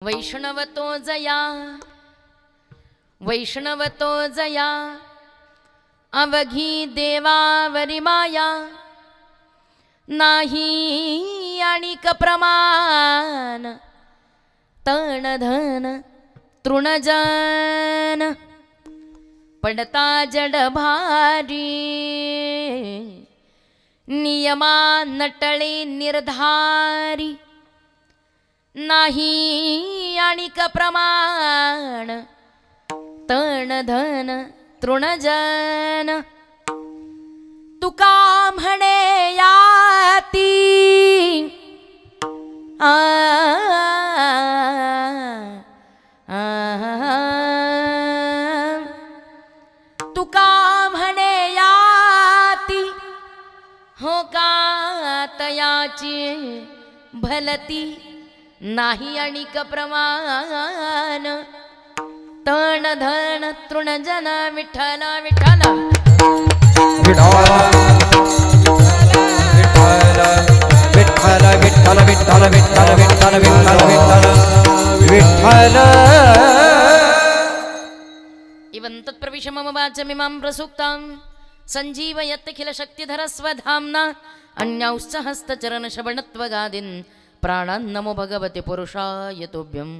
वैष्णवतो जया अवघी देवावरी माया नाही आणिक प्रमाण तण धन तृणजन पडता जड भारी नियमा नटळे निर्धारी नाही आणिक प्रमाण तण धन तृणजन तुका म्हणे याती तुका म्हणे याती हो का तयाची भलती नाही आणिक प्रमाण तण धन तृणजन विठ्ठल विठ्ठल विठ्ठल विठ्ठल विठ्ठल विठ्ठल विठ्ठल विठ्ठल विठ्ठल इवं तत्प्रविश मम वाचमिमां प्रसुप्तां सञ्जीवयत्यखिल शक्तिधर स्वधाम्ना अन्यांश्च हस्तचरण श्रवणत्वगादीन् प्राणान् नमो भगवते पुरुषाय तुभ्यं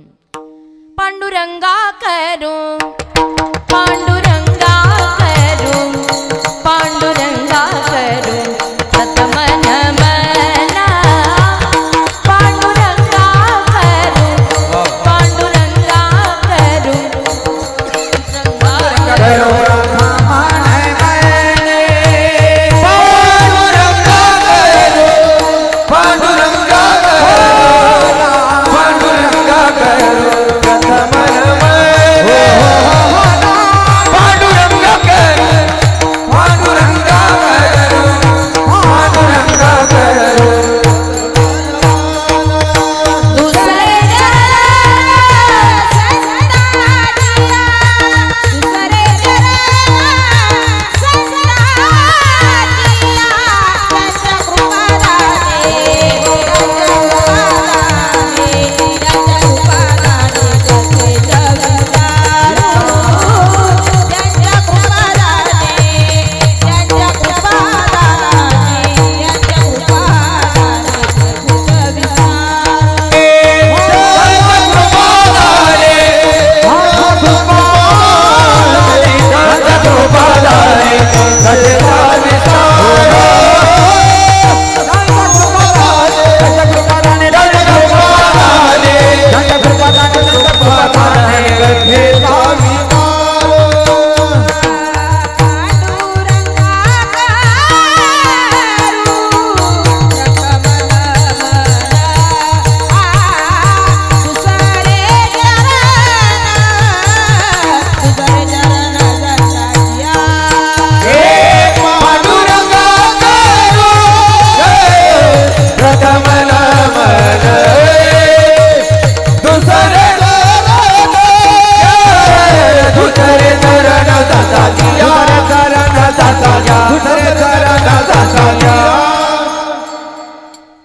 पांडुरंगा करू पांडुरंगा करू पांडुरंगा करू सतमन मना पांडुरंगा करू पांडुरंगा करू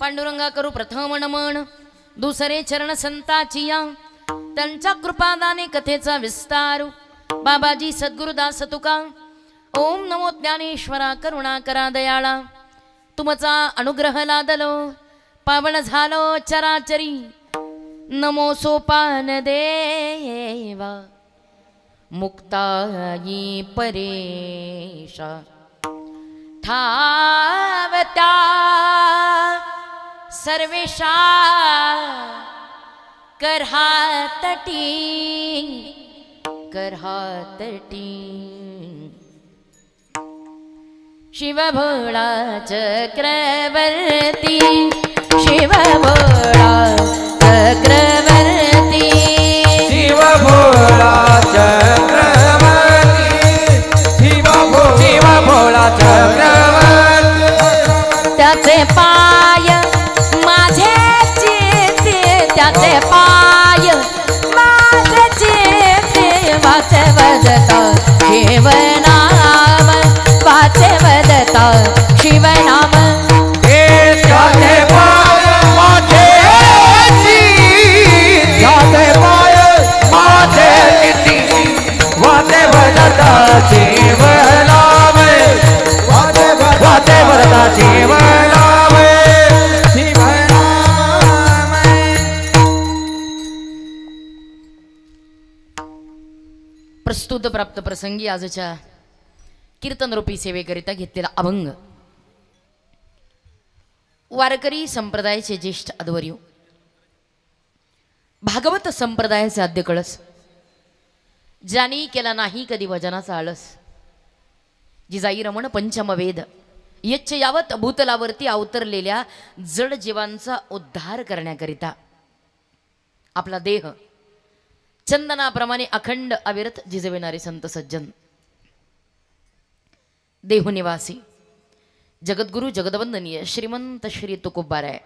पांडुरंगा करू प्रथम नमन दुसरे चरण संताचिया त्यांच्या कृपादाने कथेचा विस्तार बाबाजी सद्गुरुदास तुका ओम नमो ज्ञानेश्वरा करुणाकरा दयाळा तुमचा अनुग्रह लादलो पावन झालो चराचरी नमो सोपान देवा मुक्ताई परेशा ठावत्या सर्वेशा करहातटी शिव भोळा चक्रवर्ती शिव भोळा चक्रवर्ती शिव भोळा चक्रवर्ती शिव भोळा चक्रवर्ती त्याचे पाय माझे चिते त्याचे पाय माझे चिते वाचे वदता शिवनाम वाचे वदता शिवनाम त्याचे पाय माझे चिते शिवनाम शिवनाम प्रस्तुत प्राप्त प्रसंगी आजच्या कीर्तनरूपी सेवेकरिता घेतलेला अभंग वारकरी संप्रदायाचे ज्येष्ठ अध्वर्यू भागवत संप्रदायाचे आद्य कळस ज्यांनी केला नाही कधी भजनाचा आळस जिजाई रमण पंचमवेद यच्च यावत भूतलावरती अवतरलेल्या जड जीवांचा उद्धार करण्याकरिता आपला देह चंदनाप्रमाणे अखंड अविरत जिजविणारे संत सज्जन देहुनिवासी जगद्गुरु जगदवंदनीय श्रीमंत श्री तुकोबाराय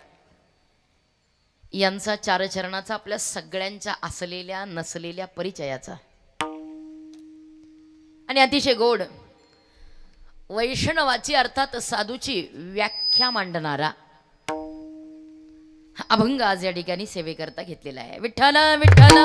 यांचा चारचरणाचा आपल्या सगळ्यांच्या असलेल्या नसलेल्या परिचयाचा आणि अतिशय गोड वैष्णवाची अर्थात साधूची व्याख्या मांडणारा अभंग आज या ठिकाणी सेवेकरता घेतलेला आहे. विठ्ठल विठ्ठल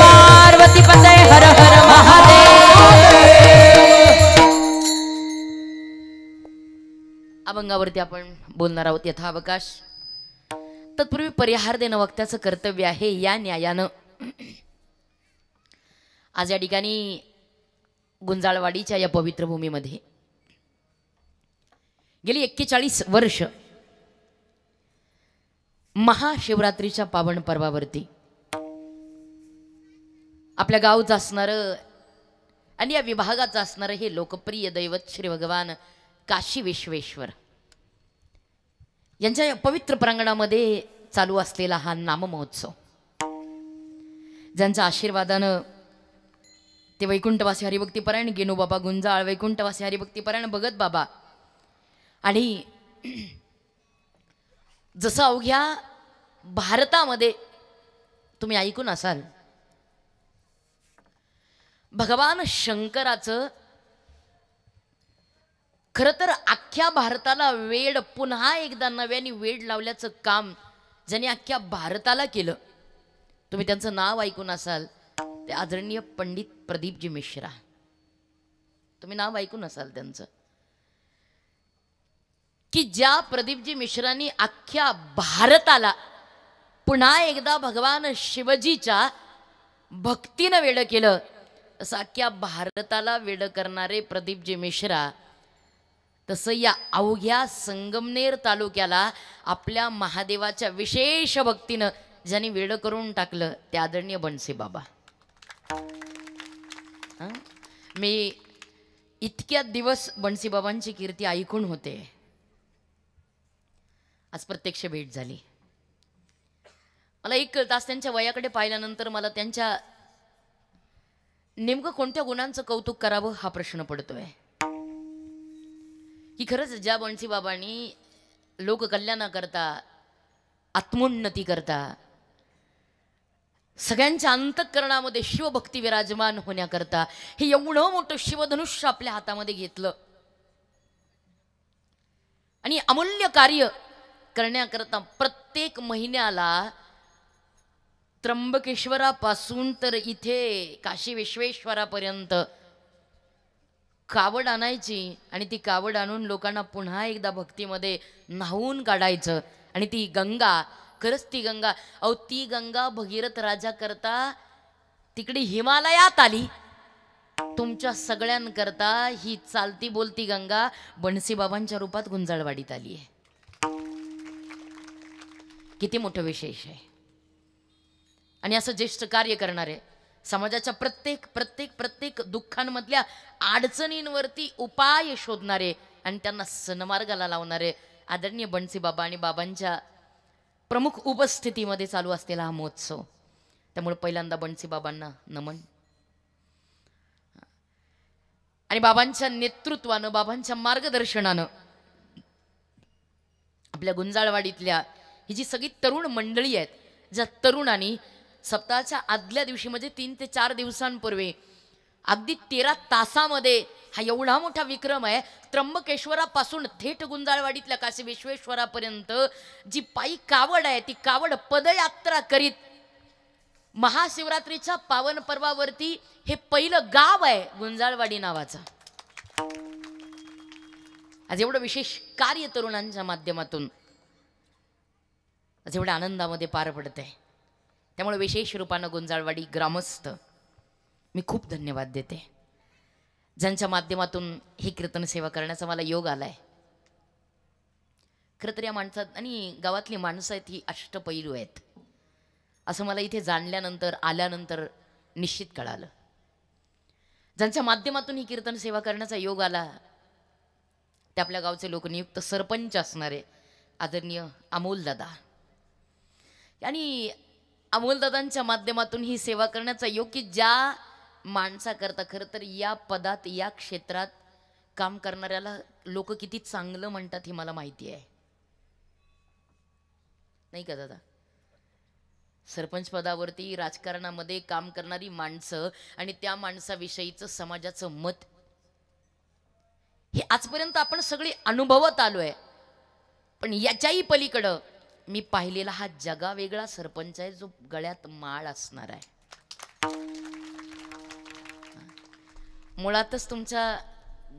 पार्वती पते हर हर महादेव. अभंगावरती आपण बोलणार आहोत यथावकाश. तत्पूर्वी परिहार देणं वक्त्याचं कर्तव्य आहे. या न्यायानं आज या ठिकाणी गुंजाळवाडीच्या या पवित्र भूमीमध्ये गेली 41 वर्ष महाशिवरात्रीच्या पावन पर्वावरती आपल्या गावचं असणारं आणि या विभागाचं असणारं हे लोकप्रिय दैवत श्री भगवान काशी विश्वेश्वर यांच्या या पवित्र प्रांगणामध्ये चालू असलेला हा नाम महोत्सव ज्यांच्या आशीर्वादानं ते वैकुंठवासी हरिभक्तीपरायण गेनू बाबा गुंजाळ वैकुंठवासी हरिभक्तीपरायण भगत बाबा आणि जसं अवघ्या भारतामध्ये तुम्ही ऐकून असाल भगवान शंकराचं खरं तर अख्ख्या भारताला वेड पुन्हा एकदा नव्याने वेड लावल्याचं काम ज्यांनी अख्ख्या भारताला केलं तुम्ही त्यांचं नाव ऐकून असाल ते आदरणीय पंडित प्रदीपजी मिश्रा. तुम्ही नाव ऐकून असाल त्यांचं की ज्या प्रदीपजी मिश्रांनी अख्ख्या भारताला पुन्हा एकदा भगवान शिवजीच्या भक्तीनं वेड केलं तसं अख्ख्या भारताला वेड करणारे प्रदीपजी मिश्रा तसं या अवघ्या संगमनेर तालुक्याला आपल्या महादेवाच्या विशेष भक्तीनं ज्यांनी वेड करून टाकलं ते आदरणीय बनसे बाबा. मी इतक्या दिवस बनसी बाबांची कीर्ती ऐकून होते. आज प्रत्यक्ष भेट झाली. मला एक तास त्यांच्या वयाकडे पाहिल्यानंतर मला त्यांच्या नेमकं कोणत्या गुणांचं कौतुक करावं हा प्रश्न पडतोय की खरंच ज्या बनसी बाबांनी लोककल्याणाकरता आत्मोन्नती करता सगळ्यांच्या अंतःकरणामध्ये शिवभक्ती विराजमान होण्याकरता हे एवढं मोठं शिवधनुष्य आपल्या हातामध्ये घेतलं आणि अमूल्य कार्य करण्याकरता प्रत्येक महिन्याला त्र्यंबकेश्वरापासून तर इथे काशी विश्वेश्वरापर्यंत कावड आणायची आणि ती कावड आणून लोकांना पुन्हा एकदा भक्तीमध्ये न्हावून काढायचं आणि ती गंगा खरंच ती गंगा अहो ती गंगा भगीरथ राजा करता तिकडे हिमालयात आली. तुमच्या सगळ्यांकरता ही चालती बोलती गंगा बनसी बाबांच्या रूपात गुंजाळवाडीत आली आहे. किती मोठं विशेष आहे. आणि असं ज्येष्ठ कार्य करणारे समाजाच्या प्रत्येक प्रत्येक प्रत्येक दुःखांमधल्या अडचणींवरती उपाय शोधणारे आणि त्यांना सन्मार्गाला लावणारे आदरणीय बनसी बाबा आणि बाबांच्या प्रमुख उपस्थितीमध्ये चालू असलेला हा महोत्सव. त्यामुळे पहिल्यांदा बनसी बाबांना नमन. आणि बाबांच्या नेतृत्वानं बाबांच्या मार्गदर्शनानं आपल्या गुंजाळवाडीतल्या ही जी सगळी तरुण मंडळी आहेत ज्या तरुणांनी सप्ताहाच्या आदल्या दिवशी म्हणजे 3 ते 4 दिवसांपूर्वी अगदी 13 तासामध्ये हा एवढा मोठा विक्रम आहे. त्र्यंबकेश्वरापासून थेट गुंजाळवाडीतल्या काशी विश्वेश्वरापर्यंत जी पायी कावड आहे ती कावड पदयात्रा करीत महाशिवरात्रीच्या पावन पर्वावरती हे पहिलं गाव आहे गुंजाळवाडी नावाचं. आज एवढं विशेष कार्य तरुणांच्या माध्यमातून आज एवढ्या आनंदामध्ये पार पडतंय. त्यामुळे विशेष रूपानं गुंजाळवाडी ग्रामस्थ मी खूप धन्यवाद देते, ज्यांच्या माध्यमातून ही कीर्तन सेवा करण्याचा मला योग आलाय. खरं तर या माणसात आणि गावातली माणसं आहेत ही अष्टपैलू आहेत असं मला इथे जाणल्यानंतर आल्यानंतर निश्चित कळालं. ज्यांच्या माध्यमातून ही कीर्तन सेवा करण्याचा योग आला ते आपल्या गावचे लोकनियुक्त सरपंच असणारे आदरणीय अमोलदादा. आणि अमोलदादांच्या माध्यमातून ही सेवा करण्याचा योग की ज्या माणसाकरता खरं तर या पदात या क्षेत्रात काम करणाऱ्याला लोक किती चांगलं म्हणतात हे मला माहिती आहे, नाही का दादा? सरपंच पदावरती राजकारणामध्ये काम करणारी माणसं आणि त्या माणसाविषयीचं समाजाचं मत हे आजपर्यंत आपण सगळे अनुभवत आलोय. पण याच्याही पलीकडं मी पाहिलेला हा जगावेगळा सरपंच आहे जो गळ्यात माळ असणार आहे. मुळातच तुमच्या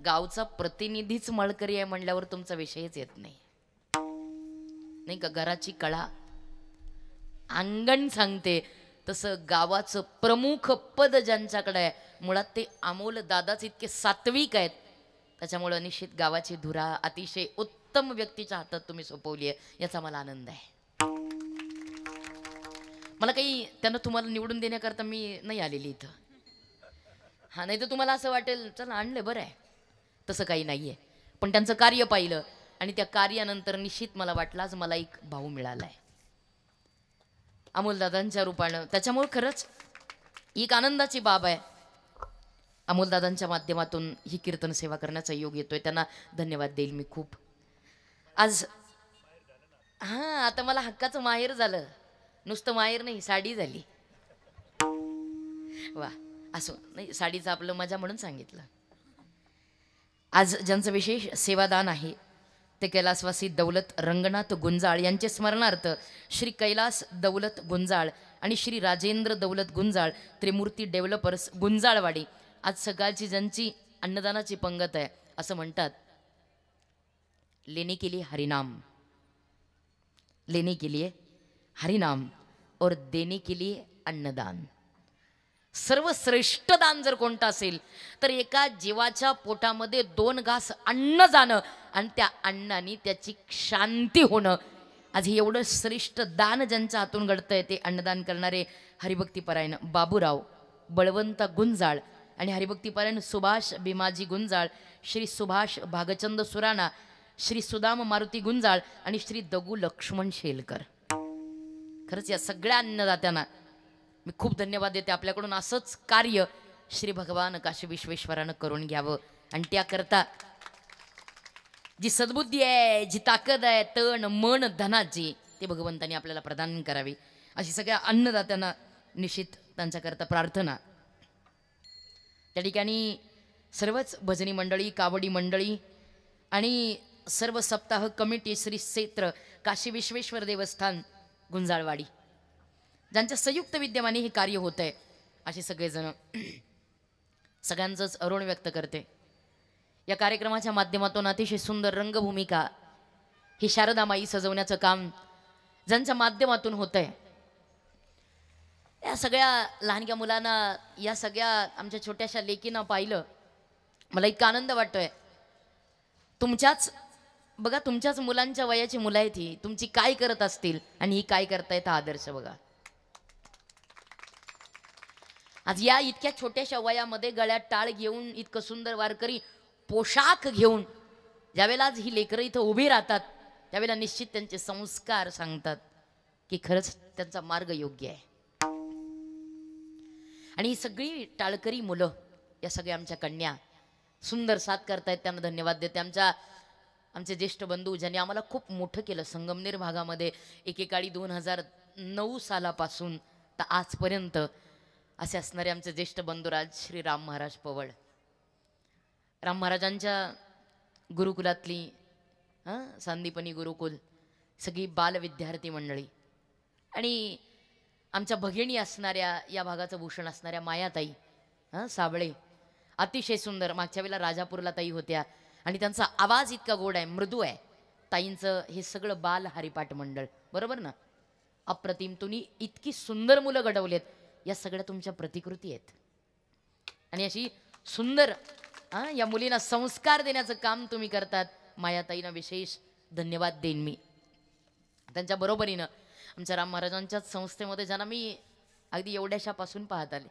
गावचा प्रतिनिधीच मळकरी आहे म्हणल्यावर तुमचा विषयच येत नाही, नाही का? घराची कळा अंगण सांगते तसं गावाचं प्रमुख पद ज्यांच्याकडे आहे मुळात ते अमोल दादाच इतके सात्विक आहेत. त्याच्यामुळे निश्चित गावाची धुरा अतिशय उत्तम व्यक्तीच्या हातात तुम्ही सोपवली आहे याचा मला आनंद आहे. मला काही त्यांना तुम्हाला निवडून देण्याकरता मी नाही आलेली इथं. हा, नाही तर तुम्हाला असं वाटेल चला आणले बरं आहे, तसं काही नाही आहे. पण त्यांचं कार्य पाहिलं आणि त्या कार्यानंतर निश्चित मला वाटलं आज मला एक भाऊ मिळाला आहे अमोलदादांच्या रूपानं. त्याच्यामुळे खरंच एक आनंदाची बाब आहे. अमोलदादांच्या माध्यमातून ही कीर्तन सेवा करण्याचा योग येतोय, त्यांना धन्यवाद देईल मी खूप. आज हां, आता मला हक्काचं माहेर झालं, नुसतं माहेर नाही साडी झाली. वा, असो नाही, साडीचं आपलं मजा म्हणून सांगितलं. आज ज्यांचं विशेष सेवादान आहे ते कैलासवासी दौलत रंगनाथ गुंजाळ यांचे स्मरणार्थ श्री कैलास दौलत गुंजाळ आणि श्री राजेंद्र दौलत गुंजाळ त्रिमूर्ती डेव्हलपर्स गुंजाळवाडी आज सकाळची ज्यांची अन्नदानाची पंगत आहे. असं म्हणतात, लेने के लिए हरिनाम, लेने के लिए हरिनाम और देने के लिए अन्नदान. सर्वश्रेष्ठ दान जर कोणतं असेल तर एका जीवाच्या पोटामध्ये 2 घास अन्न जाणं आणि त्या अन्नाने त्याची शांती होणं. आज हे एवढं श्रेष्ठ दान ज्यांच्या हातून घडतंय ते अन्नदान करणारे हरिभक्तीपरायण बाबूराव बळवंत गुंजाळ आणि हरिभक्तीपरायण सुभाष भीमाजी गुंजाळ, श्री सुभाष भागचंद सुराणा, श्री सुदाम मारुती गुंजाळ आणि श्री दगू लक्ष्मण शेलकर. खरंच या सगळ्या अन्नदात्यांना मी खूप धन्यवाद देते. आपल्याकडून असंच कार्य श्री भगवान काशी विश्वेश्वरानं करून घ्यावं आणि त्याकरता जी सद्बुद्धी आहे, जी ताकद आहे, तण मन धनाची ते भगवंतांनी आपल्याला प्रदान करावी अशी सगळ्या अन्नदात्यांना निश्चित त्यांच्याकरता प्रार्थना. त्या ठिकाणी सर्वच भजनी मंडळी, कावडी मंडळी आणि सर्व सप्ताह कमिटी श्री क्षेत्र काशी विश्वेश्वर देवस्थान गुंजाळवाडी ज्यांच्या संयुक्त विद्यमाने हे कार्य होत आहे असे सगळेजण सगळ्यांचंच अरुण व्यक्त करते. या कार्यक्रमाच्या माध्यमातून अतिशय सुंदर रंगभूमिका ही शारदामाई सजवण्याचं काम ज्यांच्या माध्यमातून होत आहे. या सगळ्या लहानग्या मुलांना, या सगळ्या आमच्या छोट्याशा लेकींना पाहिलं मला इतका आनंद वाटतोय. तुमच्याच मुलांच्या वयाची मुलं आहेत ही, तुमची काय करत असतील आणि ही काय करतायत हा आदर्श बघा. आज या इतक्या छोट्याशा वयामध्ये गळ्यात टाळ घेऊन इतकं सुंदर वारकरी पोशाख घेऊन ज्यावेळेला आज ही लेकरं इथं उभी राहतात त्यावेळेला निश्चित त्यांचे संस्कार सांगतात की खरंच त्यांचा मार्ग योग्य आहे. आणि ही सगळी टाळकरी मुलं, या सगळ्या आमच्या कन्या सुंदर साथ करतायत, त्यांना धन्यवाद देते. आमचे ज्येष्ठ बंधू ज्यांनी आम्हाला खूप मोठं केलं संगमनेर भागामध्ये एकेकाळी 2009 सालापासून तर आजपर्यंत असे असणारे आमचे ज्येष्ठ बंधुराज श्री राम महाराज पवळ राम महाराजांच्या गुरुकुलातली सांदीपनी गुरुकुल सगळी बाल विद्यार्थी मंडळी आणि आमच्या भगिनी असणाऱ्या या भागाचं भूषण असणाऱ्या मायाताई साबळे अतिशय सुंदर. मागच्या वेळेला राजापूरला ताई होत्या आणि त्यांचा आवाज इतका गोड आहे, मृदू आहे. ताईंचं हे सगळं बाल हरिपाठ मंडळ, बरोबर ना? अप्रतिम. तुम्ही इतकी सुंदर मुलं घडवलेत, या सगळ्या तुमच्या प्रतिकृती आहेत. आणि अशी सुंदर या मुलींना संस्कार देण्याचं काम तुम्ही करतात. मायाताईंना विशेष धन्यवाद देईन मी. त्यांच्या बरोबरीनं आमच्या राम महाराजांच्याच संस्थेमध्ये ज्यांना मी अगदी एवढ्याशापासून पाहत आले,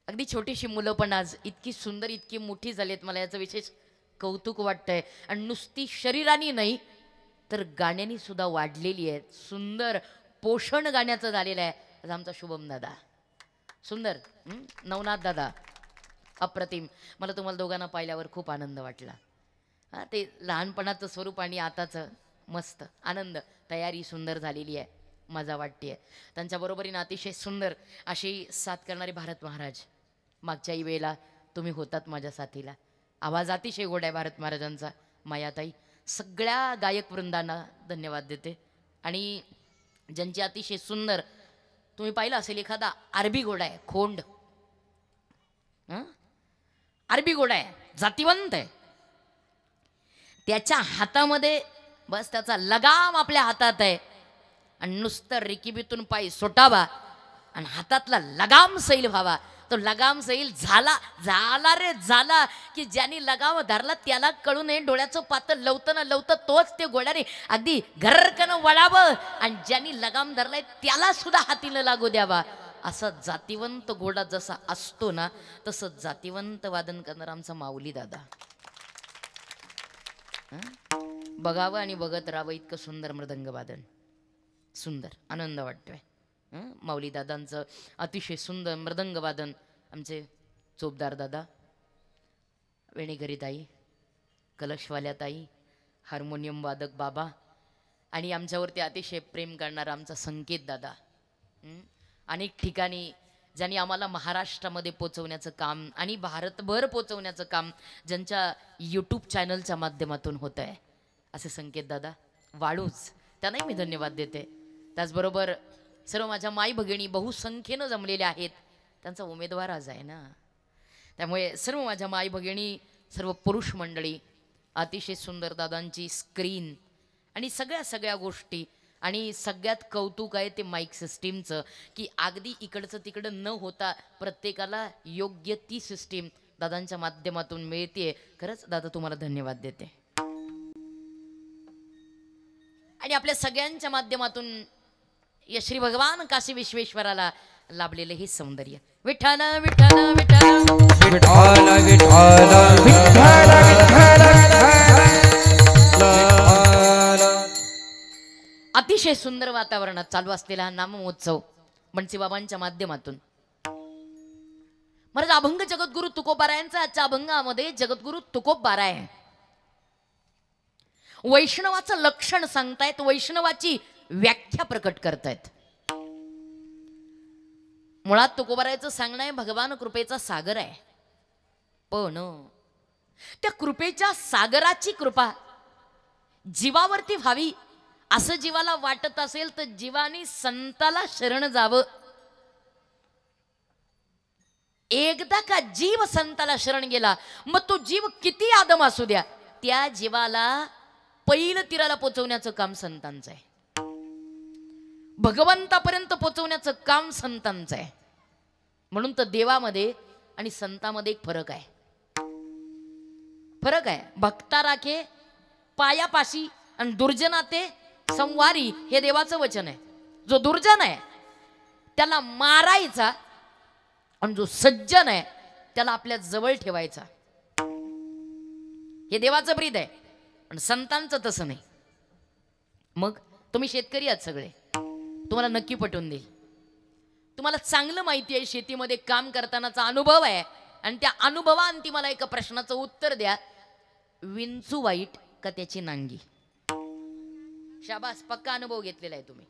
अगदी छोटीशी मुलं पण आज इतकी सुंदर इतकी मोठी झालीत, मला याचं विशेष कौतुक वाटतंय. आणि नुसती शरीराने नाही तर गाण्यानी सुद्धा वाढलेली आहेत. सुंदर पोषण गाण्याचं झालेलं आहे. आज आमचा शुभम दादा सुंदर, नवनाथ दादा अप्रतिम. मला तुम्हाला दोघांना पाहिल्यावर खूप आनंद वाटला. ते लहानपणाचं स्वरूप आणि आताचं मस्त आनंद. तयारी सुंदर झालेली आहे, मजा वाटते. त्यांच्याबरोबरीनं अतिशय सुंदर अशी साथ करणारे भारत महाराज. मागच्याही वेळेला तुम्ही होतात माझ्या साथीला. आवाज अतिशय गोड आहे भारत महाराजांचा. मायाताई, सगळ्या गायक वृंदांना धन्यवाद देते. आणि ज्यांची अतिशय सुंदर, तुम्ही पाहिलं असेल एखादा अरबी घोडा आहे, खोंड अरबी घोडा आहे, जातिवंत आहे, त्याच्या हातामध्ये बस त्याचा लगाम आपल्या हातात आहे आणि नुसतं रिकिबीतून पाय सोटावा आणि हातातला लगाम सैल व्हावा. तो लगाम सैल झाला रे झाला की ज्यांनी लगाम धरला त्याला कळू नये. डोळ्याचं पातळ लवतं तोच ते घोड्याने अगदी घरकन वळावं आणि ज्यांनी लगाम धरलाय त्याला सुद्धा हातीला लागू द्यावा. असा जातिवंत घोडा जसा असतो ना, तसं जातिवंत वादन करणारा आमचा माऊली दादा. बघावं आणि बघत राहावं इतकं सुंदर मृदंग वादन. सुंदर आनंद वाटतोय. माऊली दादांचं अतिशय सुंदर मृदंग वादन. आमचे चोपदार दादा, वेणीकरी ताई, कलशवाल्या ताई, हार्मोनियम वादक बाबा आणि आमच्यावरती अतिशय प्रेम करणारा आमचा संकेत दादा. अनेक ठिकाणी ज्यांनी आम्हाला महाराष्ट्रामध्ये पोचवण्याचं काम आणि भारतभर पोचवण्याचं काम ज्यांच्या यूट्यूब चॅनलच्या माध्यमातून होत आहे, असे संकेत दादा वाळूज, त्यांनाही मी धन्यवाद देते. त्याचबरोबर सर्व माझ्या माई भगिनी बहुसंख्येनं जमलेल्या आहेत. त्यांचा उमेदवार आज आहे ना, त्यामुळे सर्व माझ्या माई भगिनी, सर्व पुरुष मंडळी, अतिशय सुंदर दादांची स्क्रीन आणि सगळ्या गोष्टी. आणि सगळ्यात कौतुक आहे ते माईक सिस्टीमचं, की अगदी इकडचं तिकडं न होता प्रत्येकाला योग्य ती सिस्टीम दादांच्या माध्यमातून मिळते. खरंच दादा तुम्हाला धन्यवाद देते. आणि आपल्या सगळ्यांच्या माध्यमातून या श्री भगवान काशी विश्वेश्वराला लाभलेले हे सौंदर्य. विठ्ठल विठ्ठल विठ्ठल विठ्ठल विठ्ठल अतिशय सुंदर वातावरणात चालू असलेला हा नाममहोत्सव मनसे बाबांच्या माध्यमातून. महाराज अभंग जगद्गुरु तुकोबारायांचा आजच्या अभंगामध्ये जगद्गुरु तुकोबाराय वैष्णवाचं लक्षण सांगतायत, वैष्णवाची व्याख्या प्रकट करतायत. मुळात तुकोबारायचं सांगणं आहे भगवान कृपेचा सागर आहे, पण त्या कृपेच्या सागराची कृपा जीवावरती व्हावी असं जीवाला वाटत असेल तर जीवानी संताला शरण जावं. एकदा का जीव संताला शरण गेला, मग तो जीव किती आदम असू द्या, त्या जीवाला पहिलं तीराला पोचवण्याचं काम संतांचं आहे. भगवंतापर्यंत पोचवण्याचं काम संतांचं आहे. म्हणून तर देवामध्ये आणि संतामध्ये एक फरक आहे. फरक आहे. भक्ता राखे पायापाशी आणि दुर्जना ते संवारी, हे देवाचं वचन आहे. जो दुर्जन आहे त्याला मारायचा आणि जो सज्जन आहे त्याला आपल्या जवळ ठेवायचा, हे देवाचं ब्रीद आहे. पण संतांचं तसं नाही. मग तुम्ही शेतकरी आहात सगळे, तुम्हाला नक्की पटवून देईल. तुम्हाला चांगलं माहिती आहे शेतीमध्ये काम करतानाचा अनुभव आहे, आणि त्या अनुभवांती मला एका प्रश्नाचं उत्तर द्या. विंचू वाईट का त्याची नांगी? शाबास, पक्का अनुभव घेतलेला आहे तुम्ही.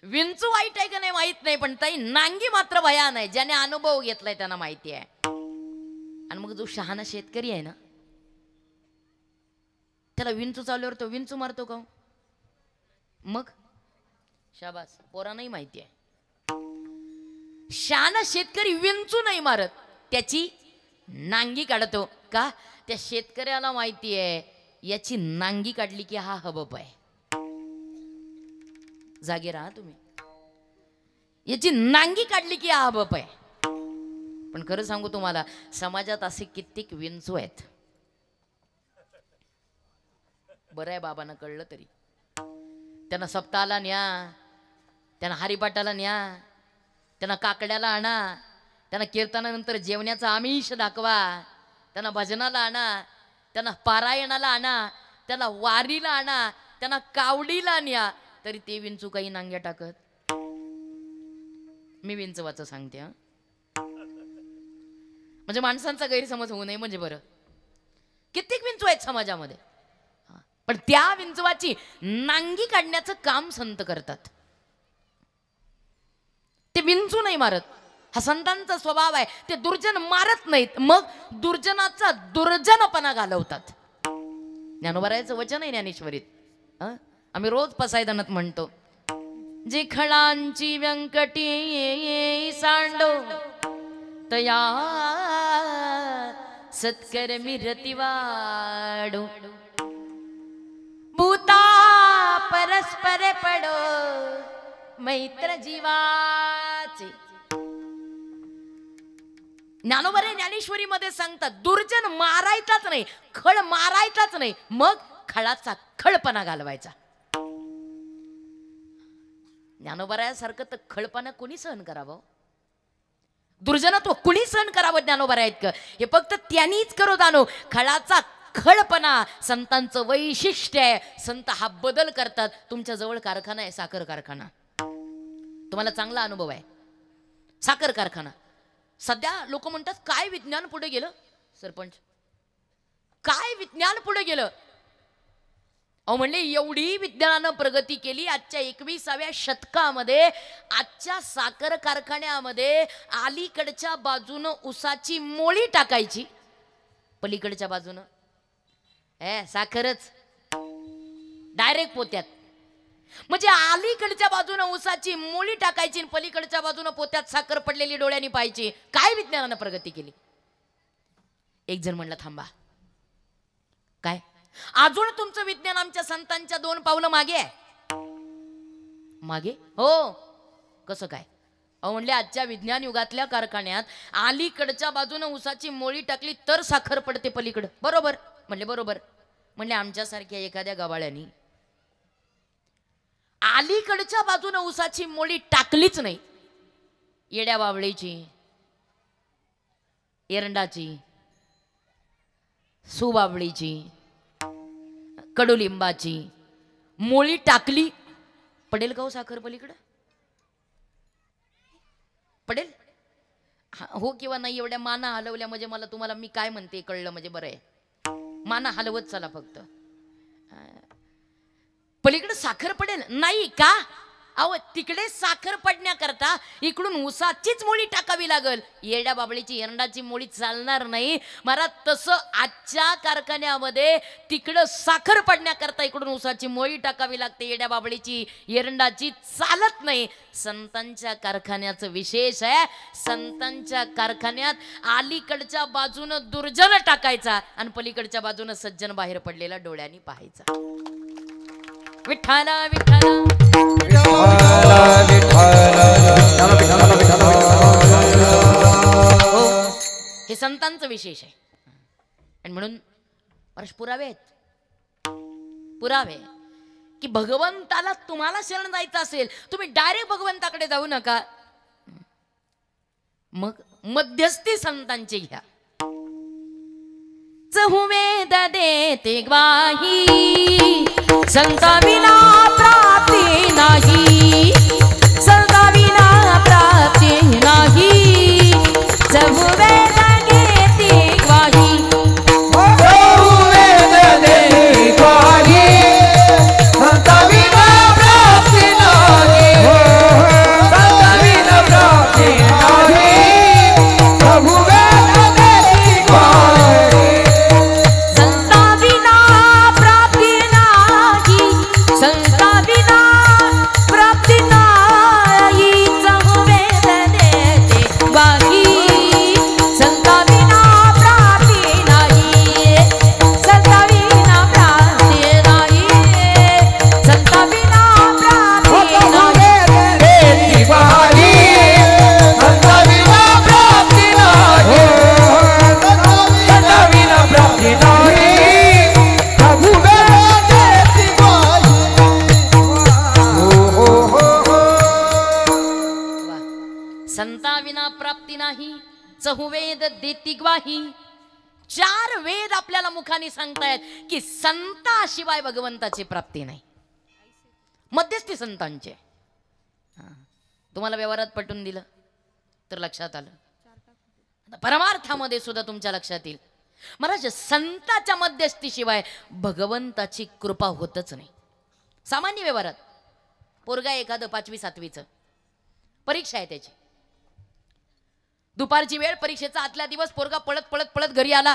विंचू वाईट आहे का नाही माहित नाही, पण ताई नांगी मात्र भयान आहे. ज्याने अनुभव घेतलाय त्यांना माहिती आहे. आणि मग जो शहाणा शेतकरी आहे ना त्याला विंचू चालल्यावर तो विंचू मारतो का? मग शाबास, पोरांनाही माहिती आहे. शहाणा शेतकरी विंचू नाही मारत, त्याची नांगी काढतो. का? त्या शेतकऱ्याला माहिती आहे याची नांगी काढली की हा हबप आहे. जागे राहा तुम्ही. याची नांगी काढली की हा हबप आहे. पण खरं सांगू तुम्हाला, समाजात असे कित्येक विंचू आहेत. बरं आहे बाबांना कळलं तरी. त्यांना सप्ताहाला न्या, त्यांना हरिपाठाला न्या, त्यांना काकड्याला आणा, त्यांना कीर्तनानंतर जेवण्याचा आमिष दाखवा, त्यांना भजनाला आणा, त्यांना पारायणाला आणा, त्यांना वारीला आणा, त्यांना कावडीला न्या, तरी ते विंचू काही नांग्या टाकत. मी विंचवाचं सांगते हा, म्हणजे माणसांचा गैरसमज होऊ नये म्हणजे बरं. कित्येक विंचू आहेत समाजामध्ये, पण त्या विंचवाची नांगी काढण्याचं काम संत करतात. ते विंचू नाही मारत, हा संतांचा स्वभाव आहे. ते दुर्जन मारत नाहीत, मग दुर्जनाचा दुर्जनपणा घालवतात. ज्ञानोबारायचं वचन आहे ज्ञानेश्वरीत. आम्ही रोज पसायदानात म्हणतो, जे खळांची व्यंकटी सांडो तया सत्कर्मी रतिवाडो, भूता परस्पर पडो मैत्र जीवाचे. ज्ञानोबा ज्ञानेश्वरी मध्ये सांगतात, दुर्जन मारायचाच नाही, खळ मारायचाच नाही, मग खळाचा खळपणा घालवायचा. ज्ञानोबरायासारखं तर खळपणा कोणी सहन करावं? दुर्जनत्व कुणी सहन करावं ज्ञानोबा इतकं? हे फक्त त्यांनीच करो जाणो. खळाचा खळपणा संतांचं वैशिष्ट्य आहे. संत हा बदल करतात. तुमच्या जवळ कारखाना आहे, साखर कारखाना, तुम्हाला चांगला अनुभव आहे. साखर कारखाना सध्या लोक म्हणतात काय विज्ञान पुढे गेलं. सरपंच, काय विज्ञान पुढे गेलं? अहो म्हणले एवढी विज्ञानानं प्रगती केली. आजच्या 21व्या शतकामध्ये आजच्या साखर कारखान्यामध्ये अलीकडच्या बाजूनं उसाची मोळी टाकायची, पलीकडच्या बाजूनं साखरच डायरेक्ट पोत्यात. म्हणजे अलीकडच्या बाजूनं उसाची मोळी टाकायची, पलीकडच्या बाजूनं पोत्यात साखर पडलेली डोळ्यांनी पाहायची. काय विज्ञानानं प्रगती केली. एक जण म्हणला थांबा, काय अजून तुमचं विज्ञान आमच्या संतांच्या 2 पावलं मागे आहे? मागे? हो. कसं काय? अहो म्हणले आजच्या विज्ञान युगातल्या कारखान्यात अलीकडच्या बाजूनं उसाची मोळी टाकली तर साखर पडते पलीकडं. बरोबर म्हणले. बरोबर म्हणले. आमच्यासारख्या एखाद्या गवाळ्यानी अलीकडच्या बाजूनं उसाची मोळी टाकलीच नाही, येड्या बावळीची, एरंडाची, सुबावळीची, कडुलिंबाची मोळी टाकली, पडेल का हो साखर पलीकडं? पडेल? हो किंवा नाही एवढ्या माना हलवल्या म्हणजे मला तुम्हाला मी काय म्हणते कळलं म्हणजे बरं आहे. माना हलवत चला फक्त. पलीकडे साखर पडेल नाही का? अहो तिकडे साखर पडण्याकरता इकडून उसाचीच मोळी टाकावी लागल. येड्या बाबळीची एरंडाची मोळी चालणार नाही. मला तसं आजच्या कारखान्यामध्ये तिकडं साखर पडण्याकरता इकडून उसाची मोळी टाकावी लागते. येड्या बाबळीची एरंडाची चालत नाही. संतांच्या कारखान्याचं विशेष आहे. संतांच्या कारखान्यात अलीकडच्या बाजूनं दुर्जन टाकायचा आणि पलीकडच्या बाजूनं सज्जन बाहेर पडलेला डोळ्यांनी पाहायचा. विठ्ठला विठ्ठला हे संतांचं विशेष आहे. आणि म्हणून पुरावे आहेत, पुरावे की भगवंताला तुम्हाला शरण जायचं असेल तुम्ही डायरेक्ट भगवंताकडे जाऊ नका, मग मध्यस्थी संतांची घ्या. चहुवेद देते ग्वाही संता विना प्राप्ती नाही, संता विना प्राप्ती नाही. चहुवेद देते ग्वाही, चहुवेद देते ग्वाही संता विना प्राप्ती नाही, संता विना प्राप्ती नाही. चहुवेद देते ग्वाही नाही. 4 वेद आपल्याला मुखाने सांगतायत की संताशिवाय भगवंताची प्राप्ती नाही. मध्यस्थी संतांचे. तुम्हाला व्यवहारात पटून दिलं तर लक्षात आलं. परमार्थामध्ये सुद्धा तुमच्या लक्षात येईल. महाराज संताच्या मध्यस्थीशिवाय भगवंताची कृपा होतच नाही. सामान्य व्यवहारात पोरगा एखादं 5वी 7वीचं परीक्षा आहे त्याची, दुपारची वेळ, परीक्षेचा आतल्या दिवस, पोरगा पळत पळत पळत घरी आला.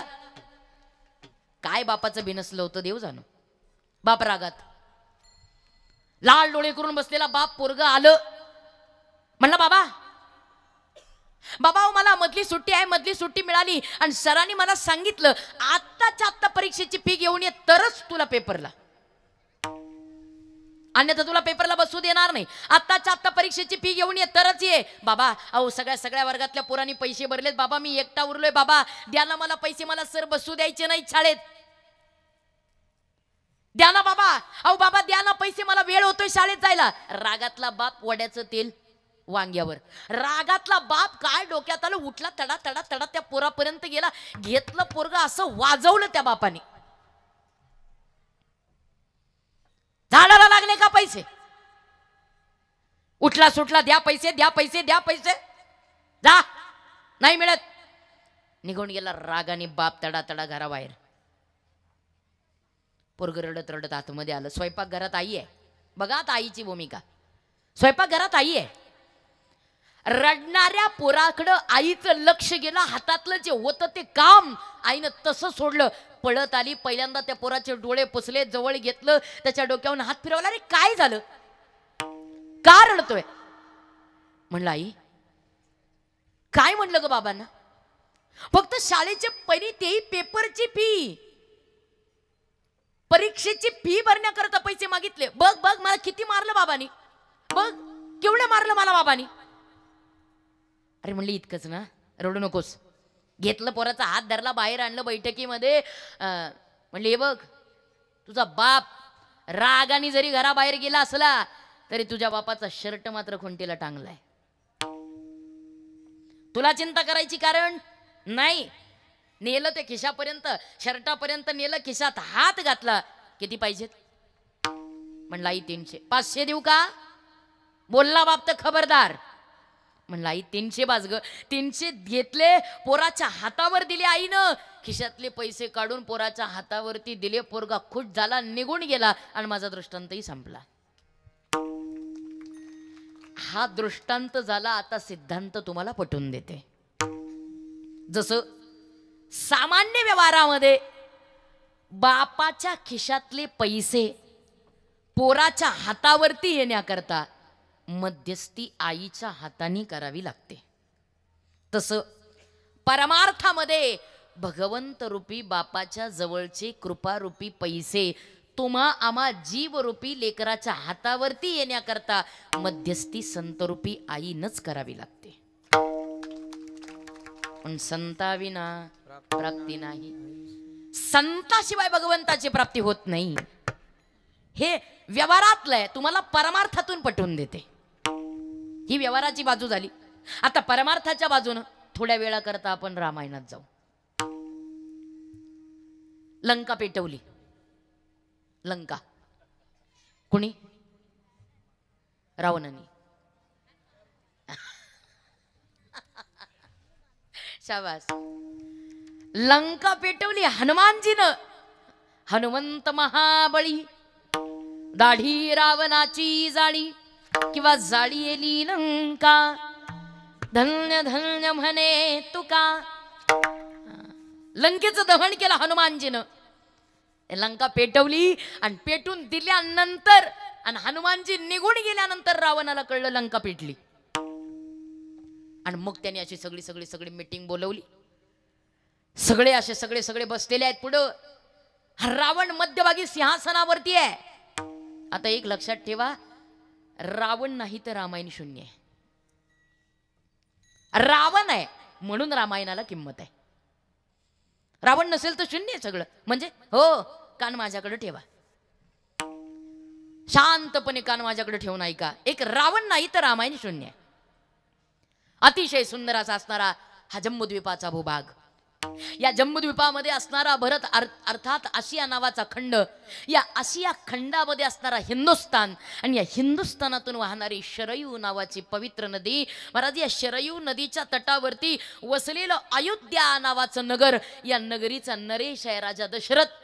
काय बापाचं बिनसलं होतं देव जाणो. बाप रागात, लाल डोळे करून बसलेला बाप. पोरगा आलं, म्हणला बाबा बाबा मला मधली सुट्टी आहे, मधली सुट्टी मिळाली आणि सरांनी मला सांगितलं आत्ताच्या आत्ता परीक्षेची फी घेऊन ये तरच तुला पेपरला, अन्यथा तुला पेपरला बसू देणार नाही. आत्ताच्या आत्ता परीक्षेची फी घेऊन ये तरच ये. बाबा अहो सगळ्या वर्गातल्या पोरांनी पैसे भरलेत बाबा, मी एकटा उरलोय बाबा, द्या ना मला पैसे, मला सर बसू द्यायचे नाही शाळेत, द्या ना बाबा. अहो बाबा द्या ना पैसे, मला वेळ होतोय शाळेत जायला. रागातला बाप वड्याचं तेल वांग्यावर. रागातला बाप काय डोक्यात आलं, उठला, तडा तडा तडा त्या पोरापर्यंत गेला, घेतलं पोरगा, असं वाजवलं त्या बापाने. झाडाला लागले का पैसे? उठला सुटला, द्या पैसे द्या पैसे द्या पैसे, जा, नाही मिळत. निघून गेला रागाने बाप तडा तडा घराबाहेर. पोरग रडत रडत आतमध्ये आलं. स्वयंपाक घरात आई आहे. बघा आता आईची भूमिका. स्वयंपाक घरात आई आहे. रडणाऱ्या पोराकडं आईचं लक्ष गेलं. हातातलं जे होतं ते काम आईनं तसं सोडलं. पळत आली, पहिल्यांदा त्या पोराचे डोळे पुसले, जवळ घेतलं, त्याच्या डोक्यावरून हात फिरवला. अरे काय झालं, का रडतोय? म्हणलं आई काय म्हणलं ग बाबांना, फक्त शाळेचे पहिली तेही पेपरची फी, परीक्षेची फी भरण्याकरता पैसे मागितले. बघ बघ मला किती मारलं बाबांनी, बघ केवढं मारलं मला बाबांनी. अरे म्हणली इतकंच ना, रडू नकोस. घेतलं पोराचा हात, धरला, बाहेर आणलं बैठकीमध्ये. म्हणले हे बघ तुझा बाप रागाने जरी घराबाहेर गेला असला तरी तुझ्या बापाचा शर्ट मात्र खुंटीला टांगलाय. तुला चिंता करायची कारण नाही. नेलं ते खिशापर्यंत, शर्टापर्यंत नेलं, खिशात हात घातला. किती पाहिजेत? म्हणला आई 300. 500 देऊ का? बोलला बाप तर खबरदार. म्हणला आई 300 बाज ग. 300 घेतले, पोराच्या हातावर दिले आईनं. खिशातले पैसे काढून पोराच्या हातावरती दिले. पोरगा खुश झाला, निघून गेला आणि माझा दृष्टांतही संपला. हा दृष्टांत झाला. आता सिद्धांत तुम्हाला पटवून देते. जसं सामान्य व्यवहारामध्ये बापाच्या खिशातले पैसे पोराच्या हातावरती येण्याकरता मध्यस्थी आईच्या हाताने करावी लागते, तसं परमार्थामध्ये भगवंत रूपी बापाच्या जवळचे कृपारूपी पैसे तुम्हा आम्हा जीवरूपी लेकराच्या हातावरती येण्याकरता मध्यस्थी संतरूपी आईनच करावी लागते. पण संताविना प्राप्ती नाही. संताशिवाय भगवंताची प्राप्ती होत नाही. हे व्यवहारातलं आहे, तुम्हाला परमार्थातून पटवून देते. ही व्यवहाराची बाजू झाली. आता परमार्थाच्या बाजूनं थोड्या वेळा करता आपण रामायणात जाऊ. लंका पेटवली. लंका कुणी? रावणाने. शाबास. लंका पेटवली हनुमानजीनं. हनुमंत महाबळी, दाढी रावणाची जाळी, किंवा जाळी येली लंका, धन्य धन्य म्हणे तुका. लंकेचं दहन केलं हनुमानजीनं. लंका पेटवली आणि पेटून दिल्यानंतर आणि हनुमानजी निघून गेल्यानंतर रावणाला कळलं लंका पेटली. आणि मग त्याने अशी सगळी मीटिंग बोलवली. सगळे असे सगळे बसलेले आहेत पुढं. रावण मध्यभागी सिंहासनावरती आहे. आता एक लक्षात ठेवा, रावण नाही तर रामायण शून्य आहे. रावण आहे म्हणून रामायणाला किंमत आहे. रावण नसेल तर शून्य आहे सगळं. म्हणजे हो, कान माझ्याकडे ठेवा, शांतपणे कान माझ्याकडे ठेवून ऐका. एक रावण नाही तर रामायण शून्य आहे. अतिशय सुंदर असा असणारा हा जम्बूद्वीपाचा भूभाग, या जम्बूद्वीपामध्ये असणारा भरत अर्थात आशिया नावाचा खंड, या आशिया खंडामध्ये असणारा हिंदुस्थान आणि या हिंदुस्थानातून वाहणारी शरयू नावाची पवित्र नदी, महाराज या शरयू नदीच्या तटावरती वसलेलं अयोध्या नावाचं नगर, या नगरीचा नरेश आहे राजा दशरथ.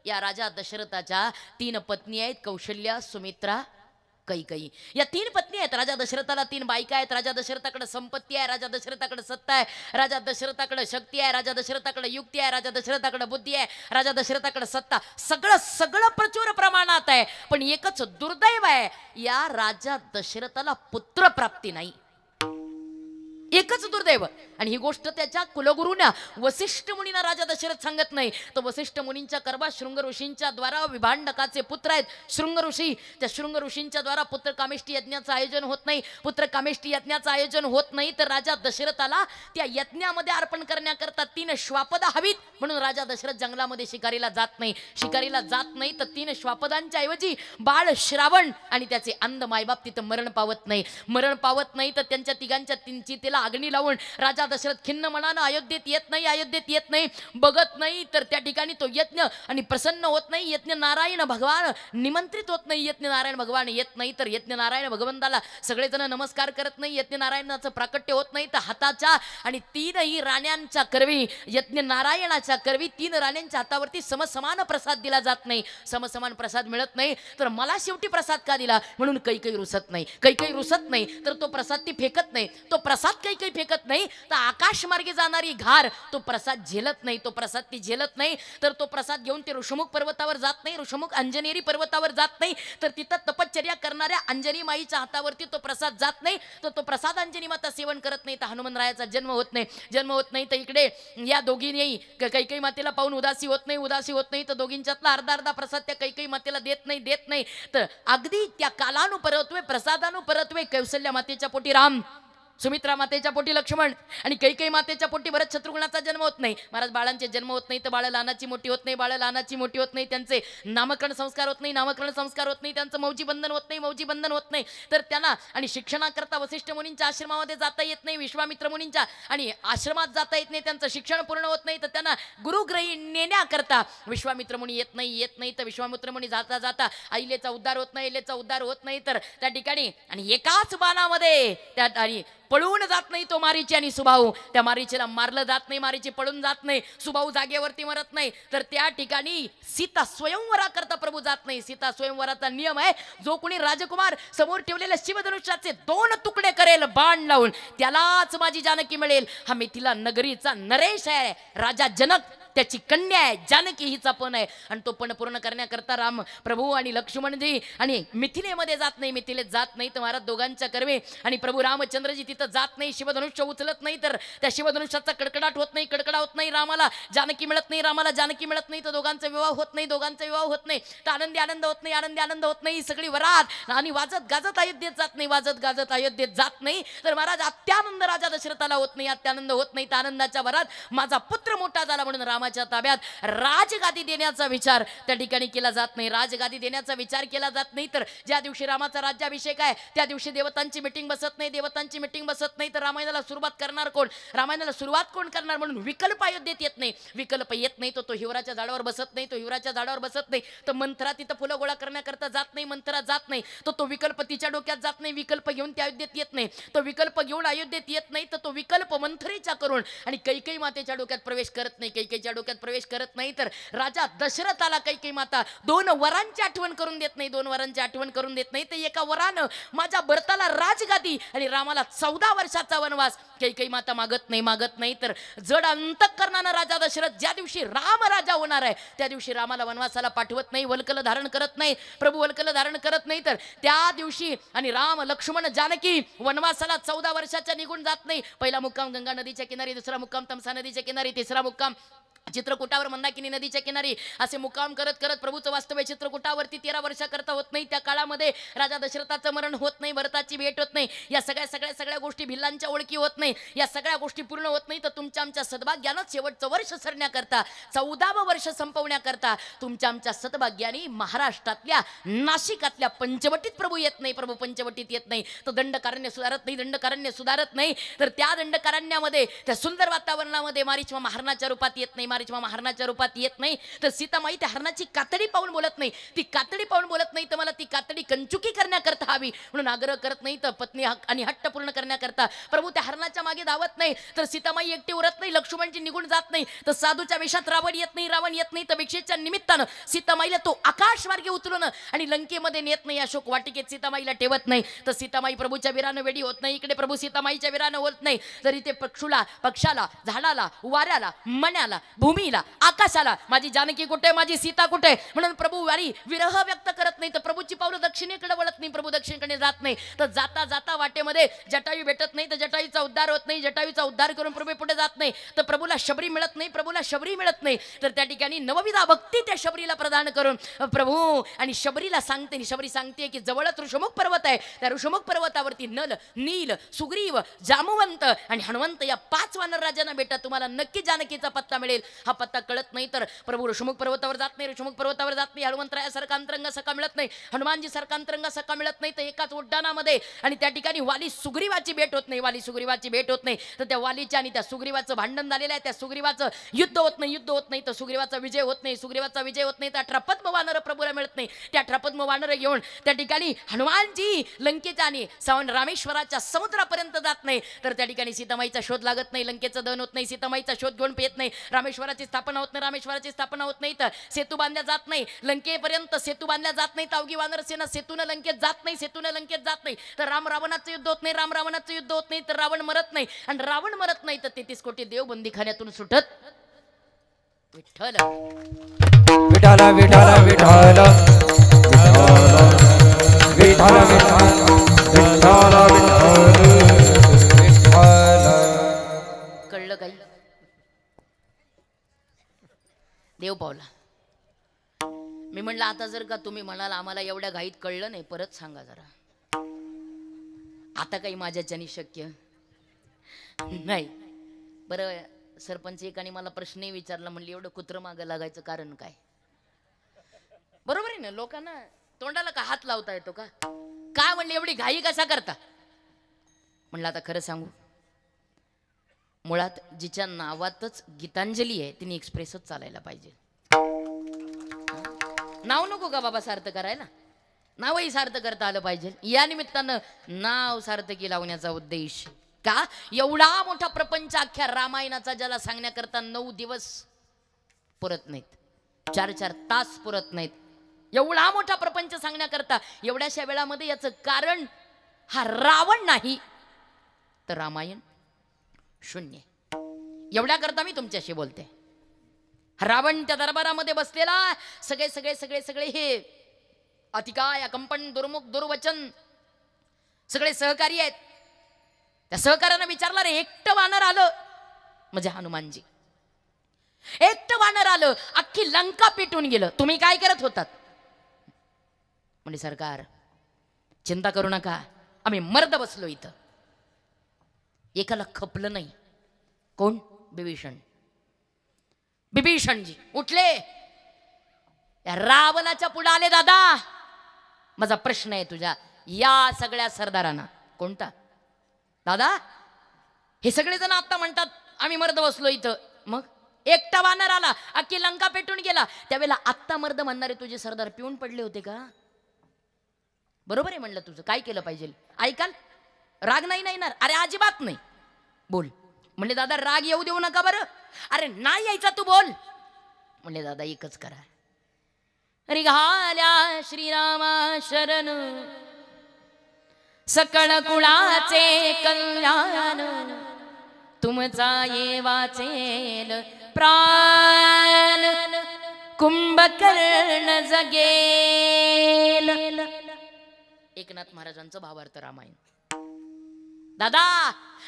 या राजा दशरथाच्या 3 पत्नी आहेत, कौशल्या, सुमित्रा, कैकेयी. या 3 पत्नी आहेत. राजा दशरथाला 3 बायका आहेत. राजा दशरथाकडे संपत्ती आहे, राजा दशरथाकडे सत्ता आहे, राजा दशरथाकडे शक्ती आहे, राजा दशरथाकडे युक्ती आहे, राजा दशरथाकडे बुद्धी आहे, राजा दशरथाकडे सत्ता, सगळं सगळं प्रचुर प्रमाणात आहे. पण एकच दुर्दैव आहे, या राजा दशरथाला पुत्रप्राप्ती नाही. एकच दुर्दैव. आणि ही गोष्ट त्याच्या कुलगुरूंना वसिष्ठ मुनींना राजा दशरथ सांगत नाही. तर वसिष्ठ मुनींच्या गर्भात शृंग ऋषींच्या द्वारा विभांडकाचे पुत्र आहेत शृंग ऋषी. त्या शृंग ऋषींच्या द्वारा पुत्र कामेष्टी यज्ञाचं आयोजन होत नाही. पुत्र कामेष्टी यज्ञाचं आयोजन होत नाही. तर राजा दशरथाला त्या यज्ञामध्ये अर्पण करण्याकरता 3 श्वापदा हवीत, म्हणून राजा दशरथ जंगलामध्ये शिकारीला जात नाही. शिकारीला जात नाही तर 3 श्वापदांच्या ऐवजी बाळ श्रावण आणि त्याचे अंध मायबाप तिथं मरण पावत नाही. मरण पावत नाही तर त्यांच्या तिघांच्या चितेला अग्नी लावून राजा दशरथ खिन्न मनानं अयोध्येत येत नाही. अयोध्येत येत नाही, बघत नाही तर त्या ठिकाणी तो यज्ञ आणि प्रसन्न होत नाही. यज्ञ नारायण भगवान निमंत्रित होत नाही. यज्ञ नारायण भगवान येत नाही तर यज्ञ नारायण भगवंताला सगळेजण नमस्कार करत नाही. यज्ञ नारायणाचं प्राकट्य होत नाही. तर हाताच्या आणि 3ही राण्यांच्या करवी, यज्ञ नारायणाच्या करवी 3 राण्यांच्या हातावरती समसमान प्रसाद दिला जात नाही. समसमान प्रसाद मिळत नाही. तर मला शेवटी प्रसाद का दिला म्हणून कैकेयी रुसत नाही. कैकेयी रुसत नाही तर तो प्रसाद ती फेकत नाही. तो प्रसाद कैकेयी फेकत नाही तर आकाश मार्गे जाणारी घार तो प्रसाद झेलत नाही. तो प्रसाद ती झेलत नाही तर तो प्रसाद घेऊन ते ऋषमुख पर्वतावर जात नाही. ऋषमुख अंजनेरी पर्वतावर जात नाही. तर तिथं तपश्चर्या करणाऱ्या अंजनी माईच्या हातावरती तो प्रसाद जात नाही. तर तो प्रसाद अंजनी माता सेवन करत नाही. तर हनुमंतरायाचा जन्म होत नाही. जन्म होत नाही तर इकडे या दोघींनी कैकेयी मातेला पाहून उदासी होत नाही. उदासी होत नाही तर दोघींच्यातला अर्धा प्रसाद त्या कैकेयी मातेला देत नाही. तर अगदी त्या कालानुपरत्वे प्रसादानुपरत्वे कौशल्या मातेच्या पोटी राम, सुमित्रा मातेच्या पोटी लक्ष्मण आणि कैकेयी मातेच्या पोटी भरत शत्रुघ्नाचा जन्म होत नाही. महाराज बाळांचे जन्म होत नाही तर बाळ लहानाची मोठी होत नाही. बाळ लहानाची मोठी होत नाही. त्यांचे नामकरण संस्कार होत नाही. नामकरण संस्कार होत नाही. त्यांचं मौजी बंधन होत नाही. मौजी बंधन होत नाही. तर त्यांना आणि शिक्षणाकरता वसिष्ठ मुनींच्या आश्रमामध्ये जाता येत नाही. विश्वामित्र मुनींच्या आणि आश्रमात जाता येत नाही. त्यांचं शिक्षण पूर्ण होत नाही. तर त्यांना गुरुग्रही नेण्याकरता विश्वामित्र मुनी येत नाही तर विश्वामित्र मुनी जाता जाता आईलेचा उद्धार होत नाही. आईलेचा उद्धार होत नाही तर त्या ठिकाणी आणि एकाच बाणामध्ये त्या आणि पळून जात नाही तो मारीची आणि सुबाहू. त्या मारीचीला मारलं जात नाही. मारीची पळून जात नाही. सुबाहू जागेवरती मरत नाही. तर त्या ठिकाणी सीता स्वयंवराकरता प्रभू जात नाही. सीता स्वयंवराचा नियम आहे, जो कोणी राजकुमार समोर ठेवलेल्या शिवधनुष्याचे 2 तुकडे करेल बाण लावून त्यालाच माझी जानकी मिळेल. हा मिथिला नगरीचा नरेश आहे. राजा जनक त्याची कन्या आहे. जानकी हिचा पण आहे. आणि तो पण पूर्ण करण्याकरता राम प्रभू आणि लक्ष्मणजी आणि मिथिलेमध्ये जात नाही. मिथिलेत जात नाही तर महाराज दोघांच्या कर्वे आणि प्रभू रामचंद्रजी तिथं जात नाही. शिवधनुष्य उचलत नाही तर त्या शिवधनुष्याचा कडकडाट होत नाही. कडकडा होत नाही. रामाला जानकी मिळत नाही. रामाला जानकी मिळत नाही तर दोघांचा विवाह होत नाही. दोघांचा विवाह होत नाही तर आनंदी आनंद होत नाही. आनंदी आनंद होत नाही. सगळी वरात आणि वाजत गाजत अयोध्येत जात नाही. वाजत गाजत अयोध्येत जात नाही तर महाराज अत्यानंद राजा दशरथाला होत नाही. अत्यानंद होत नाही तर आनंदाच्या वरात माझा पुत्र मोठा झाला म्हणून रामाच्या ताब्यात राजगादी देण्याचा विचार त्या ठिकाणी केला जात नाही. राजगादी देण्याचा विचार केला जात नाही. तर ज्या दिवशी रामाचा राज्याभिषेक आहे त्या दिवशी देवतांची मिटिंग बसत नाही. देवतांची मिटिंग बसत नाही तर रामायणाला सुरुवात करणार कोण? रामायणाला सुरुवात कोण करणार? म्हणून विकल्प अयोध्येत येत नाही. विकल्प येत नाही तो हिवराच्या झाडावर बसत नाही. तो हिवराच्या झाडावर बसत नाही तर मंथरा तिथं फुलं गोळा करण्याकरता जात नाही. मंथरा जात नाही तर तो विकल्प तिच्या डोक्यात जात नाही. विकल्प घेऊन त्या अयोध्येत येत नाही. तो विकल्प घेऊन अयोध्येत येत नाही तर तो विकल्प मंथरेचा करून आणि कैकेयी मातेच्या डोक्यात प्रवेश करत नाही. कैकेयीच्या डोक्यात प्रवेश करत नाही तर राजा दशरथाला कैकेयी माता 2 वरांची आठवण करून देत नाही. 2 वरांची आठवण करून देत नाही तर एका वरानं माझ्या भरताला राजगादी आणि रामाला 14 वर्षाचा वनवास कैकेयी माता मागत नाही तर जड अंतःकरणानं राजा दशरथ ज्या दिवशी राम राजा होणार आहे त्या दिवशी रामाला वनवासाला पाठवत नाही. वल्कल धारण करत नाही. प्रभू वल्कल धारण करत नाही तर त्या दिवशी आणि राम लक्ष्मण जानकी वनवासाला 14 वर्षाच्या निघून जात नाही. पहिला मुक्काम गंगा नदीच्या किनारी, दुसरा मुक्काम तमसा नदीच्या किनारी, तिसरा मुक्काम चित्रकूटावर मंदाकिनी नदीच्या किनारी असे मुक्काम करत करत प्रभूचं वास्तव्य चित्रकूटावरती 13 वर्षाकरता होत नाही. त्या काळामध्ये राजा दशरथाचं मरण होत नाही, भरताची भेट होत नाही, या सगळ्या गोष्टी भिल्लांच्या ओळखी होत नाही, या सगळ्या गोष्टी पूर्ण होत नाही. तर तुमच्या आमच्या सद्भाग्यानं शेवटचं वर्ष सरण्याकरता 14वं वर्ष संपवण्याकरता तुमच्या आमच्या सद्भाग्याने महाराष्ट्रातल्या नाशिकातल्या पंचवटीत प्रभू येत नाही. प्रभू पंचवटीत येत नाही तर दंडकारण्य सुधारत नाही. तर त्या दंडकारण्यामध्ये त्या सुंदर वातावरणामध्ये मारीचमा हरणाच्या रूपात येत नाही. मारीचमा हरणाच्या रूपात येत नाही तर सीतामाई त्या हरणाची कातडी पाहून बोलत नाही. ती कातडी पाहून बोलत नाही तर मला ती कातडी कंचुकी करण्याकरता हवी म्हणून आग्रह करत नाही. तर पत्नी आणि हट्ट पूर्ण करण्याकरता प्रभू त्या हरणाच्या मागे धावत नाही. तर सीतामाई एकटी उरत नाही, लक्ष्मणजी निघून जात नाही. तर साधूच्या वेशात रावण येत नाही तर भिक्षेच्या निमित्तानं सीतामाईला तो आकाश मार्गे उचलून आणि लंकेमध्ये नेत नाही. अशोक वाटिकेत सीतामाईला ठेवत नाही. तर सीतामाई प्रभूच्या वीरानं वेडी होत नाही. इकडे प्रभू सीतामाईच्या वीरानं होत नाही. तर इथे पक्षाला, झाडाला, वाऱ्याला, मण्याला, भूमीला, आकाशाला माझी जानकी कुठे, माझी सीता कुठे म्हणून प्रभू वारी विरह व्यक्त करत नाही. तर प्रभूची पावलं दक्षिणेकडे वळत नाही, प्रभू दक्षिणेकडे जात नाही. तर जाता जाता वाटेमध्ये जटायू भेटत नाही. तर जटायूचा उद्धार होत नाही. जटायूचा उद्धार करून प्रभू पुढे जात नाही. तर प्रभूला शबरी मिळत नाही. तर त्या ठिकाणी नवविधा भक्ती त्या शबरीला प्रदान करून प्रभू आणि शबरीला सांगते, शबरी सांगते की जवळच ऋषमुख पर्वत आहे. त्या ऋषमुख पर्वतावरती नल, नील, सुग्रीव, जामवंत आणि हनुमंत या 5 वानर राजांना भेटा, तुम्हाला नक्की जानकीचा पत्ता मिळेल. हा पत्ता कळत नाही तर प्रभू ऋषमुख पर्वतावर जात नाही. हनुमंतरायासारखा अंतरंग सखा मिळत नाही, हनुमानजी सारखा अंतरंग सखा मिळत नाही. तर एकाच उड्डाणामध्ये आणि त्या ठिकाणी वाली सुग्रीवाची भेट होत नाही. तर त्या वालीच्या आणि त्या सुग्रीवाचं भांडण झालेलं आहे. त्या सुग्रीवाचं युद्ध होत नाही. तर सुग्रीवाचा विजय होत नाही. तर 18 पद्म वानर प्रभूला मिळत नाही. त्या 18 पद्म वानर घेऊन त्या ठिकाणी हनुमानजी लंकेच्या आणि रामेश्वराच्या समुद्रापर्यंत जात नाही. तर त्या ठिकाणी सीतामाईचा शोध लागत नाही, लंकेचं दहन होत नाही, सीतामाईचा शोध घेऊन पेत नाही, रामेश्वराची स्थापना होत नाही. तर सेतू बांधल्या जात नाही, लंकेपर्यंत सेतू बांधल्या जात नाही. अवघी वानर सेना सेतून लंकेत जात नाही. तर रावणाचं युद्ध होत नाही. तर रावण मरत नाही आणि रावण मरत नाही तर 33 कोटी देव बंदीखान्यातून सुटत. विठ्ठल विठाला विठाला विठाला विठाला विठाला विठाला कळलं काही? देव पावला. मी म्हणलं आता जर का तुम्ही म्हणाल आम्हाला एवढ्या घाईत कळलं नाही, परत सांगा जरा. आता काही माझ्याच्यानी शक्य नाही. बरं सरपंच एकाने मला प्रश्नही विचारला, म्हणले एवढं कुत्रं मागं लागायचं कारण काय? बरोबर आहे ना, लोकांना तोंडाला का हात लावता येतो का? काय म्हणले एवढी घाई कसा करता? म्हणलं आता खरं सांगू, मुळात जिच्या नावातच गीतांजली आहे तिने एक्सप्रेसच चालायला पाहिजे. नाव नको का बाबा सार्थ करायला? नावही सार्थ करता आलं पाहिजे. या निमित्तानं नाव सार्थकी लावण्याचा उद्देश का? एवढा मोठा प्रपंच अख्ख्या रामायणाचा ज्याला सांगण्याकरता 9 दिवस पुरत नाहीत, 4-4 तास पुरत नाहीत. एवढा मोठा प्रपंच सांगण्याकरता एवढ्याशा वेळामध्ये याचं कारण हा रावण नाही तर रामायण शून्य. एवढ्या करता मी तुमच्याशी बोलते. रावण त्या दरबारामध्ये बसलेला, सगळे हे अतिकाय, कंपन, दुर्मुख, दुर्वचन सगळे सहकारी आहेत. त्या सहकार्यानं विचारलं, रे एकटं वानर आलं म्हणजे हनुमानजी, एकटं वानर आलं अख्खी लंका पेटून गेलं, तुम्ही काय करत होतात? म्हणजे सरकार चिंता करू नका, आम्ही मर्द बसलो इथं. एकाला खपलं नाही. कोण? बिभीषणजी उठले, या रावणाच्या पुढे आले. दादा माझा प्रश्न आहे तुझ्या या सगळ्या सरदारांना. कोणता? दादा हे सगळे जण आता म्हणतात आम्ही मर्द बसलो इथं, मग एकटा वानर आला अख्खी लंका पेटून गेला, त्यावेळेला आत्ता मर्द म्हणणारे तुझे सरदार पिऊन पडले होते का? बरोबर आहे म्हणलं तुझं. काय केलं पाहिजे? ऐकाल? राग नाही येणार? अरे अजिबात नाही. बोल. म्हणले दादा राग येऊ देऊ नका बरं. अरे नाही यायचा तू बोल. म्हणले दादा एकच करा, रिघाल्या श्रीरामा शरण, सकळ कुळाचे कल्याण, तुमचा ये वाचेल प्राण, कुंभकर्ण जगेल. एकनाथ महाराजांचं भावार्थ रामायण. दादा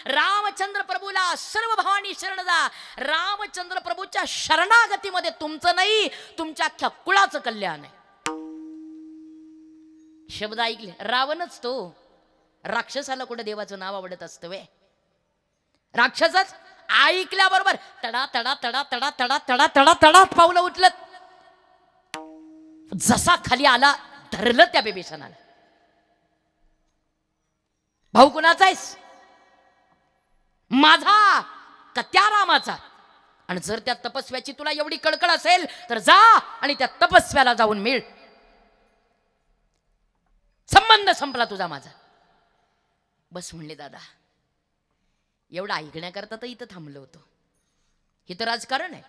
रामचंद्र प्रभूला सर्व भावानी शरण जा. रामचंद्र प्रभूच्या शरणागतीमध्ये तुमचं नाही, तुमच्या अख्ख्या कुळाचं कल्याण आहे. शब्द ऐकले. रावणच तो, राक्षसाला कुठे देवाचं नाव आवडत असतं वे. राक्षसच ऐकल्याबरोबर तडा तडा तडा तडा तडा तडा तडा तडा पावलं उचलत जसा खाली आला धरलं त्या बिभीषणाला. भाऊ कुणाचा आहेस? माझा का त्या रामाचा? आणि जर त्या तपस्व्याची तुला एवढी कळकळ असेल तर जा आणि त्या तपस्व्याला जाऊन मिळ. संबंध संपला तुझा माझा. बस म्हणले दादा. एवढं ऐकण्याकरता तर इथं थांबलो होतो. हे तर राजकारण आहे.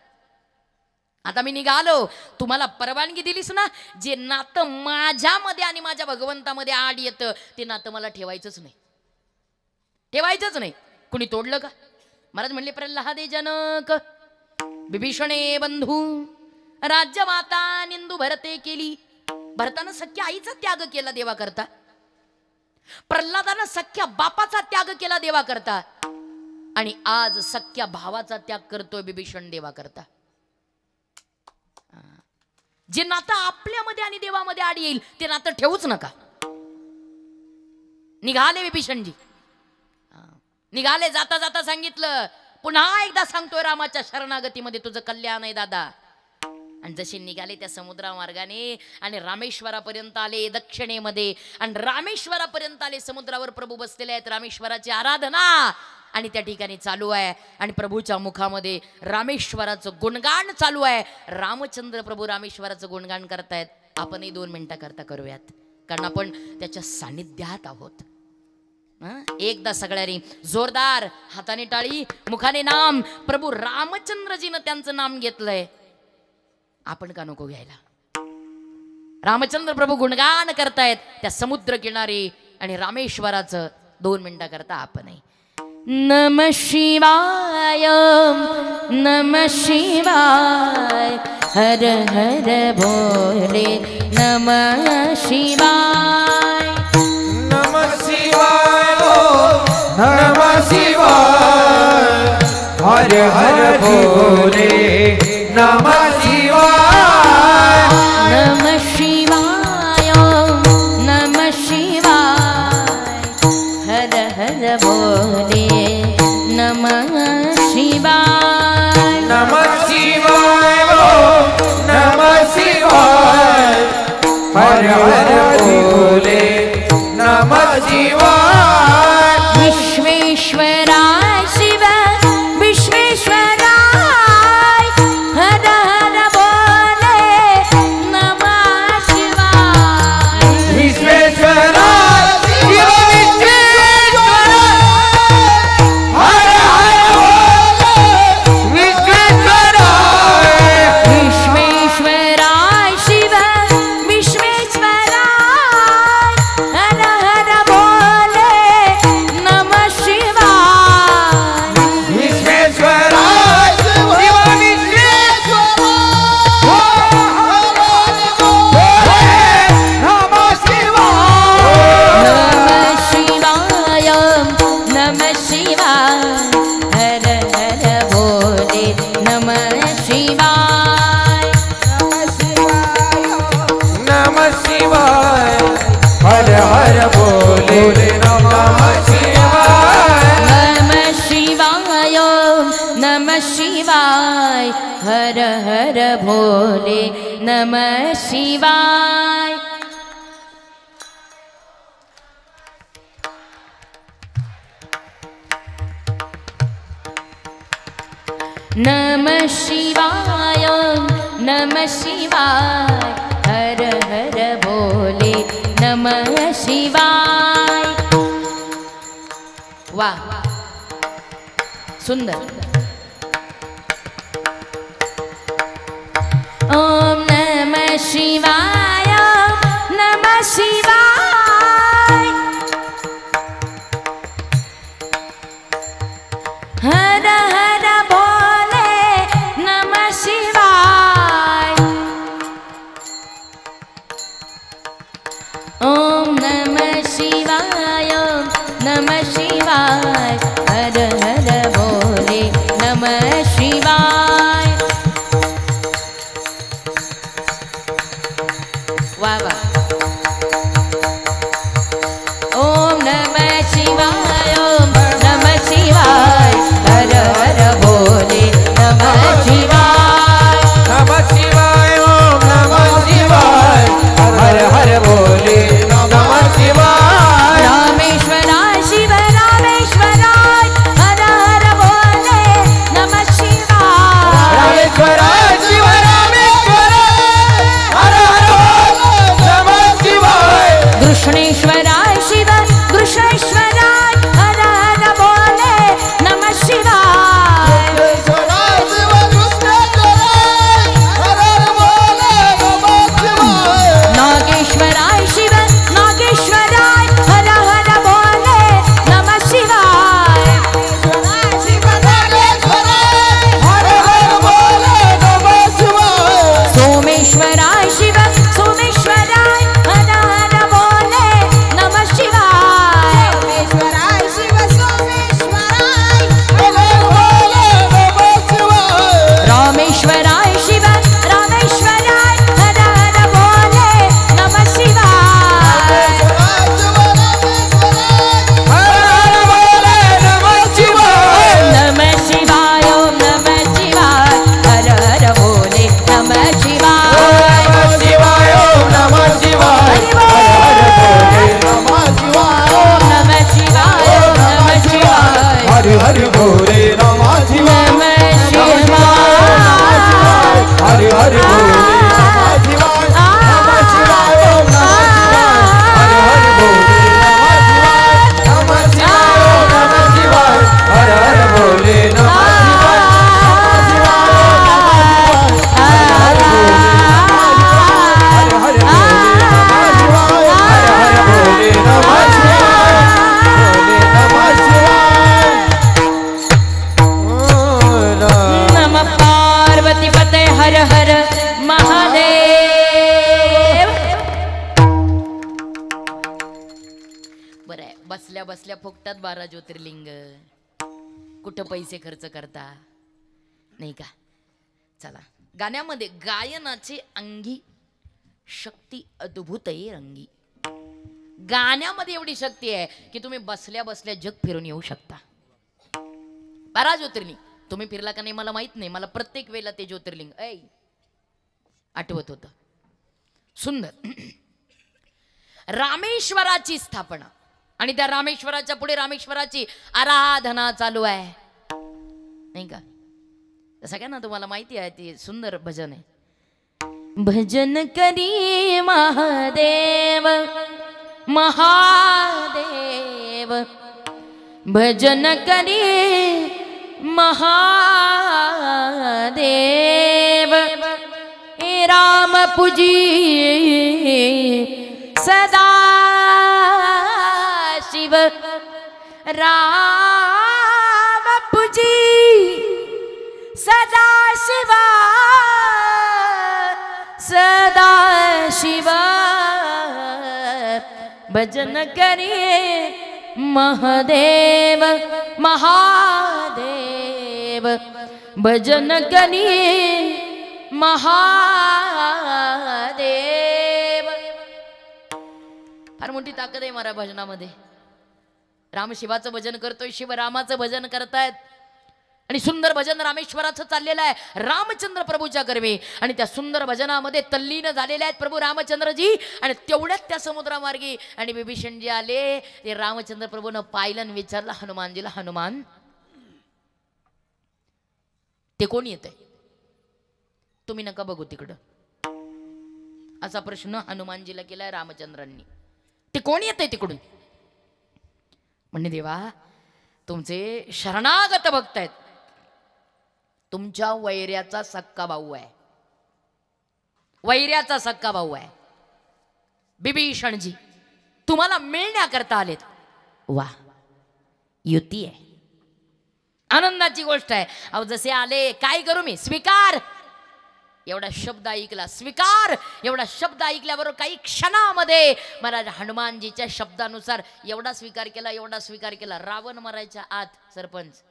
आता मी निघालो. तुम्हाला परवानगी दिलीस ना. जे नातं माझ्यामध्ये आणि माझ्या भगवंतामध्ये आड येतं ते नातं मला ठेवायचंच नाही. ठेवायचंच नाही. कुणी तोडलं का? महाराज म्हणले प्रल्हादे जनक विभीषणे बंधू राज्यमाता निंदू भरते केली. भरतानं सख्या आईचा त्याग केला देवा करता. प्रल्हादानं सख्या बापाचा त्याग केला देवा करता. आणि आज सख्या भावाचा त्याग करतोय विभीषण देवा करता. जे नातं आपल्यामध्ये आणि देवामध्ये आड येईल ते नातं ठेवूच नका. निघाले विभीषणजी. निघाले. जाता जाता सांगितलं. पुन्हा एकदा सांगतोय रामाच्या शरणागतीमध्ये तुझं कल्याण आहे दादा. आणि जसे निघाले त्या समुद्रा मार्गाने आणि रामेश्वरापर्यंत आले दक्षिणेमध्ये. आणि रामेश्वरापर्यंत आले. समुद्रावर प्रभू बसलेले आहेत. रामेश्वराची आराधना आणि त्या ठिकाणी चालू आहे. आणि प्रभूच्या मुखामध्ये रामेश्वराचं गुणगान चालू आहे. रामचंद्र प्रभू रामेश्वराचं गुणगान करतायत. आपणही 2 मिनिटं करता करूयात. कारण आपण त्याच्या सानिध्यात आहोत. एकदा सगळ्यांनी जोरदार हाताने टाळी मुखाने नाम. प्रभू रामचंद्रजीनं त्यांचं नाम घेतलंय. आपण का नको घ्यायला? रामचंद्र प्रभू गुणगान करतायत त्या समुद्र किनारी आणि रामेश्वराचं 2 मिनिटं करता आपणही. नमः शिवाय नमः शिवाय हर हर भोले नमः शिवाय. नमः शिवाय नमः शिवाय हर हर भोले नमः शिवाय. नमः शिवाय नमः शिवाय हर हर भोले नमः शिवाय. नमः शिवाय नमः शिवाय हर हर भोले नमः शिवाय. विश्वेश्वराय शिव विश्वेश्वराय हर हर भोले नमः शिवाय. विश्वेश्वराय शिव विश्वेश्वराय हर हर भोले विश्वेश्वराय. विश्वेश्वराय शिव विश्वेश्वराय हर हर भोले नमः शिवाय. विश्वेश्वराय शिव नमः शिवाय हर हर भोले नमः शिवाय. नमः शिवाय नमः शिवाय हर हर भोले नमः शिवाय. वाह सुंदर. ओम नमः शिवाय नमः शिवाय हर हर भोले नमः शिवाय. ओम नमः शिवाय नमः शिवाय हर हर महादेव. बरं आहे, बसल्या बसल्या फुकटात 12 ज्योतिर्लिंग. कुठं पैसे खर्च करता नाही का. चला, गाण्यामध्ये गायनाचे अंगी शक्ती अद्भुत आहे रंगी. गाण्यामध्ये एवढी शक्ती आहे की तुम्ही बसल्या बसल्या जग फिरून येऊ शकता. 12 ज्योतिर्लिंग तुम्ही फिरला का नाही मला माहित नाही. मला प्रत्येक वेळेला ते ज्योतिर्लिंग आठवत होतं. सुंदर. रामेश्वराची स्थापना आणि त्या रामेश्वराच्या पुढे रामेश्वराची आराधना चालू आहे नाही का. सगळ्यांना तुम्हाला माहिती आहे ते सुंदर भजन आहे. भजन करी महादेव महादेव भजन करी महादेव. हे राम पूजी सदा शिव राम पूजी सदा शिवा सदा शिवा. भजन करिए महादेव महादेव भजन करिए महादेव. फार मोठी ताकद आहे माझ्या भजनामध्ये. राम शिवाचं भजन करतोय, शिव रामाचं भजन करतायत आणि सुंदर भजन रामेश्वराचं चाललेलं आहे रामचंद्र प्रभूच्या कर्मे. आणि त्या सुंदर भजनामध्ये तल्लीन झालेले आहेत प्रभू रामचंद्रजी. आणि तेवढ्यात त्या समुद्रामार्गी आणि विभीषणजी आले. ते रामचंद्र प्रभूनं पाहिलं आणि विचारलं हनुमानजीला, हनुमान ते कोण येत आहे, तुम्ही नका बघू तिकडं. असा प्रश्न हनुमानजीला केलाय रामचंद्रांनी. ते कोण येत आहे तिकडून. म्हणजे देवा तुमचे शरणागत भक्त आहेत, तुमच्या वैऱ्याचा सक्का भाऊ आहे, वैऱ्याचा सक्का भाऊ आहे विभीषणजी, तुम्हाला मिळण्याकरता आलेत. वा, युती आहे, आनंदाची गोष्ट आहे. अहो जसे आले काय करू मी, स्वीकार. एवढा शब्द ऐकला, स्वीकार. एवढा शब्द ऐकल्याबरोबर काही क्षणामध्ये महाराज हनुमानजीच्या शब्दानुसार एवढा स्वीकार केला, एवढा स्वीकार केला. रावण मारायच्या आत, सरपंच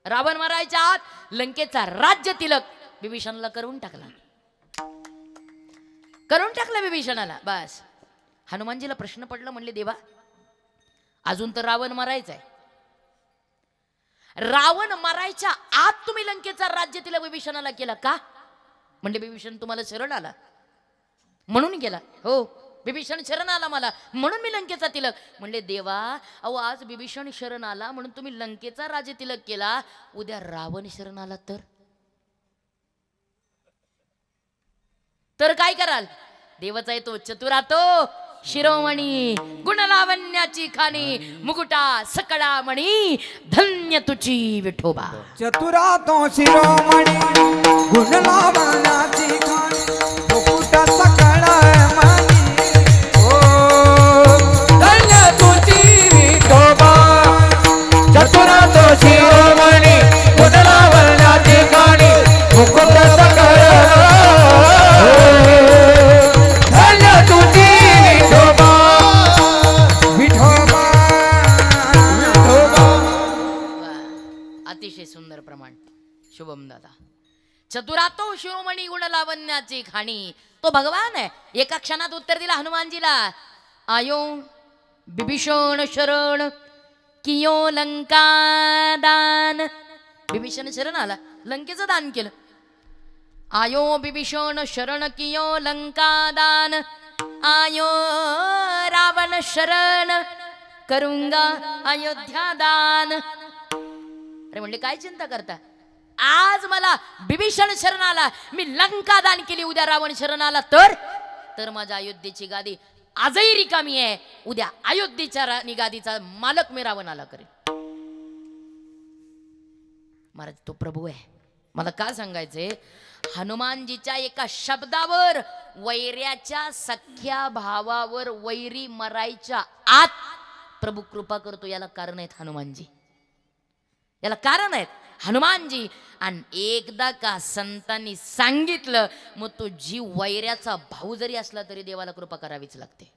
रावण मारायच्या आत लंकेचा राज्य तिलक विभीषणाला करून टाकला, करून टाकला विभीषणाला. बस हनुमानजीला प्रश्न पडला, म्हणले देवा अजून तर रावण मारायचा आहे, रावण मारायच्या आत तुम्ही लंकेचा राज्य तिलक विभीषणाला केला का. म्हणजे विभीषण तुम्हाला शरण आला म्हणून गेला. हो, विभीषण शरण आला मला म्हणून मी लंकेचा तिलक. म्हणले देवा अहो आज विभीषण शरण आला म्हणून तुम्ही लंकेचा राज्य तिलक केला, उद्या रावण शरण आला तर काय कराल. देवाचा आहे तो चतुरातो शिरोमणी, गुणलावण्याची खाणी, मुकुटा सकळामणी, धन्य तुझी विठोबा. चतुरातो शिरोमणी गुणलावण्याची खाणी, मुकुटा सकळामणी, ओ धन्य तुझी विठोबा. चतुरातो शिरोमणी गुणलावण्याची खाणी, मुकुटा सकळामणी, धन्य तुझी अतिशय सुंदर प्रमाण. शुभम दादा. चतुरातो शिरोमणी गुण लावण्याची खाणी, तो भगवान आहे. एका क्षणात उत्तर दिला हनुमानजीला. आयो विभीषण शरण कियो लंका दान. विभीषण शरण आला, लंकेचं दान केलं. आयो विभीषण शरण कियो लंका दान, आयो रावण शरण करूंगा अयोध्या दान. अरे म्हणले काय चिंता करता, आज मला विभीषण शरण आला, मी लंका दान केली, उद्या रावण शरण आला तर माझ्या अयोध्येची गादी आजही रिकामी आहे, उद्या अयोध्येच्या गादीचा मालक मी रावणाला करेन. महाराज तो प्रभू आहे. मला का सांगायचंय, हनुमानजीच्या एका शब्दावर वैऱ्याच्या सख्या भावावर वैरी मरायच्या आत प्रभू कृपा करतो. याला कारण आहेत हनुमानजी, याला कारण आहेत. हनुमानजी. आणि एकदा का संतांनी सांगितलं मग तो जीव वैऱ्याचा भाऊ जरी असला तरी देवाला कृपा करावीच लागते.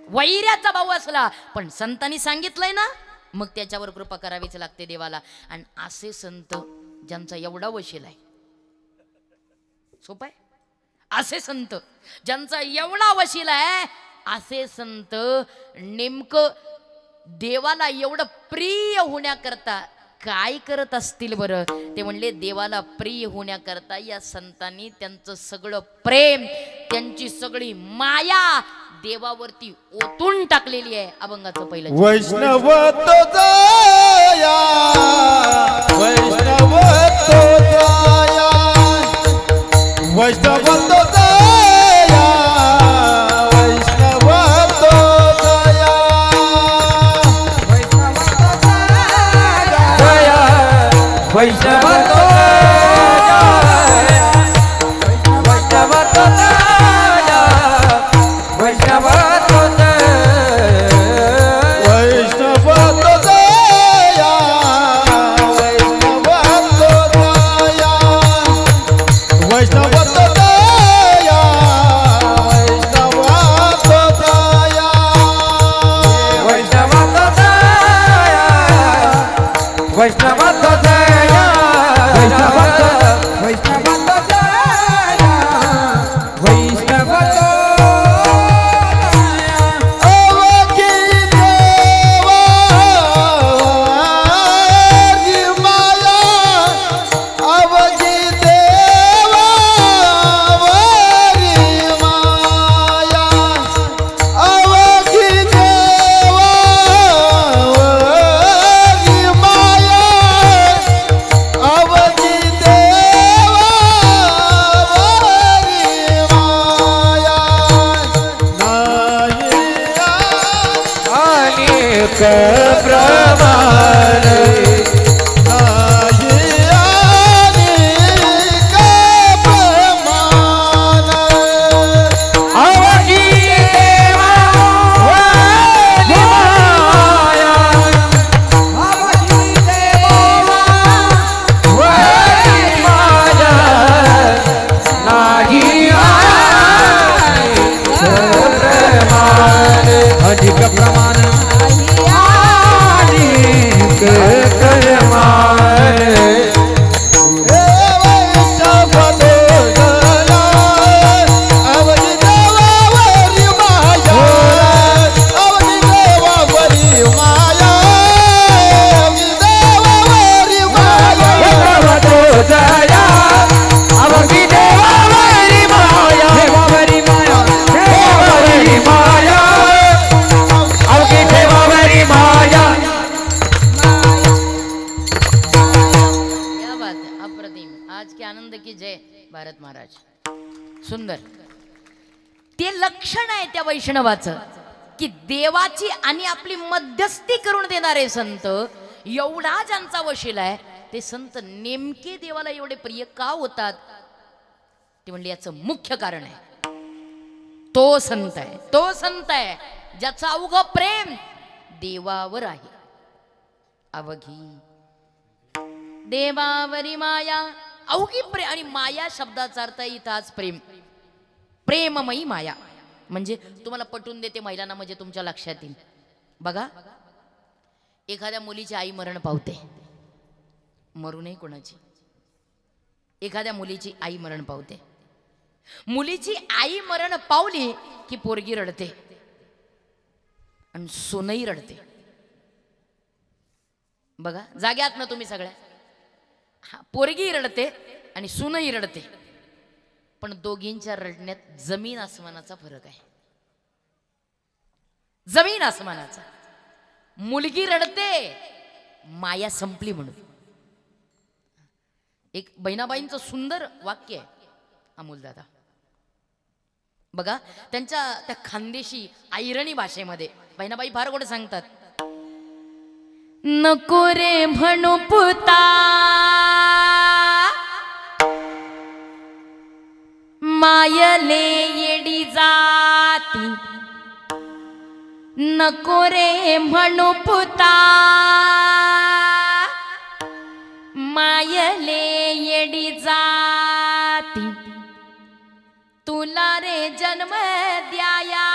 वैऱ्याचा भाऊ असला पण संतांनी सांगितलंय ना मग त्याच्यावर कृपा करावीच लागते देवाला. आणि असे संत ज्यांचा एवढा वशील आहे, सोपं आहे, असे संत ज्यांचा एवढा वशील आहे, असे संत नेमकं देवाला एवढं प्रिय होण्याकरता काय करत असतील बरं. ते म्हणले देवाला प्रिय होण्याकरता या संतांनी त्यांचं सगळं प्रेम, त्यांची सगळी माया देवावरती ओतून टाकलेली आहे. अभंगाचं पहिलं वैष्णव तो दया, वैष्णव तो दया, वैष्णव तो दया, वैष्णव तो दया, वैष्णव तो दया, वैष्णव तो दया, वैष्णव तो दया, वैष्णव तो दया, वैष्णव तो दया, वैष्णव तो दया, वैष्णव तो दया, वैष्णव तो दया, वैष्णव तो दया, वैष्णव तो दया, वैष्णव तो प्रमाण अधिक प्रमाण भारत महाराज. सुंदर ते लक्षण आहे त्या वैष्णवाचं की देवाची आणि आपली मध्यस्थी करून देणारे संत एवढा ज्यांचा वशील आहे ते संत नेमके देवाला एवढे प्रिय का होतात. ते म्हणले याचं मुख्य कारण आहे तो संत आहे, तो संत आहे ज्याचं अवघं प्रेम देवावर आहे. अवघी देवावरी माया, अवघी प्रेम. आणि माया शब्दाचा अर्थ इथंच प्रेम, प्रेममयी माया. म्हणजे तुम्हाला पटवून देते महिलांना, म्हणजे तुमच्या लक्षात येईल. बघा एखाद्या मुलीची आई मरण पावते, मरू नये कोणाची, एखाद्या मुलीची आई मरण पावते. मुलीची आई मरण पावली की पोरगी रडते आणि सोनई रडते. बघा जाग्यात ना तुम्ही सगळ्या, पोरगी रडते आणि सुनई रडते, पण दोघींच्या रडण्यात जमीन आसमानाचा फरक आहे. जमीन आसमानाचा. मुलगी रडते माया संपली म्हणून. एक बहिणाबाईंचं सुंदर वाक्य आहे अमोलदादा. बघा त्यांच्या त्या खानदेशी ऐरणी भाषेमध्ये बहिणाबाई फार गोड सांगतात. नको रे म्हणू पुता मायले येडी जाती, नको रे म्हणू पुता मायले येडी जाती तुला रे जन्म द्याया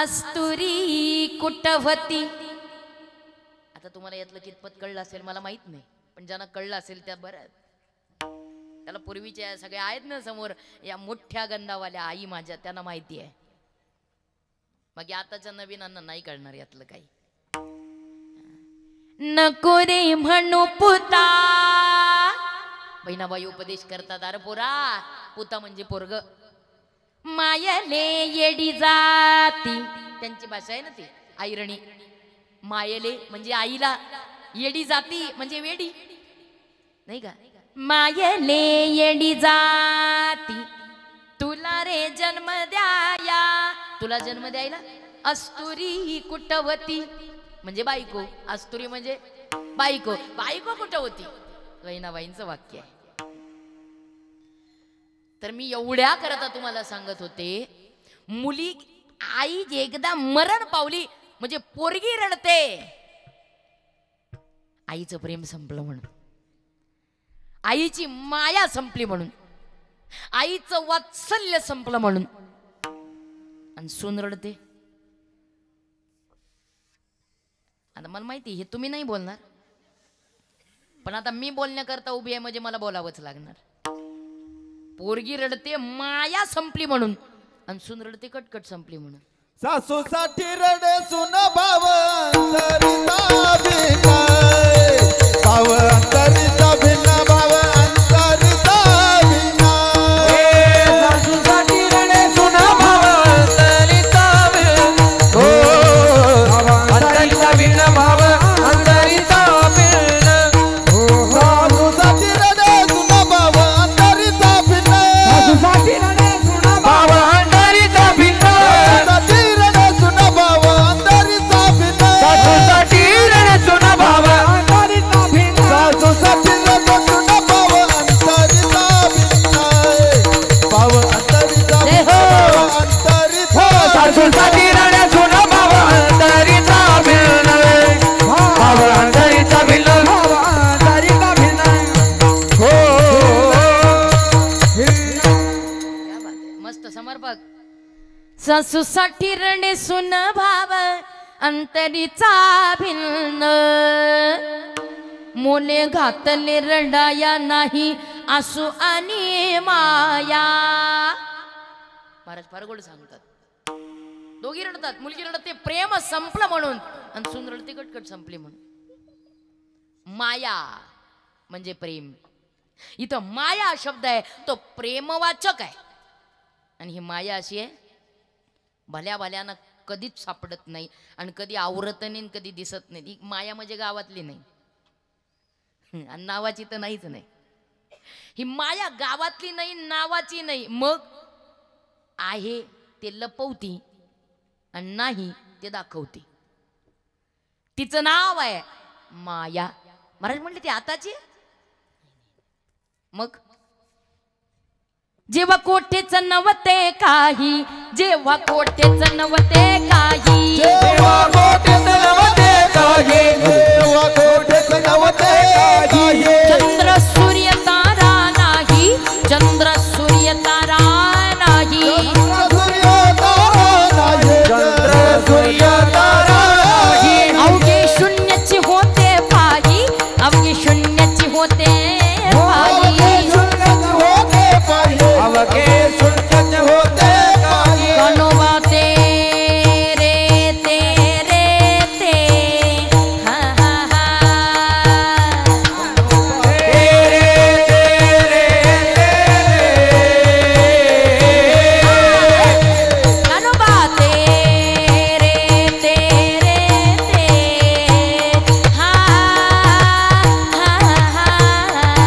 अस्तुरी कुटवती. आता तुम्हाला यातलं कितपत कळलं असेल मला माहित नाही, पण ज्यांना कळलं असेल त्या बरं. त्याला पूर्वीच्या सगळ्या आहेत ना समोर या मोठ्या गंधावाल्या आई माझ्या, त्यांना माहिती आहे. मग आताच्या नवीनांना नाही कळणार यातलं काही. नको रे म्हणू पुता, बहिणाबाई उपदेश करतात. अरे पोरा, पुता म्हणजे पोरग. मायले येडी जाती, त्यांची भाषा आहे ना ती आयरणी. मायले म्हणजे आईला, येडी जाती म्हणजे वेडी, नाही का. मायले येडी जाती तुला रे जन्म द्याया, तुला जन्म द्यायला अस्तुरी कुटवती म्हणजे बायको. अस्तुरी म्हणजे बायको, बायको कुटवती. बहिणाबाईंचं वाक्य आहे. तर मी एवढ्या करता तुम्हाला सांगत होते, मुली आई एकदा मरण पावली म्हणजे पोरगी रडते, आईचं प्रेम संपलं म्हणून, आईची माया संपली म्हणून, आईचं वात्सल्य संपलं म्हणून. आणि सून रडते. आता मला माहिती हे तुम्ही नाही बोलणार, पण आता मी बोलण्याकरता उभी आहे म्हणजे मला बोलावंच लागणार. पोरगी रडते माया संपली म्हणून, आणि सून रडते कटकट संपली म्हणून. सासू साठी रडे सुन भाव अंतरिता भिनाय, भाव अंतरिता भिना, भाव अंतरिता भिनाय. सासू साठी रडे सुन भाव अंतरिता भिन, हो अंतरिता भिन, भाव अंतरिता भिन, हो सासू साठी रडे सुन भाव अंतरिता भिनाय, सासू साठी रडे सुन भाव अंतरिता भिन, साठी रडे सुन भाव अंतरिता भिनाय, सासू साठी रडे सुन भाव अंतरिता भिन, सासू साठी रडे सुन भाव अंतरिता भिनाय, भाव अंतरिता भिनाय, अंतरिता सासू साठी रडे सुन भाव अंतरिता भिन, भाव अंतरिता भिन, भाव अंतरिता भिन, हो क्या बात आहे, मस्त समर्पक. सासूसाठी रडे सुन भाव अंतरीचा भिन्न, मोले घातले रडाया नाही आसू आणि माया. महाराज फार गोड सांगतात. दोघी रडतात, मुलगी रडते प्रेम संपलं म्हणून, आणि सून रडते कटकट संपली म्हणून. माया म्हणजे प्रेम. इथं माया शब्द आहे तो प्रेमवाचक आहे. आणि ही माया अशी आहे, भल्या भल्यानं कधीच सापडत नाही, आणि कधी आवरत नाही, कधी दिसत नाही. ही माया म्हणजे गावातली नाही, आणि नावाची तर नाहीच नाही. ही माया गावातली नाही, नावाची नाही. मग आहे ते लपवती, आणि नाही ते दाखवती. तिचं नाव आहे माया. महाराज म्हणले ती आताची. मग जेव्हा कोठेच नव्हते काही, जेव्हा कोठेच नव्हते काही, देवा कोठेच नव्हते काही, देवा कोठेच नव्हते काही, चंद्र सूर्य तारा नाही, चंद्र सूर्य तारा नाही, चंद्र सूर्य तारा नाही, चंद्र सूर्य तारा नाही, अवघे शून्याची होते पायी, अवघे शून्याची होते पायी, होते पाहिजे, अवघे सुलकत होते काही, गणोबा तेरे तेरे ते, हा हा हा, गणोबा तेरे तेरे ते, हा हा हा.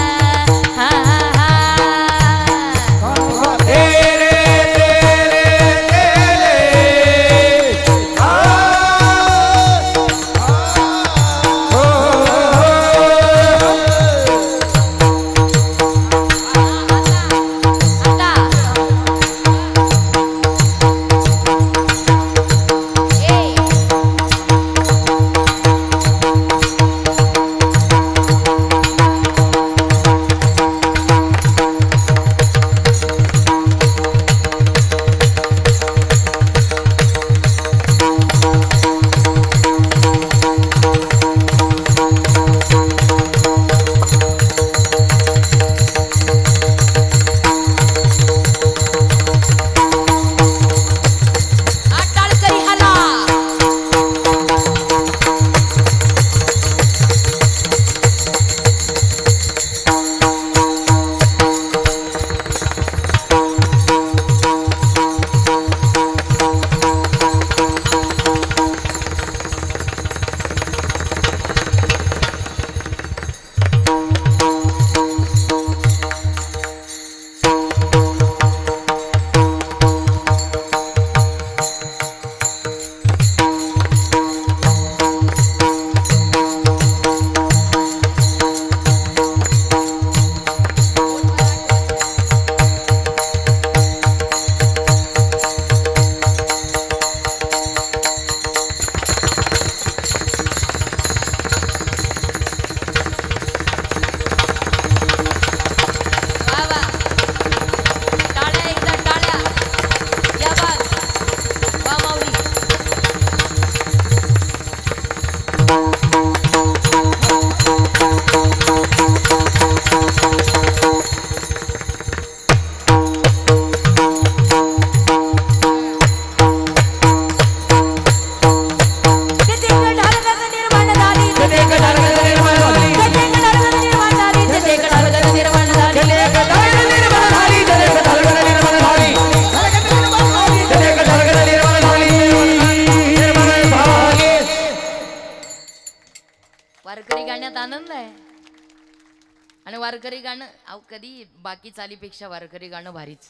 आणि वारकरी गाणं अहो कधी बाकी चालीपेक्षा वारकरी गाणं भारीच.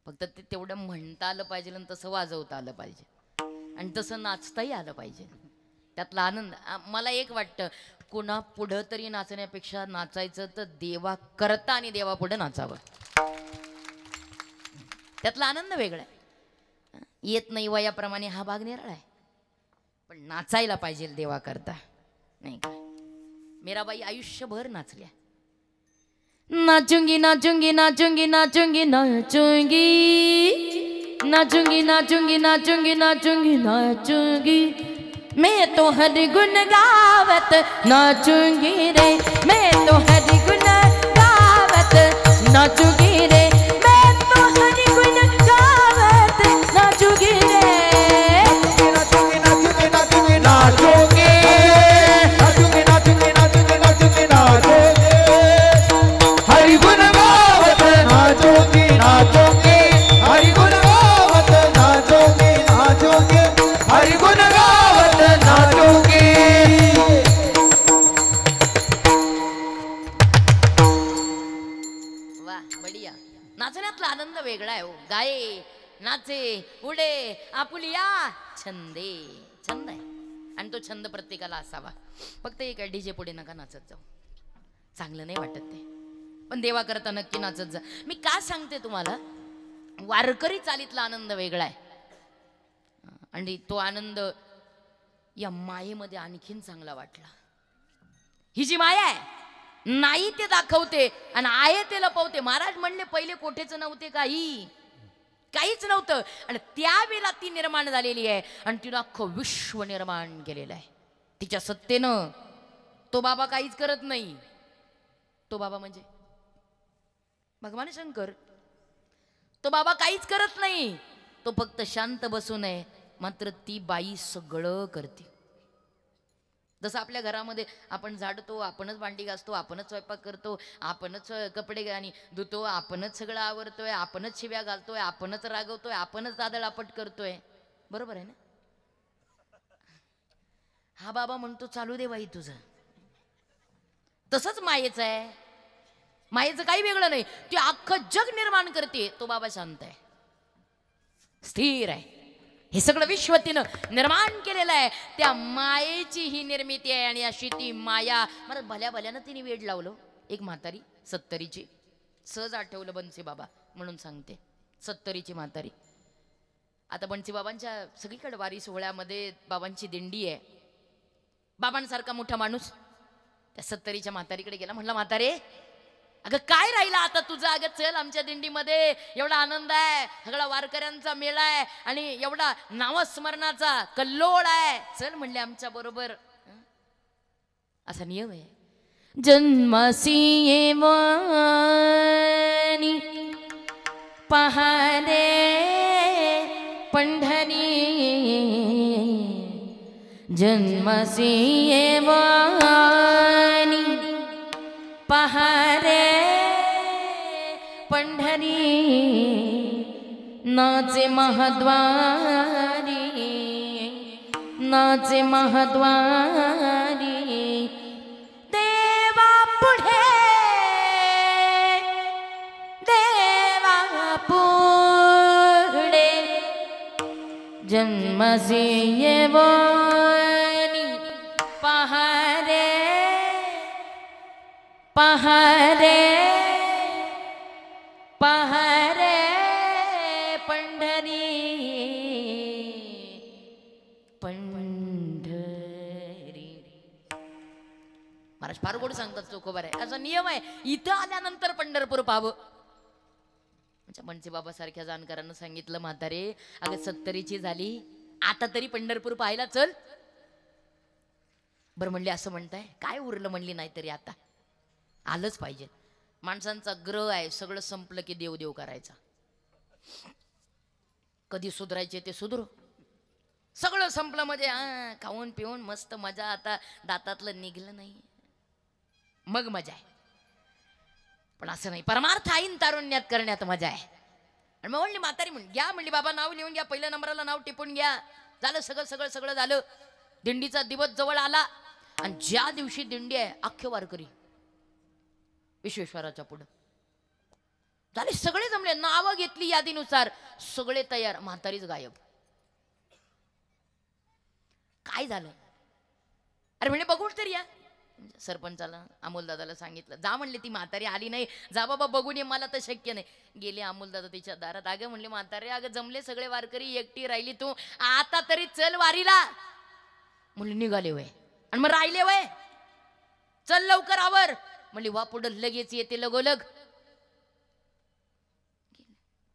फक्त ते तेवढं म्हणता आलं पाहिजे आणि तसं वाजवता आलं पाहिजे आणि तसं नाचताही आलं पाहिजे. त्यातला आनंद मला एक वाटतं, कोणा पुढं तरी नाचण्यापेक्षा नाचायचं तर देवा करता आणि देवा पुढं नाचावं. त्यातला आनंद वेगळा आहे. येत नाही वयाप्रमाणे हा भाग निराळा आहे, पण नाचायला पाहिजे देवा करता, नाही का? मीराबाई आयुष्यभर नाचल्या. नाचूंगी नाचूंगी नाचूंगी नाचूंगी नाचूंगी नाचूंगी नाचूंगी नाचूंगी नाचूंगी नाचूंगी मैं तो हर गुण गावत नाचूंगी रे, मैं तो हर गुण गावत नाचूंगी रे, मैं तो हर गुण गावत नाचूंगी रे. नाचूंगी नाचूंगी नाचूंगी नाचूंगी नाचूंगी नाचूंगी नाचूंगी नाचूंगी नाचूंगी हरि गुण गावत नाचूंगी नाचूंगी हरि गुण गावत नाचूंगी नाचूंगी हरि गुण गावत नाचूंगी. वा बढिया. नाचण्यातला आनंद वेगळा आहे हो. गाये नाचे उडे आपुलिया छंदे. छंद आहे आणि तो छंद प्रत्येकाला असावा. फक्त एक डीजे पुढे नका नाचत जाऊ, चांगलं नाही वाटत ते. पण देवा करता नक्की नाचत जा. मी का सांगते तुम्हाला, वारकरी चालीतला आनंद वेगळा आहे आणि तो आनंद या मायेमध्ये आणखीन चांगला वाटला. ही जी माया आहे नाही ते दाखवते आणि आहे ते लपवते. महाराज म्हणले पहिले कोठेच नव्हते, काहीच नव्हतं आणि त्यावेळेला ती निर्माण झालेली आहे आणि तिनं अख्खं विश्व निर्माण केलेलं आहे तिच्या सत्तेनं. तो बाबा काहीच करत नाही. तो बाबा म्हणजे भगवान शंकर. तो बाबा काहीच करत नाही, तो फक्त शांत बसून आहे. मात्र ती बाई सगळं करते. जसं आपल्या घरामध्ये आपण झाडतो, आपणच भांडी घासतो, आपणच स्वयंपाक करतो, आपणच कपडे आणि धुतो, आपणच सगळं आवरतोय, आपणच शिव्या घालतोय, आपणच रागवतोय, आपणच दादळापट करतोय. बरोबर आहे ना? हा बाबा म्हणतो चालू दे बाई तुझं. तसंच मायेचं आहे. मायेचं काही वेगळं नाही. ती अख्खं जग निर्माण करते. तो बाबा शांत आहे, स्थिर आहे. हे सगळं विश्व तिनं निर्माण केलेलं आहे. त्या मायेची ही निर्मिती आहे आणि अशी ती माया. मला भल्या भल्यानं तिने वेड लावलं. एक म्हातारी 70ची, सहज आठवलं बन्सी बाबा म्हणून सांगते. 70ची म्हातारी. आता बन्सी बाबांच्या सगळीकडे वारी सोहळ्यामध्ये बाबांची दिंडी आहे. बाबांसारखा मोठा माणूस त्या 70च्या म्हातारीकडे गेला. म्हणला म्हातारे अगं काय राहिला आता तुझं, अगं चल आमच्या दिंडीमध्ये, एवढा आनंद आहे, सगळा वारकऱ्यांचा मेळा आहे आणि एवढा नामस्मरणाचा कल्लोळ आहे, चल म्हणले आमच्या बरोबर. असा नियम आहे. जन्मासी येवानी पहारे पंढरी, जन्मासी येवानी पहारे पंढरी, नाचे महद्वारी, नाचे महद्वारी, देवा पुढे, देवा पुढे, जन्मसी येवानी पहारे पहारे पहारे पंढरी पंढरी. महाराज फार गोड सांगतात, चोखोबार आहे. असा नियम आहे. इथं आल्यानंतर पंढरपूर पाहावं. बन्सी बाबा सारख्या जाणकारांना सांगितलं, म्हातारे अगं 70ची झाली, आता तरी पंढरपूर पाहायला चल. बरं म्हणले असं म्हणताय, काय उरलं म्हणली, नाही तरी आता आलंच पाहिजे. माणसांचा ग्रह आहे, सगळं संपलं की देव देव करायचा. कधी सुधरायचे ते सुधरो. सगळं संपलं म्हणजे खाऊन पिऊन मस्त मजा, आता दातातलं निघलं नाही मग मजा आहे. पण असं नाही, परमार्थ आईन तारुण्यात करण्यात मजा आहे. आणि मग म्हणली म्हातारी म्हणून घ्या, म्हणली बाबा नाव लिहून घ्या, पहिल्या नंबराला नाव टिपून घ्या. झालं सगळं सगळं सगळं झालं. दिंडीचा दिवस जवळ आला आणि ज्या दिवशी दिंडी आहे अख्खे वारकरी विश्वेश्वराच्या पुढं झाले. सगळे जमले, नावं घेतली यादीनुसार, सगळे तयार. म्हातारीच गायब. काय झालं? अरे म्हणजे बघून तरी या. सरपंचाला अमोलदादाला सांगितलं, जा म्हणले, ती म्हातारी आली नाही, जा बाबा बघून ये, मला तर शक्य नाही. गेले अमोलदादा तिच्या दारात. अगं म्हणले म्हातारे, अगं जमले सगळे वारकरी, एकटी राहिली तू, आता तरी चल वारीला. म्हणले निघाले वय, आणि मग राहिले वय, चल लवकर आवर. म्हणली वा पुढं लगेच येते लगोलग.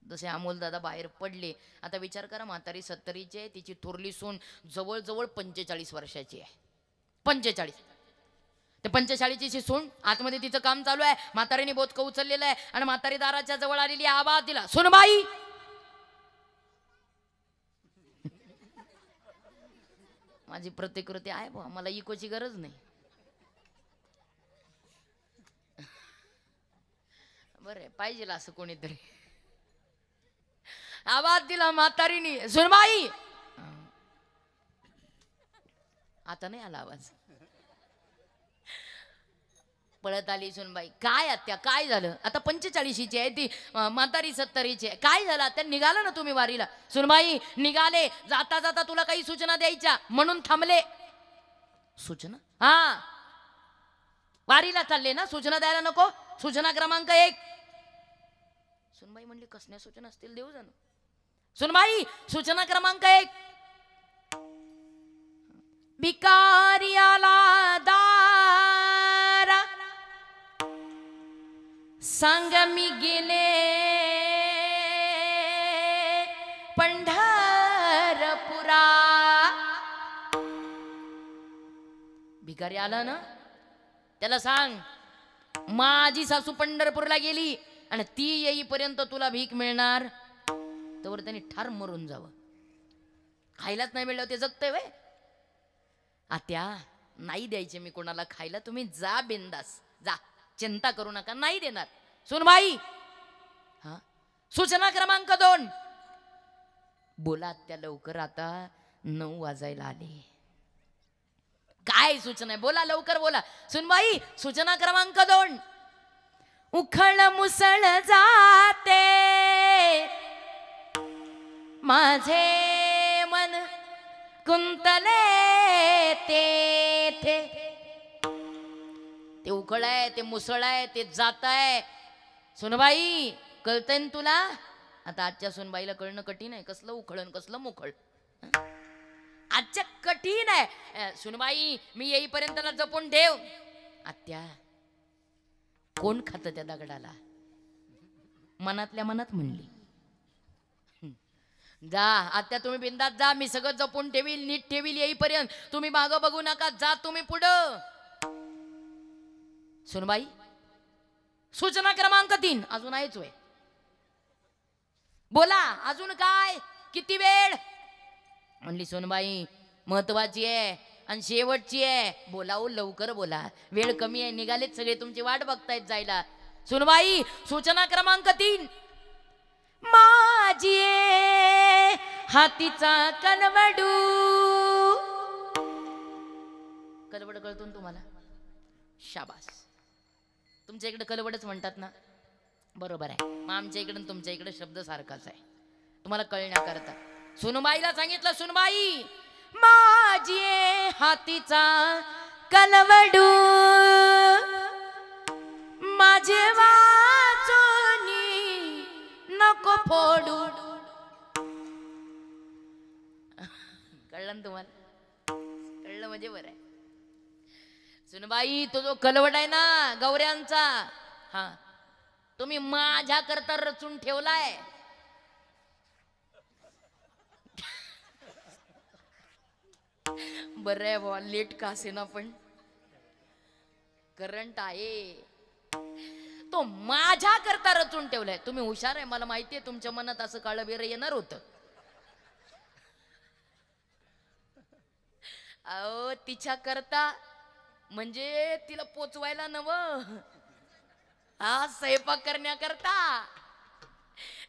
जसे अमोलदादा बाहेर पडले. आता विचार करा, म्हातारी 70ची आहे, तिची थोरली सून जवळजवळ 45 वर्षाची आहे. 45. ते 45ची सून आतमध्ये तिचं काम चालू आहे. म्हातारीने बोचकं उचललेलं आहे आणि म्हातारी दाराच्या जवळ आलेली, आवाज दिला, सुनबाई. माझी प्रतिकृती आहे बुवा, मला इकोची गरज नाही. बरं पाहिजे असं कोणीतरी. आवाज दिला म्हातारीने, सुनबाई. आता नाही आला आवाज. पळत आली सुनबाई. काय आत्या, काय झालं? आता 45ची आहे ती, म्हातारी 70ची आहे. काय झालं आत्या? निघाला ना तुम्ही वारीला? सुनबाई निघाले, जाता जाता तुला काही सूचना द्यायच्या म्हणून थांबले. सूचना? हा, वारीला चालले ना, सूचना द्यायला नको? सूचना क्रमांक 1. सुनबाई म्हणली, कसल्या सूचना असतील देऊ जाणं. सुनबाई सूचना क्रमांक 1, भिकार्याला दारा सांग मी गेले पंढरपुरा. भिकारी आला ना, त्याला सांग माझी सासू पंढरपूरला गेली आणि ती येईपर्यंत तुला भीक मिळणार, तर त्यांनी ठार मरून जावं. खायलाच नाही मिळलं ते जगतंय वे. आत्या नाही द्यायचे मी कोणाला खायला, तुम्ही जा बिंदास, जा, चिंता करू नका, नाही देणार. सुनबाई. हा, सूचना क्रमांक 2, बोला आत्या लवकर, आता 9 वाजायला आले. काय सूचना आहे? बोला लवकर बोला. सुनबाई सूचना क्रमांक 2, उखळ मुसळ जाते माझे मन कुंतले ते उखळ आहे, ते मुसळ आहे, ते जात आहे. सुनबाई कळतंय ना तुला? आता आजच्या सुनबाईला कळणं कठीण आहे, कसलं उखळण कसलं मुखळ. आजच्या कठीण आहे. सुनबाई मी येईपर्यंत जपून ठेव. आत्या कोण खात त्या दगडाला? मनातल्या मनात म्हणली. जा आत्या तुम्ही बिंदात जा, मी सगळं जपून ठेवील, नीट ठेवील येईपर्यंत. तुम्ही मागं बघू नका, जा तुम्ही पुढं. सुनबाई सूचना क्रमांक 3, अजून आहेच वय. बोला अजून काय, किती वेळ? म्हणली सुनबाई महत्वाची आहे आणि शेवटची आहे, बोलावं लवकर बोला, वेळ कमी आहे, निघालेत सगळे, तुमची वाट बघतायत जायला. सुनबाई सूचना क्रमांक 3, माझी हातीचा कलवडू. कलवड कळतो ना तुम्हाला? शाबास. तुमच्या इकडे कलवडच म्हणतात ना? बरोबर आहे. मग आमच्या इकडे तुमच्या इकडे शब्द सारखाच आहे, तुम्हाला कळण्याकरता. सुनबाईला सांगितलं, सुनबाई माझी हातीचा कलवडू माझे वाचोनी नको फोडू. कळलं ना तुम्हाला? कळलं म्हणजे बरं आहे. सुनबाई तो जो कलवड आहे ना गौऱ्यांचा, हा तुम्ही माझ्या करता रचून ठेवलाय. बरं आहे बाबा, लेट का असेना पण करंट आहे. तो माझ्या करता रचून ठेवलाय. तुम्ही हुशार आहे, मला माहितीये तुमच्या मनात असं काळं बेर येणार होतं. अहो तिच्या करता म्हणजे तिला पोचवायला नव, हा स्वयंपाक करण्याकरता,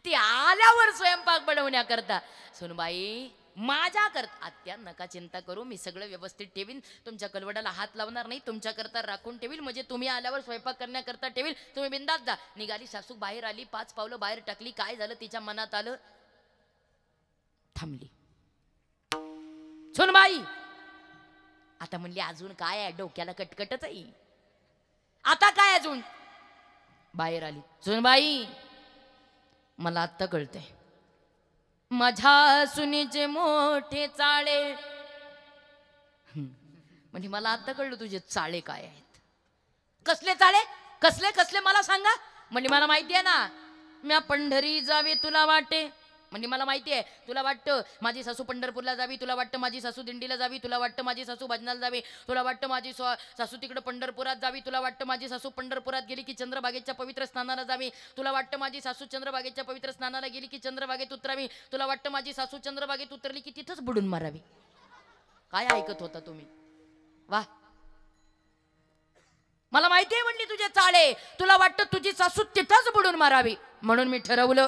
ती आल्यावर स्वयंपाक बनवण्याकरता. सुनबाई माझ्या करता आत्या नका चिंता करू, मी सगळं व्यवस्थित ठेवीन, तुमच्या कलवडाला हात लावणार नाही, तुमच्या करता राखून ठेवील, म्हणजे तुम्ही आल्यावर स्वयंपाक करण्याकरता ठेवील, तुम्ही बिंदास जा. निघाली सासू, बाहेर आली, 5 पावलं बाहेर टाकली. काय झालं तिच्या मनात आलं, थांबली. सुनबाई आता म्हणली अजून काय आहे, डोक्याला कटकटच आहे, आता काय अजून. बाहेर आली. सुनबाई मला आत्ता कळतंय, माझ्या सुनेचे मोठे चाळे. म्हणजे मला आता कळलं तुझे चाळे काय आहेत. कसले चाळे, कसले कसले मला सांगा. म्हणजे मला माहिती आहे ना, म्या पंढरी जावे तुला वाटे. म्हणजे मला माहिती आहे, तुला वाटतं माझी सासू पंढरपूरला जावी, तुला वाटतं माझी सासू दिंडीला जावी, तुला वाटतं माझी सासू भजनाला जावी, तुला वाटतं माझी सासू तिकडे पंढरपुरात जावी, तुला वाटतं माझी सासू पंढरपुरात गेली की चंद्रभागेच्या पवित्र स्नानाला जावी, तुला वाटतं माझी सासू चंद्रभागेच्या पवित्र स्नानाला गेली की चंद्रभागेत उतरावी, तुला वाटतं माझी सासू चंद्रभागेत उतरली की तिथंच बुडून मारावी. काय ऐकत होता तुम्ही. वा, मला माहिती आहे म्हणली तुझे चाळे, तुला वाटतं तुझी सासू तिथंच बुडून मारावी. म्हणून मी ठरवलं,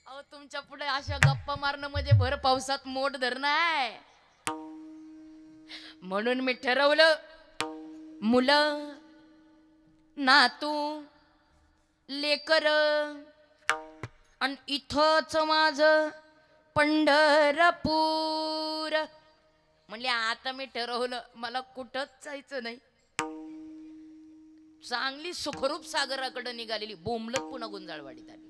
अहो तुमच्या पुढे अशा गप्पा मारणं म्हणजे भर पावसात मोठ धरणं आहे. म्हणून मी ठरवलं, मुलं नातू लेकर आणि इथंच माझं पंढरपूर. म्हणले आता मी ठरवलं मला कुठंच जायचं नाही. चांगली सुखरूप सागराकडे निघालेली, बोंबलत पुन्हा गुंजाळवाडीत आली.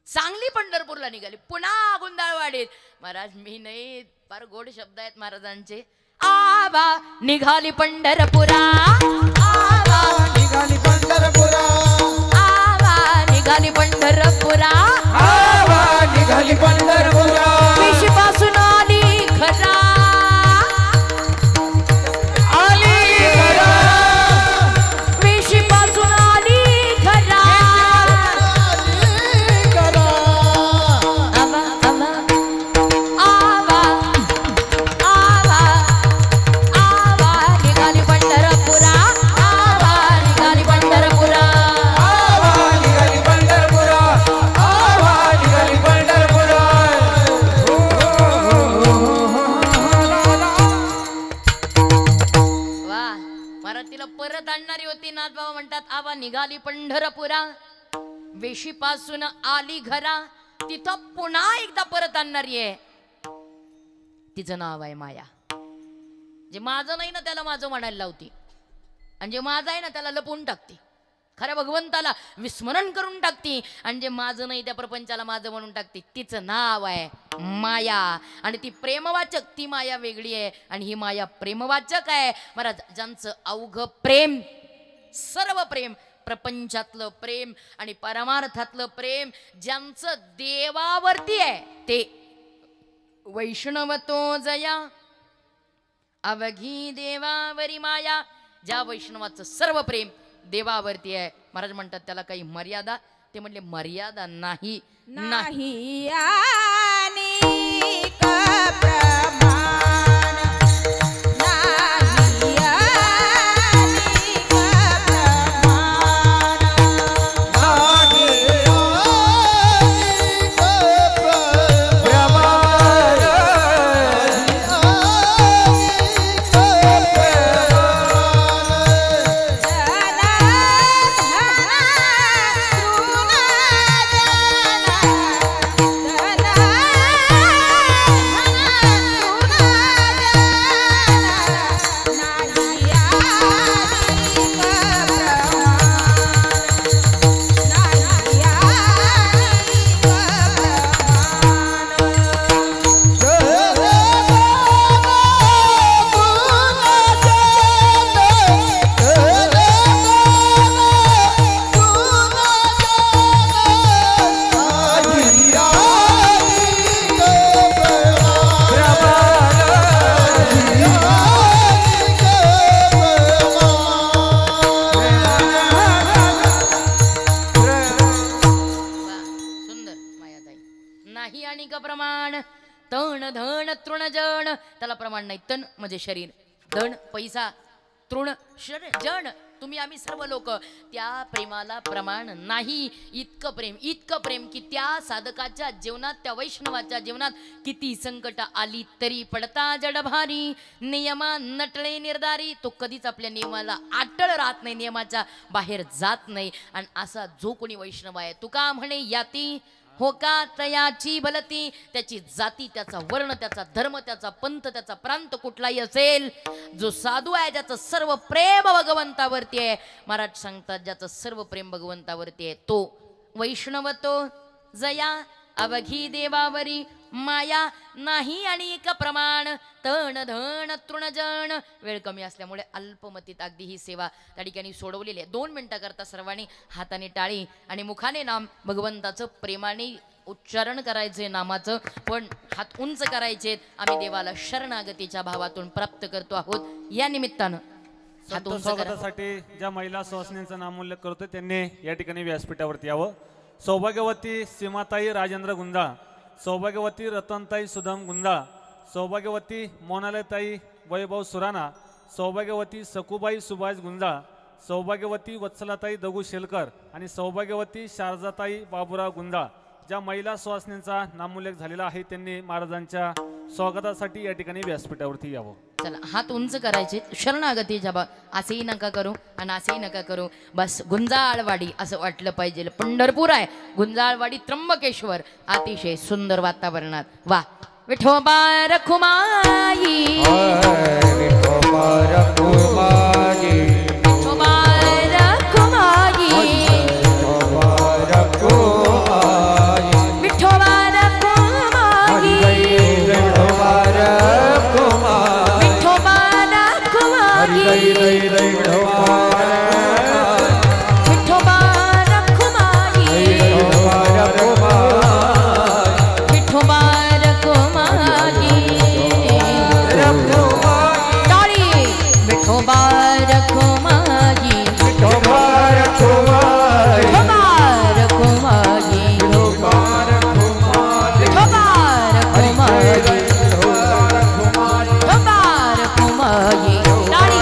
चांगली पंढरपूरला निघाली, पुन्हा गुंजाळवाडीत. महाराज मी नाही, फार गोड शब्द आहेत महाराजांचे. आवा निघाली पंढरपुरा, आवा निघाली पंढरपुरा, आवा निघाली पंढरपुरा, आवा निघाली पंढरपुरा, विशीपासून आली खरा, आली घरा, विशीपासून आली खरा. आवा आवा आवा आवा आवा निघाली पंढरपुरा, आवा निघाली पंढरपुरा. आवा निघाली पंढरपुरा, आवा निघाली पंढरपुरा. वा, मराठीला परत आणणारी होती. नाथबाबा म्हणतात, आवा निघाली पंढरपुरा, वेशीपासून आली घरा. तिथं पुन्हा एकदा परत आणणारी आहे. तिचं नाव आहे माया. जे माझं नाही ना त्याला माझं म्हणायला लावती, आणि जे माझं आहे ना त्याला लपवून टाकते. खऱ्या भगवंताला विस्मरण करून टाकते, आणि जे माझं नाही त्या प्रपंचाला माझं म्हणून टाकते. तिचं नाव आहे माया, आणि ती प्रेमवाचक. ती माया वेगळी आहे आणि ही माया प्रेमवाचक आहे. महाराज ज्यांचं अवघ प्रेम, सर्व प्रेम, प्रपंचातलं प्रेम आणि परमार्थातलं प्रेम ज्यांचं देवावरती आहे, ते वैष्णवतो जया अवघी देवावरी माया. ज्या वैष्णवाचं सर्व प्रेम देवावरती आहे, महाराज म्हणतात त्याला काही मर्यादा. ते म्हणले मर्यादा नाही, नाही अनेक प्रमाण, नाही अनेक प्रमाण, नाही आणि का प्रमाण. तण धन तृण जण, त्याला प्रमाण नाही. तण म्हणजे शरीर, धन पैसा, तृण जण तुम्ही आम्ही सर्व लोक, त्या प्रेमाला प्रमाण नाही. इतकं प्रेम की त्या साधकाच्या जीवनात, त्या वैष्णवाच्या जीवनात किती संकट आली तरी पडता जडभारी, नियमा नटळे निर्धारी. तो कधीच आपल्या नियमाला अटळ राहत नाही, नियमाच्या बाहेर जात नाही. आणि असा जो कोणी वैष्णव आहे, तुका म्हणे याती हो का तयाची भलती, त्याची जाती, त्याचा वर्ण, त्याचा धर्म, त्याचा पंथ, त्याचा प्रांत कुठलाही असेल, जो साधू आहे ज्याचं सर्व प्रेम भगवंतावरती आहे, महाराज सांगतात ज्याचं सर्व प्रेम भगवंतावरती आहे, तो वैष्णव तो जया अवघी देवावरी माया नाही अनेक प्रमाण, तण धन तृणजण. वेळ कमी असल्यामुळे अल्पमतीत अगदी ही सेवा त्या ठिकाणी सोडवलेली आहे. 2 मिनिटं करता सर्वांनी हाताने टाळी आणि मुखाने नाम भगवंताचं प्रेमाने उच्चारण करायचे नामाचं, पण हात उंच करायचे. आम्ही देवाला शरणागतीच्या भावातून प्राप्त करतो आहोत. या निमित्तानं हात उंच करा. स्वागतासाठी ज्या महिला सुवासिनींचं नामोल्लेख करतोय त्यांनी या ठिकाणी व्यासपीठावरती यावं. सौभाग्यवती सीमाताई राजेंद्र गुंजाळ, सौभाग्यवती रतनताई सुधम गुंजाळ, सौभाग्यवती मोनालताई वैभव सुराणा, सौभाग्यवती सकुबाई सुभाष गुंजाळ, सौभाग्यवती वत्सलाताई दगू शेलकर आणि सौभाग्यवती शारजाताई बाबुराव गुंजाळ. ज्या महिला सुवासिनींचा नामोल्लेख झालेला आहे त्यांनी महाराजांच्या स्वागतासाठी या ठिकाणी व्यासपीठावरती यावं. चला हात उंच करायचे, शरणागतीच्या बा. असेही नका करू आणि असेही नका करू. बस गुंजाळवाडी असं वाटलं पाहिजे. पंढरपूर आहे, गुंजाळवाडी त्र्यंबकेश्वर, अतिशय सुंदर वातावरणात. वा विठोबा रखुमाई, विठोबा रखुमाई, विठोबा रखुमाई, विठोबा रखुमाई, विठोबा रखुमाई, विठोबा रखुमाई, विठोबा रखुमाई, विठोबा विठोबा रखुमाई, विठोबा रखुमाई, विठोबा टाळी. विठोबा रखुमाई, विठोबा रखुमाई, विठोबा रखुमाई, विठोबा रखुमाई, विठोबा रखुमाई, विठोबा रखुमाई. टाळी.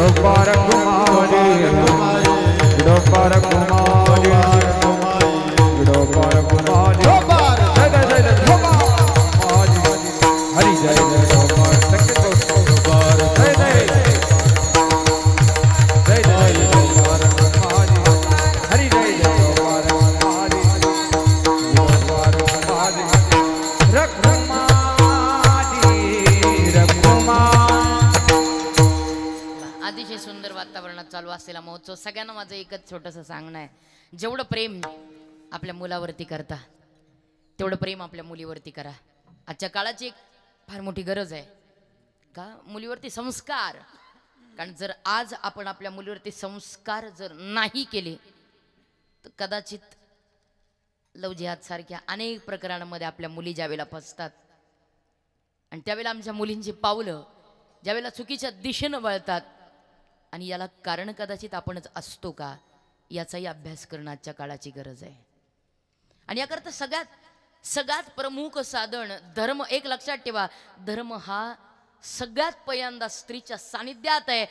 डोंबार कुमारी डोंबार कुमारी डोंबार कुमारी डोंबार जय जय जय डोंबार हरि जय जय डोंबार डोंबार जय जय जय जय डोंबार कुमारी हरि जय जय डोंबार कुमारी डोंबार कुमारी रघुमारी अतिशय सुंदर वातावरणात चालू असलेला महोत्सव. सगळ्यांना माझं एकच छोटंसं सांगणं आहे, जेवढं प्रेम आपल्या मुलावरती करता तेवढं प्रेम आपल्या मुलीवरती करा. आजच्या काळाची एक फार मोठी गरज आहे का मुलीवरती संस्कार. कारण जर आज आपण आपल्या मुलीवरती संस्कार जर नाही केले तर कदाचित लव जिहाद सारख्या अनेक प्रकरणांमध्ये आपल्या मुली ज्यावेळेला फसतात आणि त्यावेळेला आमच्या मुलींची पावलं ज्यावेळेला चुकीच्या दिशेनं वळतात आणि याला कारण कदाचित आपणच असतो का याचाही अभ्यास करणं आजच्या काळाची गरज आहे. आणि याकरता सगळ्यात प्रमुख साधन धर्म. एक लक्षात ठेवा, धर्म हा सगळ्यात पहिल्यांदा स्त्रीच्या सानिध्यात आहे.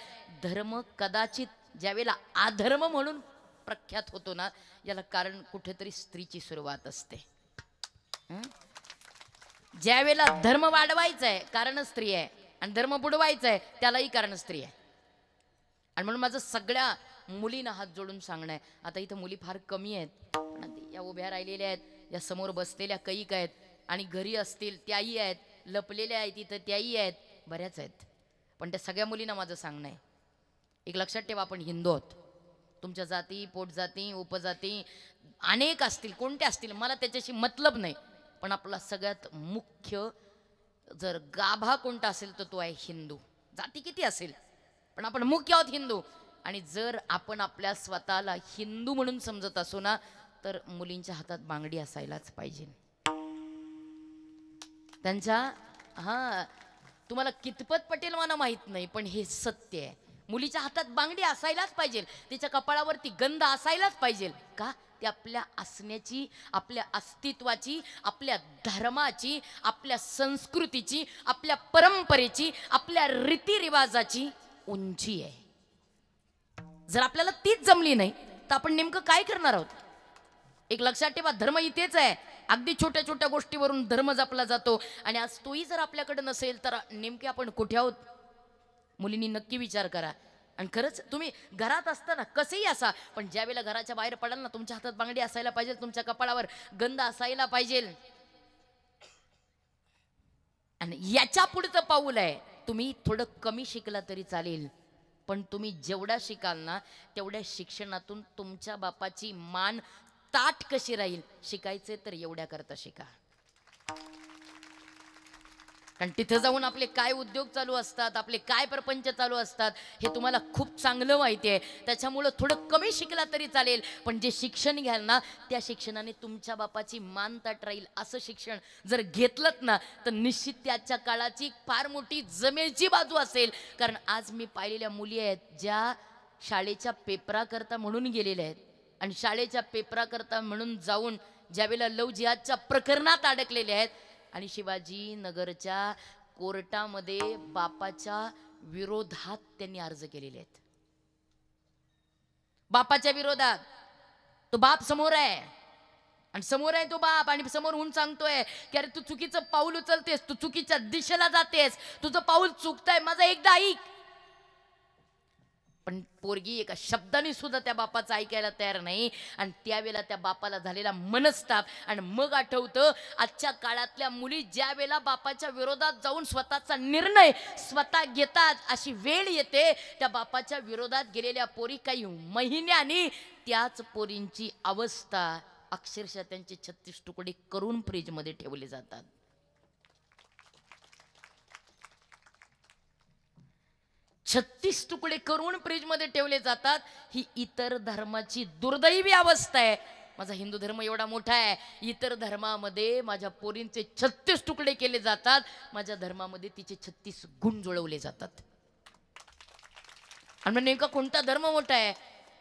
धर्म कदाचित ज्यावेळेला अधर्म म्हणून प्रख्यात होतो ना याला कारण कुठेतरी स्त्रीची सुरुवात असते. ज्यावेळेला धर्म वाढवायचा आहे कारण स्त्री आहे आणि धर्म बुडवायचा आहे त्यालाही कारण स्त्री आहे. आणि म्हणून माझं सगळ्या मुलींना हात जोडून सांगणं आहे. आता इथं मुली फार कमी आहेत, पण या उभ्या राहिलेल्या आहेत, या समोर बसलेल्या कैक आहेत आणि घरी असतील त्याही आहेत, लपलेल्या आहेत इथं त्याही आहेत, बऱ्याच आहेत. पण त्या सगळ्या मुलींना माझं सांगणं आहे, एक लक्षात ठेवा, आपण हिंदू आहोत. तुमच्या जाती, पोटजाती, उपजाती अनेक असतील, कोणत्या असतील, मला त्याच्याशी मतलब नाही. पण आपला सगळ्यात मुख्य जर गाभा कोणता असेल तर तो आहे हिंदू. जाती किती असेल पण आपण मुख्य आहोत हिंदू. आणि जर आपण आपल्या स्वतःला हिंदू म्हणून समजत असू ना तर मुलींच्या हातात बांगडी असायलाच पाहिजे. त्यांच्या तुम्हाला कितपत पटेल मला माहित नाही पण हे सत्य आहे. मुलीच्या हातात बांगडी असायलाच पाहिजे, तिच्या कपाळावरती गंध असायलाच पाहिजे. का? ती आपल्या असण्याची, आपल्या अस्तित्वाची, आपल्या धर्माची, आपल्या संस्कृतीची, आपल्या परंपरेची, आपल्या रीतिरिवाजाची उंची आहे. जर आपल्याला तीच जमली नाही तर आपण नेमकं काय करणार आहोत? एक लक्षात ठेवा, धर्म इथेच आहे. अगदी छोट्या छोट्या गोष्टीवरून धर्म जपला जातो आणि आज तोही जर आपल्याकडे नसेल तर नेमके आपण कुठे आहोत? मुलींनी नक्की विचार करा. आणि खरंच तुम्ही घरात असताना कसंही असा, पण ज्या वेळेला घराच्या बाहेर पडाल ना तुमच्या हातात बांगडी असायला पाहिजे, तुमच्या कपाळावर गंध असायला पाहिजे. आणि याच्या पुढचं पाऊल आहे, तुम्ही थोडं कमी शिकला तरी चालेल पण तुम्ही जेवढा शिकाल ना तेवढ्या शिक्षणातून तुमच्या बापाची मान ताट कशी राहील शिकायचे तर एवढ्या करता शिका. कारण तिथे जाऊन आपले काय उद्योग चालू असतात, आपले काय प्रपंच चालू असतात हे तुम्हाला खूप चांगलं माहिती आहे. त्याच्यामुळं थोडं कमी शिकला तरी चालेल पण जे शिक्षण घ्याल ना त्या शिक्षणाने तुमच्या बापाची मान ताट राहील असं शिक्षण जर घेतलं ना तर निश्चित त्याच्या काळाची फार मोठी जमेची बाजू असेल. कारण आज मी पाहिलेल्या मुली आहेत ज्या शाळेच्या पेपराकरता म्हणून गेलेल्या आहेत आणि शाळेच्या पेपराकरता म्हणून जाऊन ज्यावेळेला लव जिहादच्या प्रकरणात अडकलेले आहेत आणि शिवाजी नगरच्या कोर्टामध्ये बापाच्या विरोधात त्यांनी अर्ज केलेले आहेत. बापाच्या विरोधात. तो बाप समोर आहे आणि समोर आहे तो बाप आणि समोर होऊन सांगतोय की अरे तू चुकीचं पाऊल उचलतेस, तू चुकीच्या दिशेला जातेस, तुझं पाऊल चुकतंय, माझं एकदा ऐक. पण पोरगी एका शब्दाने सुद्धा त्या बापाचं ऐकायला तयार नाही आणि त्यावेळेला त्या बापाला झालेला मनस्ताप. आणि मग आठवतं आजच्या काळातल्या मुली ज्या वेळेला बापाच्या विरोधात जाऊन स्वतःचा निर्णय स्वतः घेतात अशी वेळ येते. त्या बापाच्या विरोधात गेलेल्या पोरी काही महिन्यांनी त्याच पोरींची अवस्था अक्षरशः त्यांचे 36 तुकडे करून फ्रीजमध्ये ठेवले जातात. 36 तुकडे करून फ्रीजमध्ये ठेवले जातात. ही इतर धर्माची दुर्दैवी अवस्था आहे. माझा हिंदू धर्म एवढा मोठा आहे, इतर धर्मामध्ये माझ्या पोरींचे 36 तुकडे केले जातात, माझ्या धर्मामध्ये तिचे 36 गुण जुळवले जातात. आणि नेमका कोणता धर्म मोठा आहे?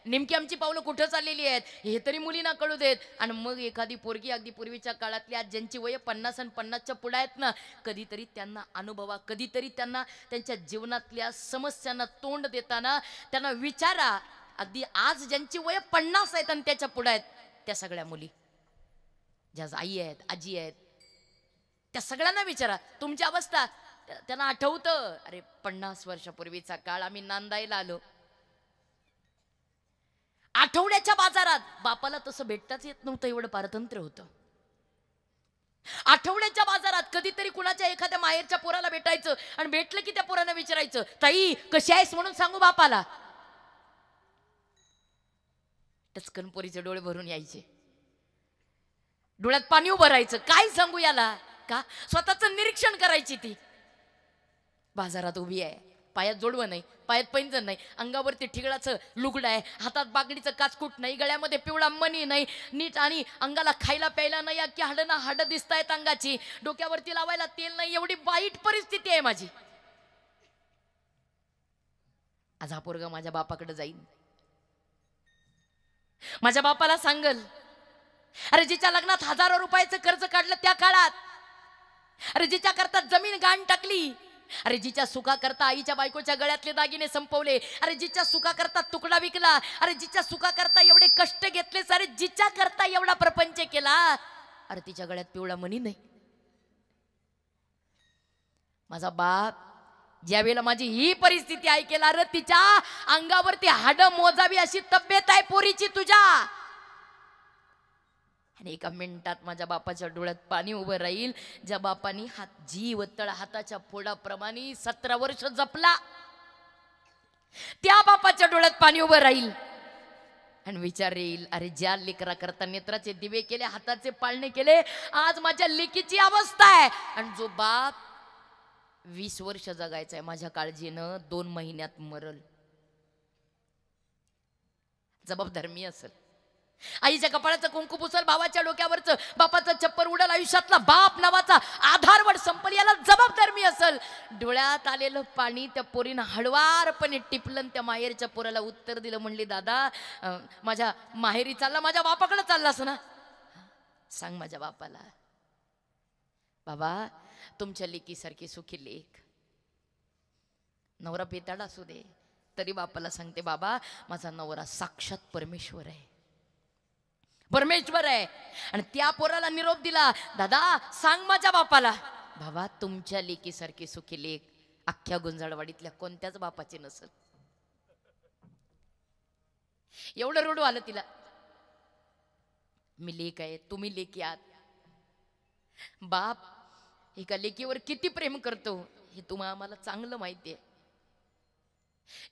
नेमकी आमची पावलं कुठं चाललेली आहेत हे तरी मुलींना कळू देत. आणि मग एखादी पोरगी अगदी पूर्वीच्या काळातली आज ज्यांची वय 50 आणि 50च्या पुढे आहेत ना, कधीतरी त्यांना अनुभवा, कधीतरी त्यांना त्यांच्या जीवनातल्या समस्यांना तोंड देताना त्यांना विचारा. अगदी आज ज्यांची वय 50 आहेत आणि त्याच्या पुढे आहेत त्या सगळ्या मुली ज्या आई आहेत, आजी आहेत, त्या सगळ्यांना विचारा तुमची अवस्था. त्यांना आठवतं, अरे 50 वर्षापूर्वीचा काळ, आम्ही नांदायला आलो, आठवड्याच्या बाजारात बापाला तसं भेटताच येत नव्हतं, एवढं पारतंत्र्य होतं. आठवड्याच्या बाजाराट कधीतरी कुणाच्या एखाद्या माहेरच्या पोराला भेटायचं आणि भेटलं की त्या पोरानं विचारायचं, ताई कशी आहेस म्हणून सांगू बापाला. टचकन पोरीचे डोळे भरून यायचे, डोळ्यात पाणी उभं राहायचं, काय सांगू याला, का स्वतःचं निरीक्षण करायची. ती बाजारात उभी आहे, पायात जोडवं नाही, पायात पैंजण नाही, अंगावरती ठिगळाचं लुगडं आहे, हातात बागडीचं काचकूट नाही, गळ्यामध्ये पिवळा मणी नाही नीट, आणि अंगाला खायला प्यायला नाही, अख्खी हाडं ना हाडं दिसतायत अंगाची, डोक्यावरती लावायला तेल नाही, एवढी वाईट परिस्थिती आहे माझी. आज हा पोरगा माझ्या बापाकडे जाईन, माझ्या बापाला सांगल, अरे जिच्या लग्नात हजारो रुपयाचं कर्ज काढलं त्या काळात, अरे जिच्या करता जमीन गाण टाकली, अरे जिच्या सुखा करता आईच्या बायकोच्या गळ्यातले दागिने संपवले, अरे जिच्या सुखा करता तुकडा विकला, अरे जिच्या सुखा करता एवढे कष्ट घेतले, अरे जिच्या करता एवढा प्रपंच केला, अरे तिच्या गळ्यात पिवळा मणी नाही. माझा बाप ज्या वेळेला माझी ही परिस्थिती ऐकेल, अरे तिच्या अंगावरती हाडं मोजावी अशी तब्येत आहे पोरीची तुझ्या, आणि एका मिनिटात माझ्या बापाच्या डोळ्यात पाणी उभं राहील. ज्या बापानी जीव तळ हाताच्या फोडाप्रमाणे 17 वर्ष जपला, त्या बापाच्या डोळ्यात पाणी उभं राहील आणि विचार येईल, अरे ज्या लेकरा करता नेत्राचे दिवे केले, हाताचे पाळणे केले, आज माझ्या लेकीची अवस्था आहे. आणि जो बाप 20 वर्ष जगायचा आहे माझ्या काळजीनं 2 महिन्यात मरल, जबाबदार मी असेल. आईच्या कपाळाचं कुंकू पुसल, भावाच्या डोक्यावरचं बापाचं चप्पर उडल, आयुष्यातला बाप नावाचा आधारवड संपल, याला जबाबदार मी असेल. डोळ्यात आलेलं पाणी त्या पोरीनं हळवारपणे टिपलं, त्या माहेरच्या पोराला उत्तर दिलं, म्हणली दादा माझ्या माहेरी चालला, माझ्या बापाकडे चाललास ना, सांग माझ्या बापाला, बाबा तुमच्या लेकीसारखी सुखी लेक, नवरा पेताडा असू दे तरी बापाला सांगते, बाबा माझा नवरा साक्षात परमेश्वर आहे, परमेश्वर आहे. आणि त्या पोराला निरोप दिला, दादा सांग माझ्या बापाला, बाबा तुमच्या लेकीसारखी सुखी लेक अख्ख्या गुंजाळवाडीतल्या कोणत्याच बापाची नसेल. एवढं रडू आलं तिला. मी लेक आहे, तुम्ही लेकी आहात. बाप एका लेकीवर किती प्रेम करतो हे तुम्हाला आम्हाला चांगलं माहिती आहे.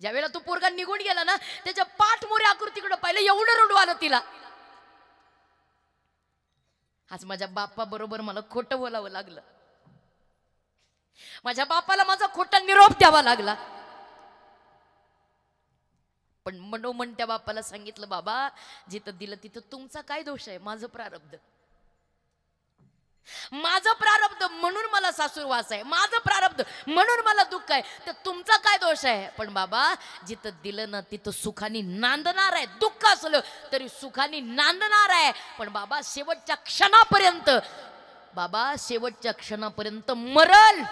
ज्या वेळेला तो पोरगा निघून गेला ना, त्याच्या पाठ मोऱ्या आकृतीकडे पाहिलं, एवढं रडू आलं तिला. आज माझ्या बापा बरोबर मला खोटं बोलावं लागलं, माझ्या बापाला माझा खोटा निरोप द्यावा लागला. पण मनोमन त्या बापाला सांगितलं, बाबा जिथं दिलं तिथं तुमचा काय दोष आहे, माझं प्रारब्ध, माझं प्रारब्ध म्हणून मला सासूरवास आहे, माझं प्रारब्ध म्हणून मला दुःख आहे, तर तुमचा काय दोष आहे. पण बाबा जिथं दिलं ना तिथं सुखाने नांदणार आहे, दुःख असलं तरी सुखाने नांदणार आहे. पण बाबा शेवटच्या क्षणापर्यंत, बाबा शेवटच्या क्षणापर्यंत मरल,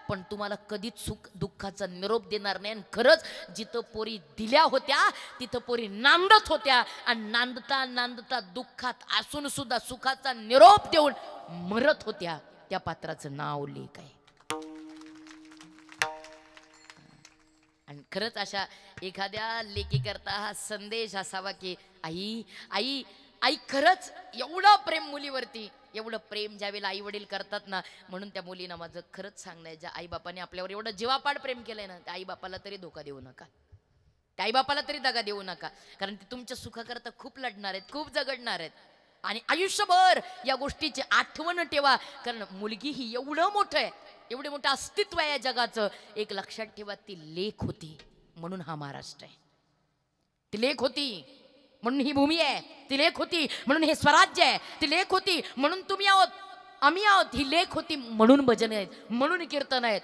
पण तुम्हाला कधीच सुख दुःखाचा निरोप देणार नाही. आणि खरंच जिथं पोरी दिल्या होत्या तिथं पोरी नांदत होत्या, आणि नांदता नांदता दुःखात असून सुद्धा सुखाचा निरोप देऊन मरत होत्या. त्या पात्राचं नाव लेक आहे. आणि खरंच अशा एखाद्या लेकी करता हा संदेश असावा की आई आई आई खरंच एवढं प्रेम मुलीवरती, एवढं प्रेम ज्यावेळेला आई वडील करतात ना, म्हणून त्या मुलींना माझं खरंच सांगणं आहे, ज्या आईबापाने आपल्यावर एवढं जीवापाड प्रेम केलंय ना, त्या आईबापाला तरी धोका देऊ नका, त्या आईबापाला तरी दगा देऊ नका. कारण ते तुमच्या सुखाकरता खूप लढणार आहेत, खूप झगडणार आहेत, आणि आयुष्यभर या गोष्टीची आठवण ठेवा. कारण मुलगी ही एवढं मोठं आहे, एवढं मोठं अस्तित्व आहे या जगाचं. एक लक्षात ठेवा, ती लेक होती म्हणून हा महाराष्ट्र आहे, ती लेक होती म्हणून ही भूमी आहे, ती लेक होती म्हणून हे स्वराज्य आहे, ती लेक होती म्हणून तुम्ही आहोत, आम्ही आहोत, ही लेक होती म्हणून भजन आहेत, म्हणून कीर्तन आहेत.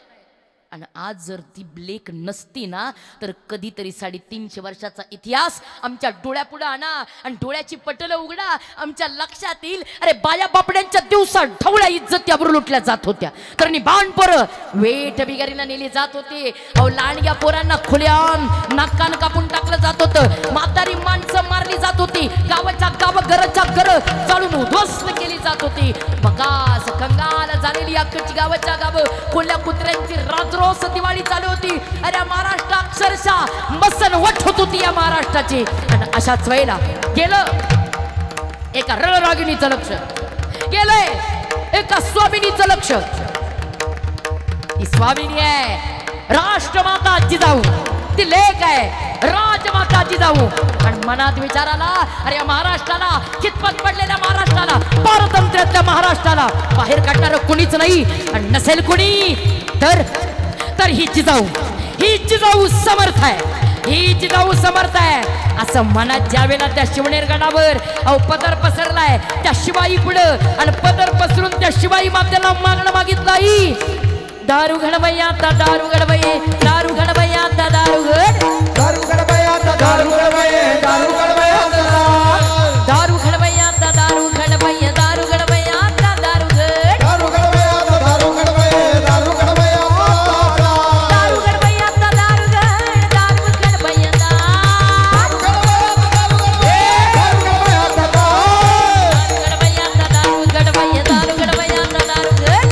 आणि आज जर ती ब्लेक नसती ना तर कधीतरी 350 वर्षाचा इतिहास आमच्या डोळ्यापुढे आणा आणि डोळ्याची पटलं उघडा, आमच्या लक्षात येईल अरे बाया बापड्यांच्या दिवसा ढवळ्या इज्जत यावर लुटल्या जात होत्या. तर बाण पोरं वेठ बिगारीला नेली जात होते. अहो लांडग्या पोरांना खुल्याम नाकान कापून टाकलं जात होतं. म्हातारी माणसं मारली जात होती. गावाच्या गाव घराच्या घर चालून उद्ध्वस्त केली जात होती. मकास कंगाल झालेली अख्खी गावाच्या गाव कोल्ह्या कुत्र्यांची राजरोस दिवाळी चालू होती. अरे महाराष्ट्र अक्षरशः मसन वट होत होती या महाराष्ट्राची. आणि अशाच वेळेला गेलं एका रणरागिणीचं लक्ष, गेलंय एका स्वामिनीचं लक्ष. ही स्वामिनी आहे राष्ट्रमाता जिजाऊ, ती लेक आहे राजमाता जिजाऊ. आणि मनात विचार आला अरे या महाराष्ट्राला कितपत पडलेल्या महाराष्ट्राला पारतंत्र्यातल्या महाराष्ट्राला बाहेर काढणारं कुणीच नाही. आणि नसेल कुणी तर ही जिजाऊ समर्थ आहे, ही जिजाऊ समर्थ आहे असं मनात ज्यावेळेला त्या शिवनेर गडावर अहो पदर पसरलाय त्या शिवाई पुढं आणि पदर पसरून त्या शिवाई मातेला मागणं मागितलं दारू घडवया आता दारू घडवये दारू घडवया आता दारू घड दारू गडबया दारू गडबये दारू गडबया दारू घडवया आता दारू घडवया दारू घडवया आता दारू घड दारू गडबया दारू गडबये दारू गडबया दारू घडवया आता दारू घड दारू घडवया दारू गडबया दारू घडवया दारू घडवया आता दारू घड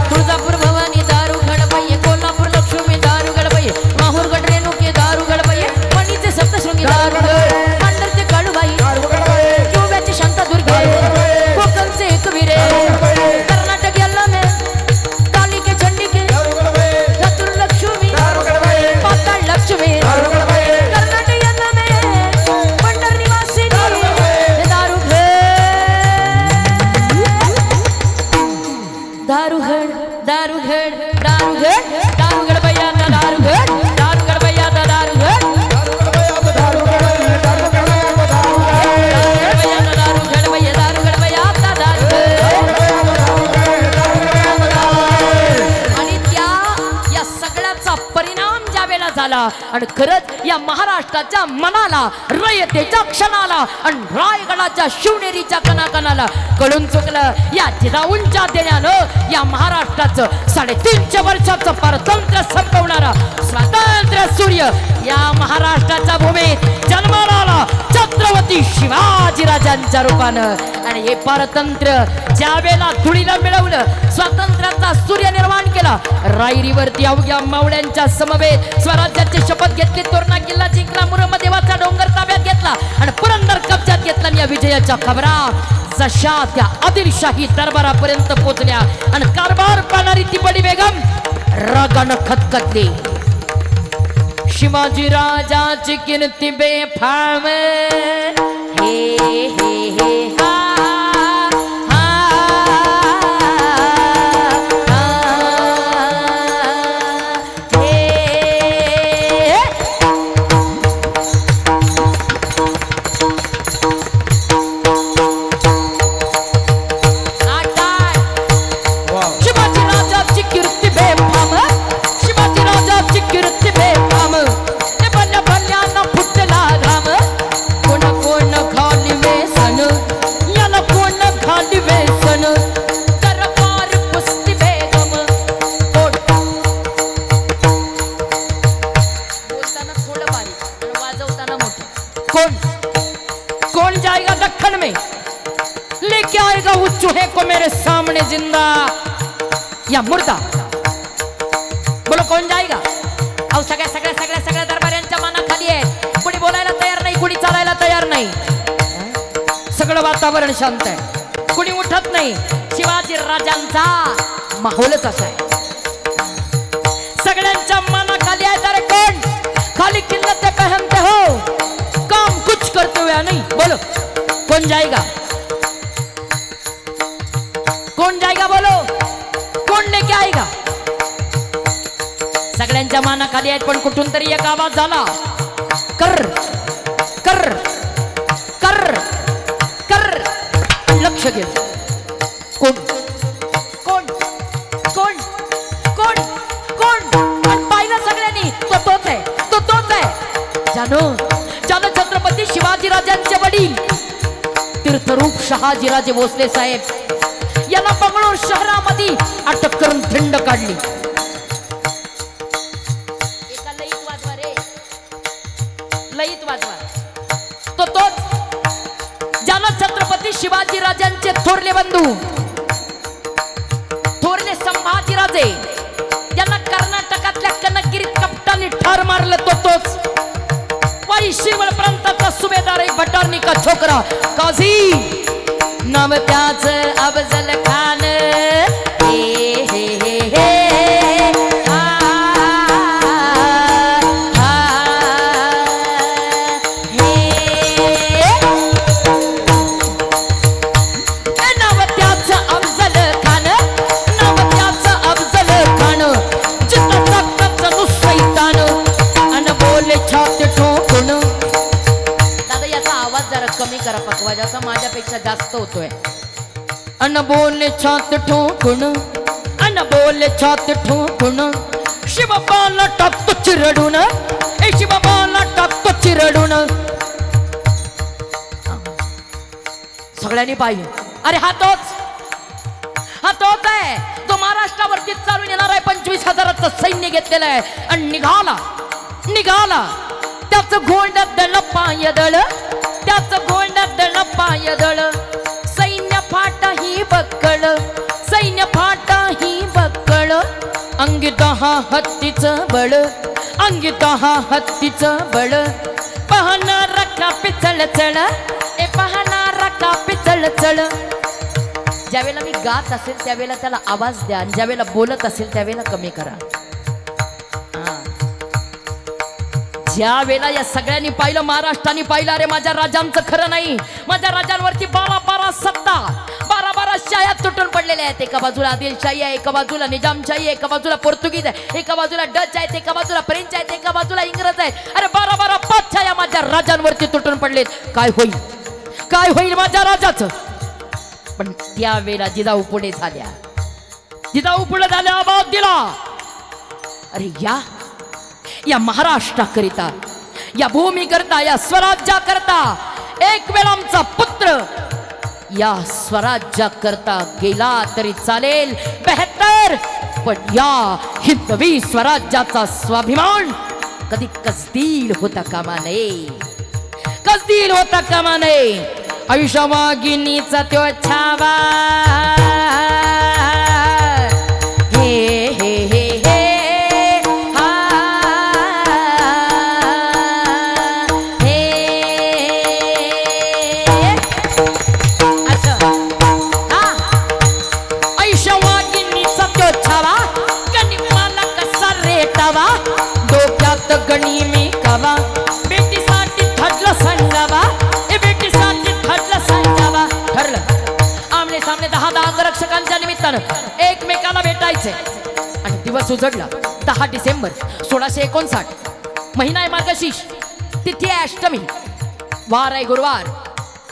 तुळजापूर भवानी दारू घडवये कोल्हापूर लक्ष्मी दारू घडवये माहूर गड रेणुके दारू घडवये मणीचे सप्तशृंगी दारू घड मांडरचे काळूबाई गोव्याचे शांतादुर्गे कोकणचे एकवीरे कर्नाटक यल्लामे कालिके चंडिके लातूर लक्ष्मी पाताळ लक्ष्मी कर्नाटक यल्लामे पंढर निवासिनी दारू घड दारू घड दारू घड दारू घड भैया दारू घड दारू घड भैया दारू घड दारू घड भैया दारू घड भैया दारू आणि या सगळ्याचा परिणाम ज्या वेळेला झाला आणि खरंच या महाराष्ट्राच्या मनाला रयतेच्या क्षणाला आणि रायगडाच्या शिवनेरीच्या कणाकणाला कळून चुकलं या जिजाऊंच्या देण्यानं या महाराष्ट्राचं 350 वर्षाचं पारतंत्र्य संपवणारा स्वातंत्र्य सूर्य या महाराष्ट्राच्या भूमीत जन्माला आला छत्रपती शिवाजीराजांच्या रूपानं. आणि हे पारतंत्र्य ज्या वेळेला धुळीला मिळवलं स्वातंत्र्याचा सूर्य निर्माण केला रायरीवरती अवघ्या मावळ्यांच्या समवेत स्वराज्याची शपथ घेतली. तोरणा किल्ला जिंकला, मुरुमदेवाचा डोंगर ताब्यात घेतला आणि पुरंदर कब्जात घेतला. या विजयाच्या खबरा जशा त्या आदिलशाही दरबारापर्यंत पोहोचल्या आणि कारभार पाहणारी ती बडी बेगम रागानं खतखतली. शिवाजी राजाची कीर्ती बेफाम हे हे हे हा कौन जाएगा दक्खन में लेके आएगा वो चूहे को मेरे सामने जिंदा या मुर्दा. बोलो कौन जाएगा. अहो सगळ्या दरबाऱ्यांच्या मनाखाली आहे. कुणी बोलायला तयार नाही, कुणी चालायला तयार नाही. सगळं वातावरण शांत आहे, कुणी उठत नाही. शिवाजी राजांचा माहोलच असा आहे. सगळ्यांच्या मनाखाली आहे. तर कोण खाली किल्लत पहनते हो काम कुछ करते हुए नहीं. बोलो कौन जाएगा, कौन जाएगा. बोलो कोण लेके आएगा. सगळ्यांच्या मानाखाली आहेत पण कुठून तरी एक आवाज झाला कर कर कर कर. लक्ष घे कोण कोण ज्यानं छत्रपती शिवाजीराजांचे वडील तीर्थरूप शहाजीराजे भोसले साहेब याला बंगळूर शहरामध्ये अटक करून थंड काढली. एका लईत वाजवा रे, लईत वाजवा. तोच ज्यानं छत्रपती शिवाजीराजांचे थोरले बंधू थोरले संभाजीराजे यांना कर्नाटकातल्या कनकगिरीत कपटाने ठार मारलं. तोच वाई शिरवळ प्रांताचा सुभेदार एक भटारणी का छोकरा काझी नाव त्याच अफजल खान. हे हे हे हे हा हा हे नाव त्याच अफजल खान, नाव त्याच अफजल खान. जिथं ताकदचं नुसैतान अन बोले छाती ठोकून. दादा याचा आवाज जरा कमी करा पकवाजाचा, माझ्यापेक्षा जास्त होतोय. अन बोले छात ठोकून, अन बोले छात ठोकून. शिवबाला टाकतो चिरडून, ए शिवबाला टाकतो चिरडून. सगळ्यांनी पाहिजे. अरे हा तोच आहे तो महाराष्ट्रावरती चालून येणार आहे. 25,000चं सैन्य घेतलेलं आहे आणि निघाला त्याचं गोंड्यात दळ पायदळ, त्याचं गोंड्यात दळ पायदळ. सैन्य फाटा ही बक्कळ, सैन्य फाटा ही बक्कळ. अंगी 10 हत्तीचं बळ, अंगी 10 हत्तीचं बळ. पाहणारा कापी चळचळ, ए पाहणारा कापी चळचळ. ज्यावेळेला मी गात असेल त्यावेळेला त्याला आवाज द्या आणि ज्यावेळेला बोलत असेल त्यावेळेला कमी करा. ज्या वेळेला या सगळ्यांनी पाहिलं, महाराष्ट्राने पाहिलं, अरे माझ्या राजांचं खरं नाही. माझ्या राजांवरती 12 सत्ता, 12 शाह्या तुटून पडलेल्या आहेत. एका बाजूला आदिलशाही आहे, एका बाजूला निजामशाही आहे, एका बाजूला पोर्तुगीज आहे, एका बाजूला डच आहेत, एका बाजूला फ्रेंच आहेत, एका बाजूला इंग्रज आहेत. अरे 12 पाचशाह्या माझ्या राजांवरती तुटून पडलेत. काय होईल माझ्या राजाचं? पण त्यावेळेला जिजाऊ पुढे झाल्या, आवाज दिला. अरे या महाराष्ट्राकरिता, या भूमीकरिता, या स्वराज्याकरिता एक वेळ आमचा पुत्र या स्वराज्याकरिता गेला तरी चालेल, बेहतर. पण या हिंदवी स्वराज्याचा स्वाभिमान कधी कसदील होता कामा नये. आयुष्यवागिनीचा तो छावा, हे हे हे हे हा हे. अच्छा हा, आयुष्यवागिनीचा तो छावा, गणिमाला कसा रेटावा, डोक्यात गणी मी कावा. बेटीसाठी थडलं सांगावा, ठरलं. आमने सामने 10 अंगरक्षकांच्या निमित्तानं एकमेकाला भेटायचे. आणि दिवस उजडला. 10 डिसेंबर 1659. महिना आहे मार्गशीर्ष, तिथी आहे अष्टमी, वार आहे गुरुवार.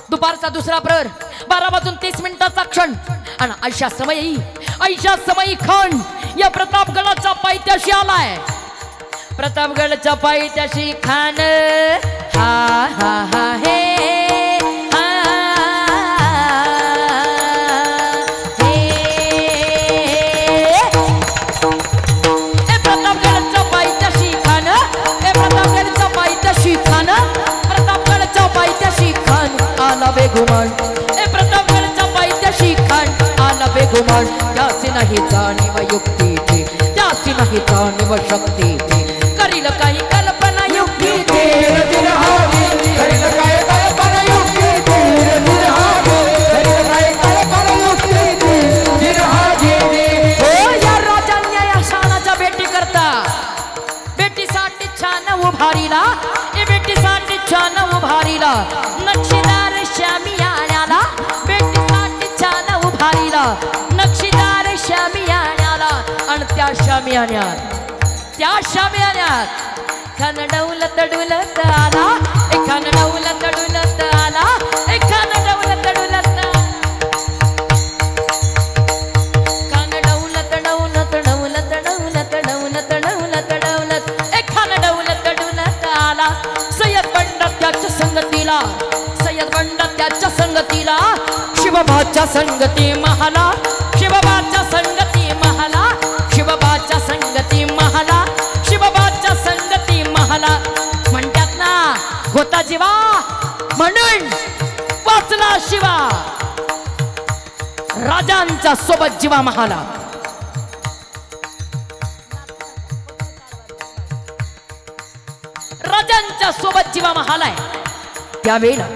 दुपारचा 2रा प्रहर, 12:30 क्षण. आणि अशा समयी खान या प्रतापगडाच्या पायथ्याशी आलाय. प्रतापगडच्या पायथ्याशी खान हा हा हा हे बेगुमान. ए प्रतापगडच्या पायथ्याशी खान आला बेगुमान. त्याची नाही जाणीव युक्तीची, त्याची नाही जाणीव शक्तीची. करील काही कल्पना युक्तीची, करील काय कल्पना युक्तीची, हो या राजांनी या शानाच्या भेटी करता बेटीसाठी छान उभारीला, ए बेटीसाठी छान उभारीला. नक्षीदार शामियाण्याला, बेटीसाठी छान उभारीला. नक्षीदार शामियाण्याला. आणि त्या शामियाण्यात खान डौलत डुलत आला, खान डौलत डुलत आला, खान डौलत डुलत, खान डौलत डौलत डौलत डौलत डौलत डौलत डौलत, खान डौलत डुलत आला. शिवबाच्या संगती महाला, शिवबाच्या संगती महाला, शिवबाच्या संगती महाला, शिवबाच्या संगती महाला. म्हणतात ना होता जीवा म्हणून वाचला शिवा, राजांच्या सोबत जीवा महाला. राजांच्या सोबत जीवा महाला. त्यावेळेला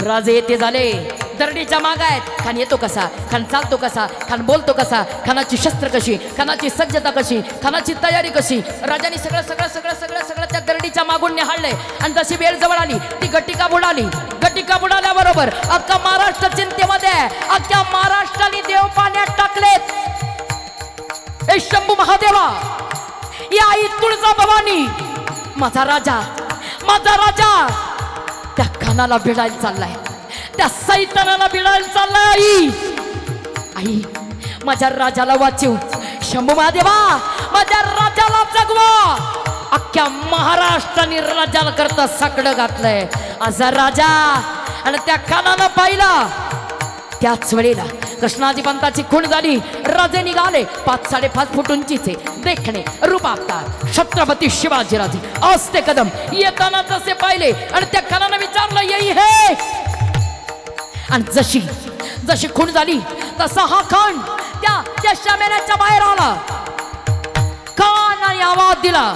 राजे येते झाले, दरडीच्या माग आहेत. खान येतो कसा, खान चालतो कसा, खान बोलतो कसा, खानाची शस्त्र कशी, खानाची सज्जता कशी, खानाची तयारी कशी. राजाने सगळं सगळं सगळं सगळं सगळं त्या दरडीच्या मागून निहाळलंय. आणि जशी वेळ जवळ आली ती गटिका बुडाली. गटिका बुडाल्याबरोबर अख्खा महाराष्ट्र चिंतेमध्ये आहे. अख्ख्या महाराष्ट्राने देव पाण्यात टाकलेत. हे शंभू महादेवा, या आई तुळजा भवानी, माझा राजा, माझा राजा त्या खानाला भिडायला चाललाय, त्या सैतानाला भिडायला चाललाय. आई आई माझ्या राजाला वाचव, शंभू महादेवा माझ्या राजाला जगवा. अख्ख्या महाराष्ट्राने राजाला करता साकडं घातलंय. असा राजा आणि त्या खानानं पाहिला. त्याच वेळेला कृष्णाजी पंताची खूण झाली. राजे निघाले 5-5.5 फूट उंचीचे, देखणे रूपावतार छत्रपती शिवाजीराजे असते कदम. येताना तसे पाहिले आणि त्या खानानं विचारलं येई हे. आणि जशी जशी खूण झाली तसा हा खान त्या शामेण्याच्या बाहेर आला. खानाने आवाज दिला,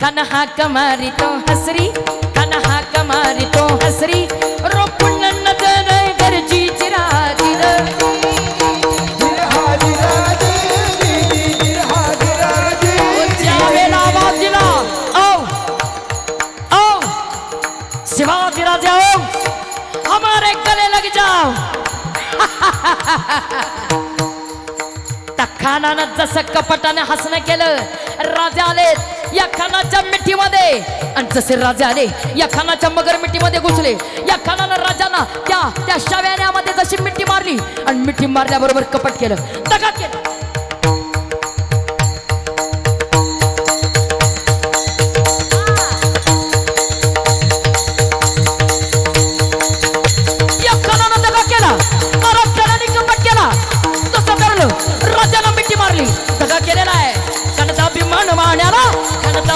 खान हा कमारी तो हसरी, खान हा कमारी तो हसरी, रोपून नजर गरजी चिरागिर. ज्यावेळेला आवाज दिला आओ आओ शिवाजी राजा आओ, हमारे गले लग जाओ. त्या खानानं जसं कपटाने हसणं केलं, राजा आले या खानाच्या मिठीमध्ये. आणि जसे राजे आले या खानाच्या मगर मिठीमध्ये घुसले. या खानानं राजाला त्या शाव्याण्यामध्ये जशी मिठी मारली आणि मिठी मारल्याबरोबर कपट केलं, दगा केलं. या खानानं दगा केला, महाराष्ट्राने कपट केला. तसं धरलं, राजाला मिठी मारली, दगा केलेला आहे. अभिमान माण्याला,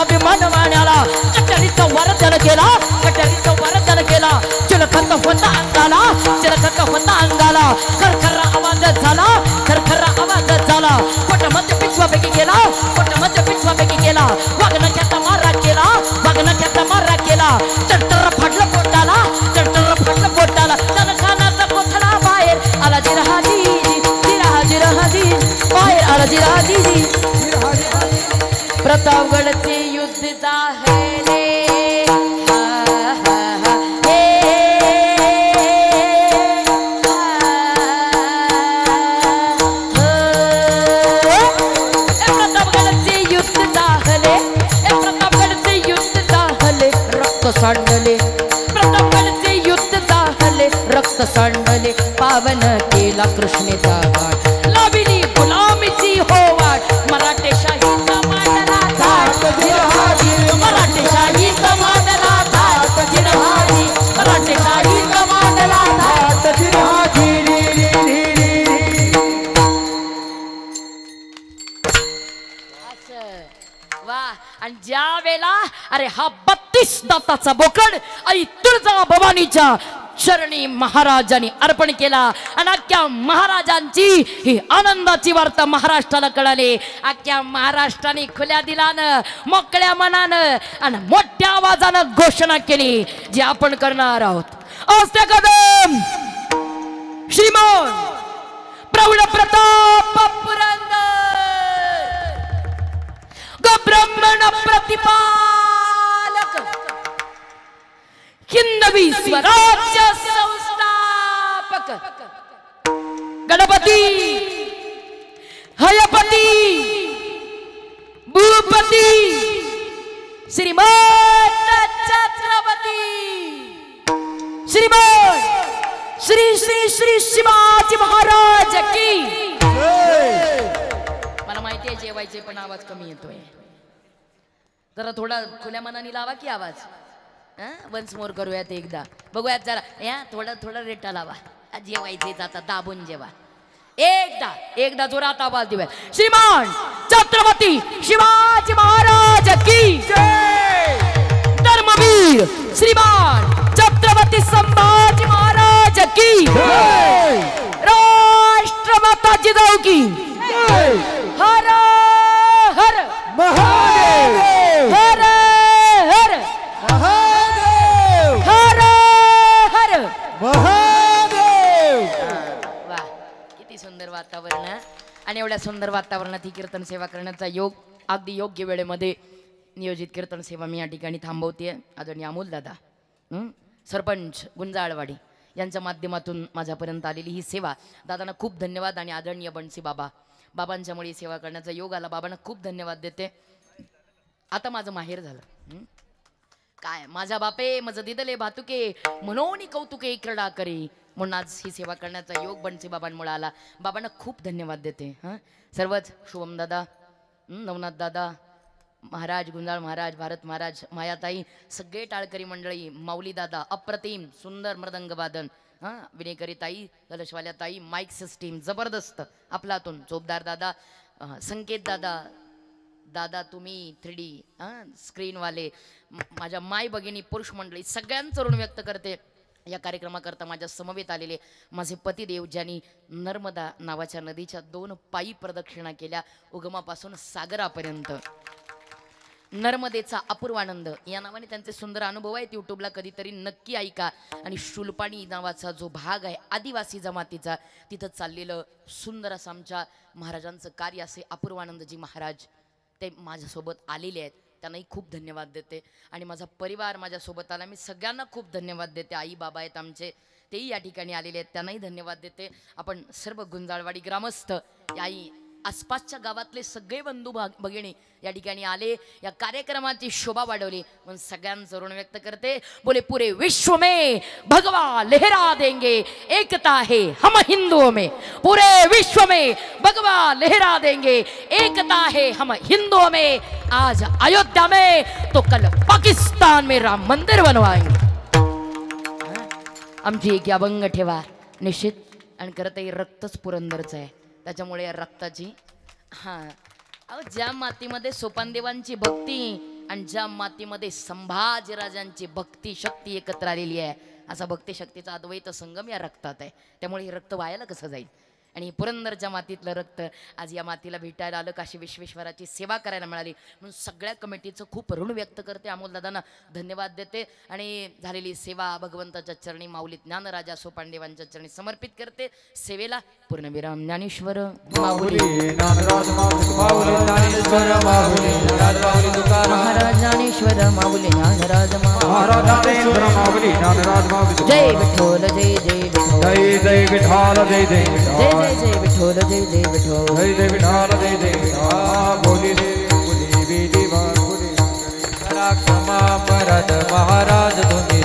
अभिमान माण्याला कटरीचा वरदन केला, कटरीचा वरदन केला. चिलखत होता अंगाला, चिलखत होता अंगाला. खरखरा आवाज झाला, खरखरा आवाज झाला. पोटामध्ये पिछवापैकी केला, पोटामध्ये पिछवापैकी केला. वागण्याचा मारा केला, वागण्याचा मारा केला. चरचर फाटलं पोटाला, चरचर फाटलं पोटाला. त्यानं खानाचा कोथळा बाहेर आला. जिरहाजी जिरहाजी बाहेर आला. जिरहाजी प्रतापगडचे युद्ध झाले. प्रतापगडचे युद्ध झाले, प्रतापगडचे युद्ध झाले, रक्त सांडले. प्रतापगडचे युद्ध झाले, रक्त सांडले. पावन केला कृष्णेचा घाट, लाविली गुलामीची हो वाट. मराठेशाहीचा मांडला थाट, मराठेशाहीचा मांडला थाट. जिरहाजी मराठेशाहीचा मांडला थाट. वा. आणि ज्या वेळेला अरे हा 32 दाताचा बोकड आई तुळजा भवानीच्या चरणी महाराजांनी अर्पण केला. आणि अख्ख्या महाराजांची ही आनंदाची वार्ता महाराष्ट्राला कळाली. अख्ख्या महाराष्ट्राने खुल्या दिलानं, मोकळ्या मनानं आणि मोठ्या आवाजानं घोषणा केली जी आपण करणार आहोत. असते कदम श्रीमान प्रौढ प्रताप पुरंदर ग ब्राह्मण प्रतिपालक हिंदवी स्वराज्य संस्थापक गणपती हयपती भूपती श्रीमान छत्रपती श्रीमान श्री श्री श्री शिवाजी महाराज की. मला माहिती आहे जेवायचे पण आवाज कमी येतोय. जरा थोडा खुल्या मनाने लावा की आवाज. वन्स मोर करूयात एकदा, बघूयात जरा. या थोडा थोडा रेटा लावा. जेवायचे आता दाबून जेवा. एकदा जोरात आवाज देऊया. श्रीमान छत्रपती शिवाजी महाराज की जय. धर्मवीर श्रीमान छत्रपती संभाजी महाराज की जय. राष्ट्रमाता जिजाऊ की जय. हर हर महादेव हर हर महादेव हर हर. महादेव. वा, किती सुंदर वातावरण आहे. आणि एवढ्या सुंदर वातावरणात ही कीर्तन सेवा करण्याचा योग अगदी योग्य वेळेमध्ये नियोजित कीर्तन सेवा मी या ठिकाणी थांबवते. आदरणीय अमोल दादा सरपंच गुंजाळवाडी यांच्या माध्यमातून माझ्यापर्यंत आलेली ही सेवा, दादांना खूप धन्यवाद. आणि आदरणीय बंसी बाबांच्यामुळे सेवा करण्याचा योग आला, बाबांना खूप धन्यवाद देते. आता माझं माहेर झालं. काय माझा बापे मज दिदले भातुके म्हणून कौतुके क्रीडा करे. म्हणून आज ही सेवा करण्याचा योग बंसी बाबांमुळे आला. बाबांना खूप धन्यवाद देते. सर्वच शुभम दादा, नवनाथ दादा, महाराज गुंजाळ महाराज, भारत महाराज, मायाताई, सगळे टाळकरी मंडळी, माऊली दादा अप्रतिम सुंदर मृदंग वादन, विनेकरी ताई, कलशवाल्या ताई, माईक सिस्टीम जबरदस्त आपलातून, चोपदार दादा, संकेत दादा, दादा तुम्ही 3D स्क्रीनवाले, माझ्या माय भगिनी, पुरुष मंडळी सगळ्यांचं ऋण व्यक्त करते. या कार्यक्रमाकरता माझ्या समवेत आलेले माझे पतिदेव ज्यांनी नर्मदा नावाच्या नदीच्या 2 पायी प्रदक्षिणा केल्या उगमापासून सागरापर्यंत. नर्मदेचा अपूर्वानंद या नावाने त्यांचे सुंदर अनुभव आहेत. यूट्यूबला कधीतरी नक्की ऐका. आणि शुलपाणी नावाचा जो भाग आहे आदिवासी जमातीचा, तिथं चाललेलं सुंदर असं आमच्या महाराजांचं कार्य असे अपूर्वानंदजी महाराज ते माझ्यासोबत आलेले आहेत. त्यांनाही खूप धन्यवाद देते. आणि माझा परिवार माझ्यासोबत आला, मी सगळ्यांना खूप धन्यवाद देते. आई बाबा आहेत आमचे, तेही या ठिकाणी आलेले आहेत, त्यांनाही धन्यवाद देते. आपण सर्व गुंजाळवाडी ग्रामस्थ, आई आसपासच्या गावातले सगळे बंधू भगिनी या ठिकाणी आले, या कार्यक्रमाची शोभा वाढवली. म्हणून सगळ्यांचं ऋण व्यक्त करते. बोले पुरे विश्व में भगवा लहरा देंगे, एकता है हम हिंदुओं में. पूरे विश्व में भगवा लहरा देंगे, एकता है हम हिंदुओं में. आज अयोध्या में तो कल पाकिस्तान में राम मंदिर बनवाएंगे. आमची एक अभंग ठेवा निश्चित. आणि खरं तर रक्तच पुरंदरचं आहे, त्याच्यामुळे या रक्ताची ज्या मातीमध्ये सोपानदेवांची भक्ती आणि ज्या मातीमध्ये संभाजीराजांची भक्ती शक्ती एकत्र आलेली आहे, असा भक्ती शक्तीचा अद्वैत संगम या रक्तात आहे. त्यामुळे हे रक्त वायाला कसं जाईल. आणि पुरंदरच्या मातीतलं रक्त आज या मातीला भेटायला आलं, काशी विश्वेश्वराची सेवा करायला मिळाली. म्हणून सगळ्या कमिटीचं खूप ऋण व्यक्त करते, अमोलदादांना धन्यवाद देते. आणि झालेली सेवा भगवंताच्या चरणी माऊली ज्ञानराजा सोपानदेवांच्या चरणी समर्पित करते. सेवेला पूर्णविराम ज्ञानेश्वर माऊली महाराज, ज्ञानेश्वर माऊली ज्ञानराज जय विठ्ठल जय जय विठ्ठल जय जय विठाल जय जय जय जय जय विठ्ठल जय जय विठ्ठल जय जय विठाल जय जय विठाल. बोली बोली बेटी बोली क्षमा परत महाराज तुम्ही